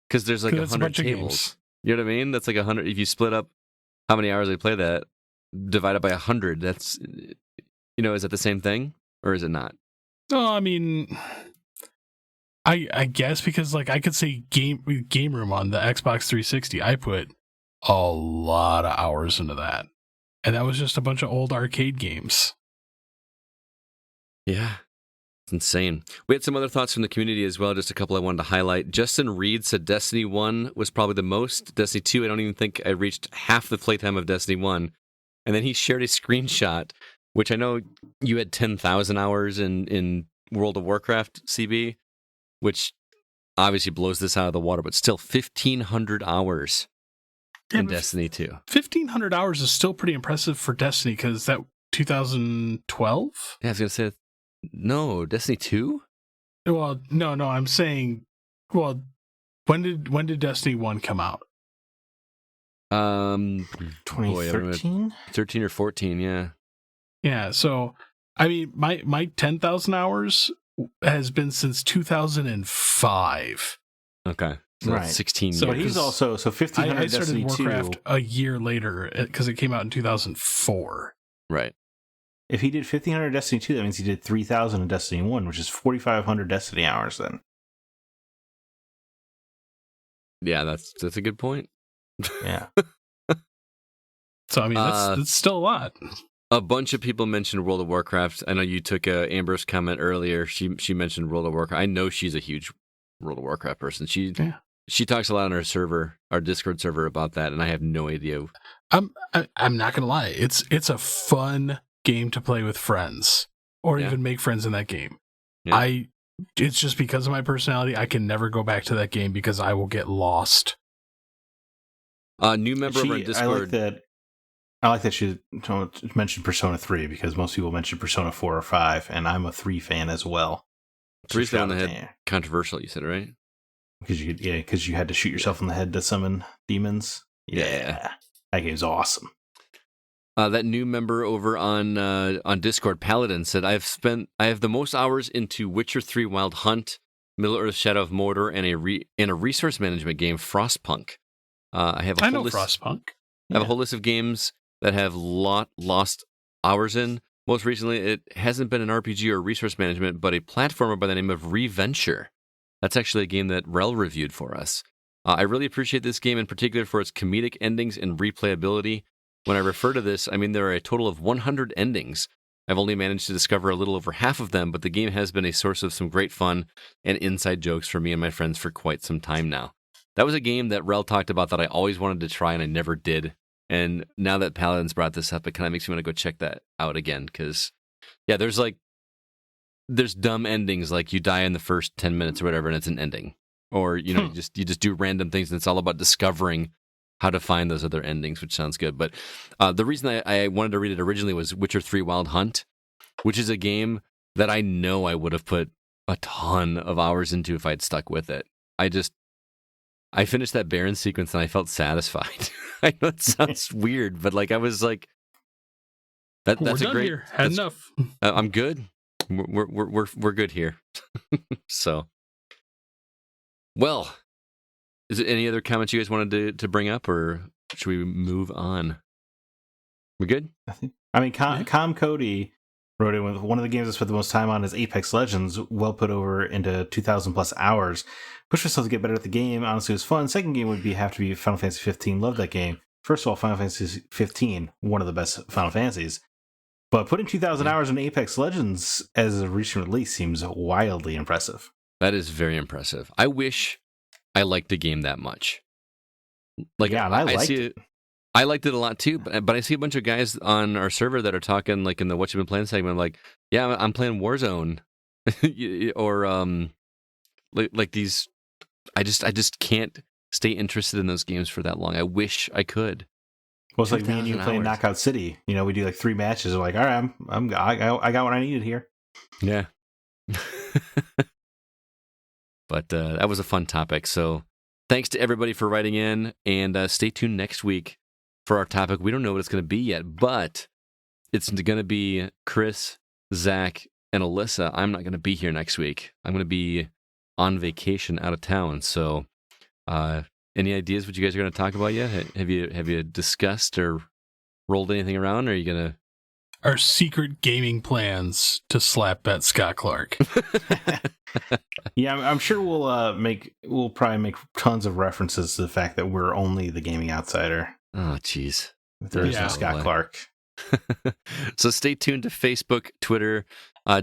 because there's like 100 tables. You know what I mean? That's like 100. If you split up how many hours I play that, divided by 100, that's, is that the same thing or is it not? No, I mean, I guess because like I could say game room on the Xbox 360, I put a lot of hours into that, and that was just a bunch of old arcade games. Yeah, it's insane. We had some other thoughts from the community as well, just a couple I wanted to highlight. Justin Reed said Destiny 1 was probably the most. Destiny 2, I don't even think I reached half the playtime of Destiny 1. And then he shared a screenshot, which I know you had 10,000 hours in World of Warcraft, CB, which obviously blows this out of the water, but still 1,500 hours in Destiny 2. 1,500 hours is still pretty impressive for Destiny, because that 2012? Yeah, I was going to say, no, Destiny 2? Well, no, I'm saying, well, when did Destiny 1 come out? 2013? 13 or 14, yeah. Yeah, so, I mean, my 10,000 hours has been since 2005. Okay. So right. 16 So years. But he's also, 1,500 I started Destiny Warcraft 2. a year later, because it came out in 2004. Right. If he did 1,500 Destiny 2, that means he did 3,000 in Destiny 1, which is 4,500 Destiny hours then. Yeah, that's a good point. Yeah. So, I mean, that's still a lot. A bunch of people mentioned World of Warcraft. I know you took Amber's comment earlier. She mentioned World of Warcraft. I know she's a huge World of Warcraft person. She talks a lot on our server, our Discord server, about that, and I have no idea. I'm not gonna lie. It's a fun game to play with friends, or even make friends in that game. Yeah. It's just because of my personality, I can never go back to that game because I will get lost. New member of our Discord. I like that she mentioned Persona 3, because most people mention Persona 4 or 5, and I'm a 3 fan as well. 3's the one that had controversial, you said, right? Because you had to shoot yourself in the head to summon demons. Yeah. That game's awesome. That new member over on Discord, Paladin, said, I have the most hours into Witcher 3 Wild Hunt, Middle-earth Shadow of Mordor, and a resource management game, Frostpunk. I know Frostpunk. I have a whole list of games that have lost hours in. Most recently, it hasn't been an RPG or resource management, but a platformer by the name of Reventure. That's actually a game that Rel reviewed for us. I really appreciate this game in particular for its comedic endings and replayability. When I refer to this, I mean there are a total of 100 endings. I've only managed to discover a little over half of them, but the game has been a source of some great fun and inside jokes for me and my friends for quite some time now. That was a game that Rel talked about that I always wanted to try and I never did. And now that Paladin's brought this up, it kind of makes me want to go check that out again. Because, yeah, there's dumb endings, like you die in the first 10 minutes or whatever, and it's an ending. Or, you just do random things, and it's all about discovering how to find those other endings, which sounds good. But the reason I wanted to read it originally was Witcher 3 Wild Hunt, which is a game that I know I would have put a ton of hours into if I'd stuck with it. I finished that Baron sequence and I felt satisfied. I know it sounds weird, but like I was like, that's a great. Here. Had enough. I'm good. We're good here. So, well, is there any other comments you guys wanted to bring up, or should we move on? We good? I mean, Com Cody wrote in with one of the games I spent the most time on is Apex Legends, well put over into 2,000 plus hours. Push myself to get better at the game. Honestly, it was fun. Second game would have to be Final Fantasy 15. Love that game. First of all, Final Fantasy 15, one of the best Final Fantasies. But putting 2,000 hours in Apex Legends as a recent release seems wildly impressive. That is very impressive. I wish I liked the game that much. Like, yeah, and I liked it. I liked it a lot too, but I see a bunch of guys on our server that are talking like in the What You've Been Playing segment, like, yeah, I'm playing Warzone, or like these. I just can't stay interested in those games for that long. I wish I could. Well, it's like me and you playing Knockout City. You know, we do like 3 matches. We're like, all right, I got what I needed here. Yeah. But that was a fun topic. So thanks to everybody for writing in, and stay tuned next week for our topic. We don't know what it's going to be yet, but it's going to be Chris, Zach, and Alyssa. I'm not going to be here next week. I'm going to be on vacation out of town. So, any ideas what you guys are going to talk about yet? Have you discussed or rolled anything around? Or are you going to? Our secret gaming plans to slap bet Scott Clark. Yeah, I'm sure we'll probably make tons of references to the fact that we're only the gaming outsider. Oh, jeez. There is no Scott Clark. So stay tuned to Facebook, Twitter,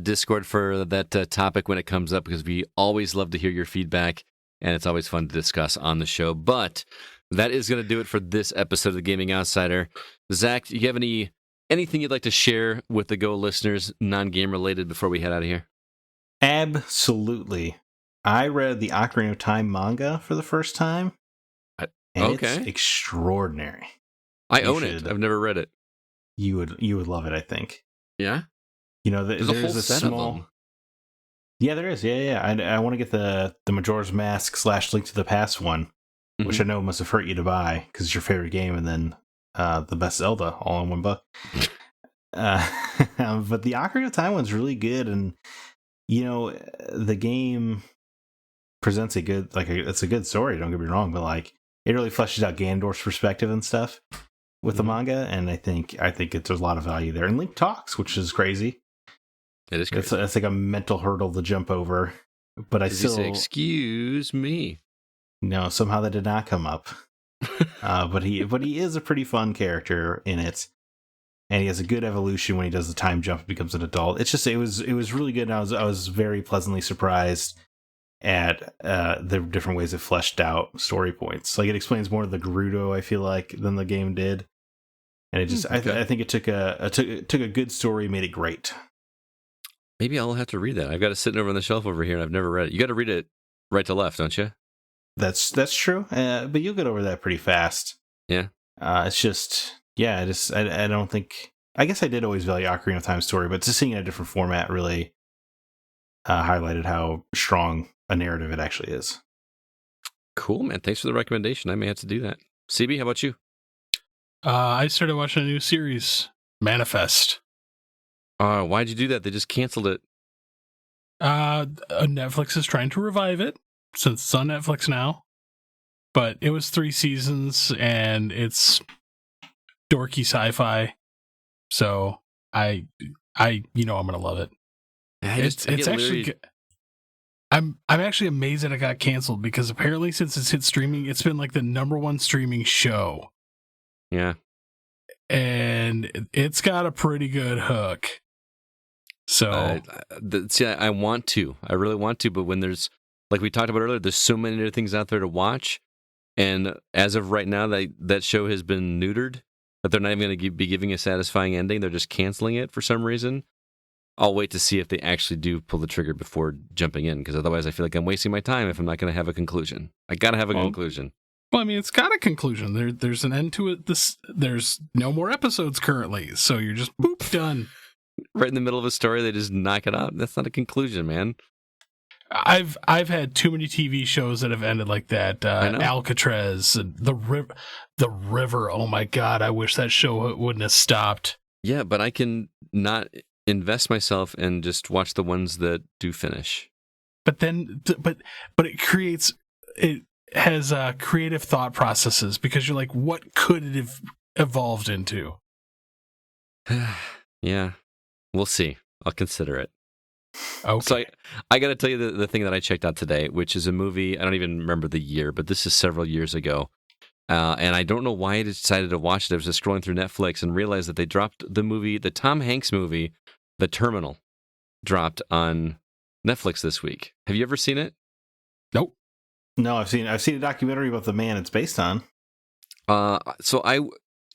Discord for that topic when it comes up, because we always love to hear your feedback, and it's always fun to discuss on the show. But that is going to do it for this episode of the Gaming Outsider. Zach, do you have anything you'd like to share with the Go listeners, non-game related, before we head out of here? Absolutely. I read the Ocarina of Time manga for the first time, and it's extraordinary. I own it. I've never read it. You would love it, I think. Yeah? There's a whole a set small... of them. Yeah, there is. Yeah. I want to get the Majora's Mask / Link to the Past one, which I know must have hurt you to buy because it's your favorite game, and then the best Zelda all in one book. But the Ocarina of Time one's really good, and the game presents it's a good story. Don't get me wrong, but it really fleshes out Ganondorf's perspective and stuff with the manga, and I think there's a lot of value there. And Link talks, which is crazy. It is crazy. It's like a mental hurdle to jump over. But Does he say, "Excuse me"? No, somehow that did not come up. But he is a pretty fun character in it, and he has a good evolution when he does the time jump and becomes an adult. It's just it was really good. And I was very pleasantly surprised at the different ways it fleshed out story points. It explains more of the Gerudo, I feel like, than the game did. And it just, I think it took a good story, made it great. Maybe I'll have to read that. I've got it sitting over on the shelf over here, and I've never read it. You got to read it right to left, don't you? That's true, but you'll get over that pretty fast. Yeah. It's just, I don't think. I guess I did always value Ocarina of Time story, but just seeing it in a different format really highlighted how strong a narrative it actually is. Cool, man. Thanks for the recommendation. I may have to do that. CB, how about you? I started watching a new series, Manifest. Why'd you do that? They just canceled it. Netflix is trying to revive it since it's on Netflix now. But it was 3 seasons, and it's dorky sci-fi. So I'm gonna love it. It's actually good. I'm actually amazed that it got canceled, because apparently since it's hit streaming, it's been the #1 streaming show. Yeah. And it's got a pretty good hook. So I want to. I really want to, but when there's, like we talked about earlier, there's so many other things out there to watch. And as of right now, that show has been neutered, that they're not even going to be giving a satisfying ending. They're just canceling it for some reason. I'll wait to see if they actually do pull the trigger before jumping in, because otherwise I feel like I'm wasting my time if I'm not going to have a conclusion. I got to have a conclusion. Well, I mean, it's got a conclusion. There's an end to it. There's no more episodes currently, so you're just done. Right in the middle of a story, they just knock it out. That's not a conclusion, man. I've had too many TV shows that have ended like that. Alcatraz, the river. Oh my God! I wish that show wouldn't have stopped. Yeah, but I can not invest myself and just watch the ones that do finish. But then, but it has creative thought processes, because you're like, what could it have evolved into? Yeah, we'll see. I'll consider it. Okay. So I got to tell you the thing that I checked out today, which is a movie. I don't even remember the year, but this is several years ago. And I don't know why I decided to watch it. I was just scrolling through Netflix and realized that they dropped the Tom Hanks movie, The Terminal, dropped on Netflix this week. Have you ever seen it? Nope. No, I've seen a documentary about the man it's based on. So I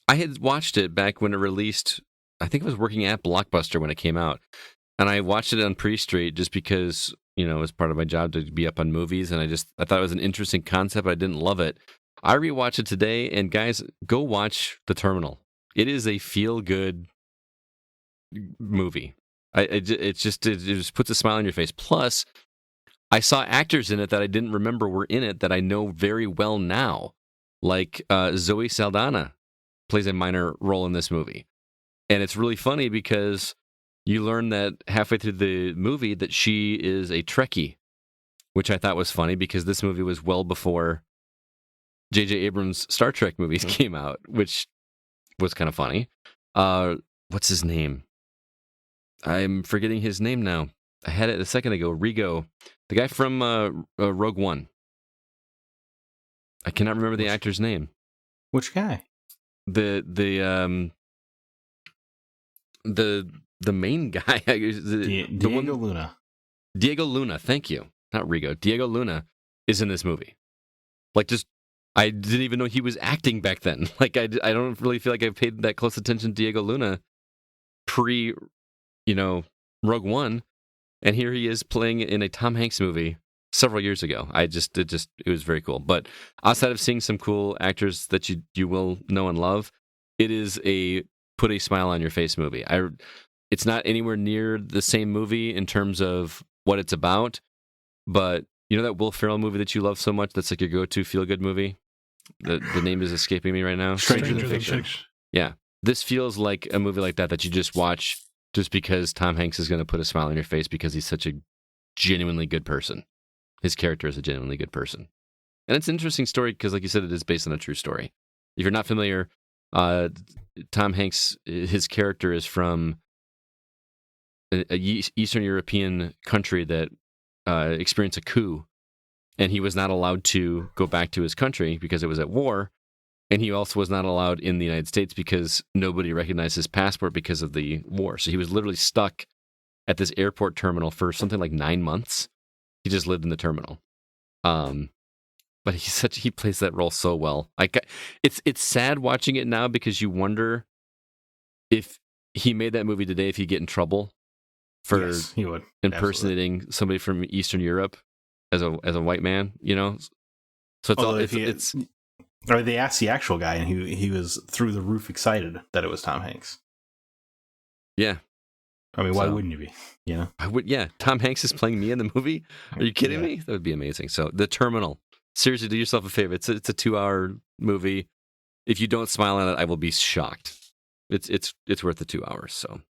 had watched it back when it released. I think I was working at Blockbuster when it came out, and I watched it on Pre-Street just because it was part of my job to be up on movies, and I thought it was an interesting concept, but I didn't love it. I rewatched it today, and guys, go watch The Terminal. It is a feel-good movie. It just puts a smile on your face. Plus, I saw actors in it that I didn't remember were in it that I know very well now. Like Zoe Saldana plays a minor role in this movie. And it's really funny because you learn that halfway through the movie that she is a Trekkie, which I thought was funny because this movie was well before J.J. Abrams' Star Trek movies came out, which was kind of funny. What's his name? I'm forgetting his name now. I had it a second ago. Rigo, the guy from Rogue One. I cannot remember the actor's name. Which guy? The main guy. Diego Luna. Diego Luna. Thank you. Not Rigo. Diego Luna is in this movie. Like, just I didn't even know he was acting back then. Like, I don't really feel like I've paid that close attention to Diego Luna pre, Rogue One, and here he is playing in a Tom Hanks movie several years ago. It was very cool. But outside of seeing some cool actors that you will know and love, it is a put a smile on your face movie. It's not anywhere near the same movie in terms of what it's about, but you know that Will Ferrell movie that you love so much that's like your go-to feel-good movie? The name is escaping me right now. Stranger Than Fiction. Yeah. This feels like a movie like that you just watch just because Tom Hanks is going to put a smile on your face because he's such a genuinely good person. His character is a genuinely good person. And it's an interesting story because, like you said, it is based on a true story. If you're not familiar, Tom Hanks, his character is from a Eastern European country that experienced a coup, and he was not allowed to go back to his country because it was at war. And he also was not allowed in the United States because nobody recognized his passport because of the war. So he was literally stuck at this airport terminal for something like 9 months. He just lived in the terminal. But he plays that role so well. It's sad watching it now because you wonder if he made that movie today, if he'd get in trouble for he would. impersonating somebody from Eastern Europe as a white man, So it's or they asked the actual guy, and he was through the roof excited that it was Tom Hanks. Yeah. I mean, why wouldn't you be? I would. Yeah, Tom Hanks is playing me in the movie. Are you kidding me? That would be amazing. So, The Terminal. Seriously, do yourself a favor. It's a 2-hour movie. If you don't smile at it, I will be shocked. It's worth the 2 hours. So,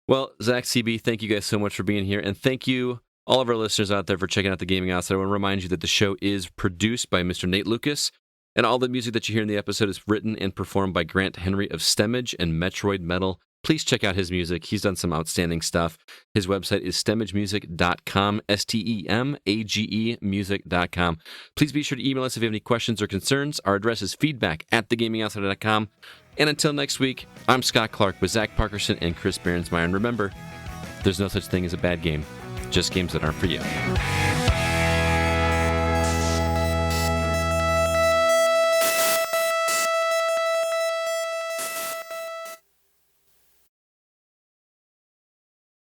well, Zack, CB, thank you guys so much for being here, and thank you all of our listeners out there for checking out the Gaming Outside. I want to remind you that the show is produced by Mr. Nate Lucas, and all the music that you hear in the episode is written and performed by Grant Henry of Stemmage and Metroid Metal. Please check out his music. He's done some outstanding stuff. His website is stemagemusic.com, STEMAGE music.com. Please be sure to email us if you have any questions or concerns. Our address is feedback@thegamingoutsider.com. And until next week, I'm Scott Clark with Zach Parkerson and Chris Behrensmeyer. And remember, there's no such thing as a bad game, just games that aren't for you.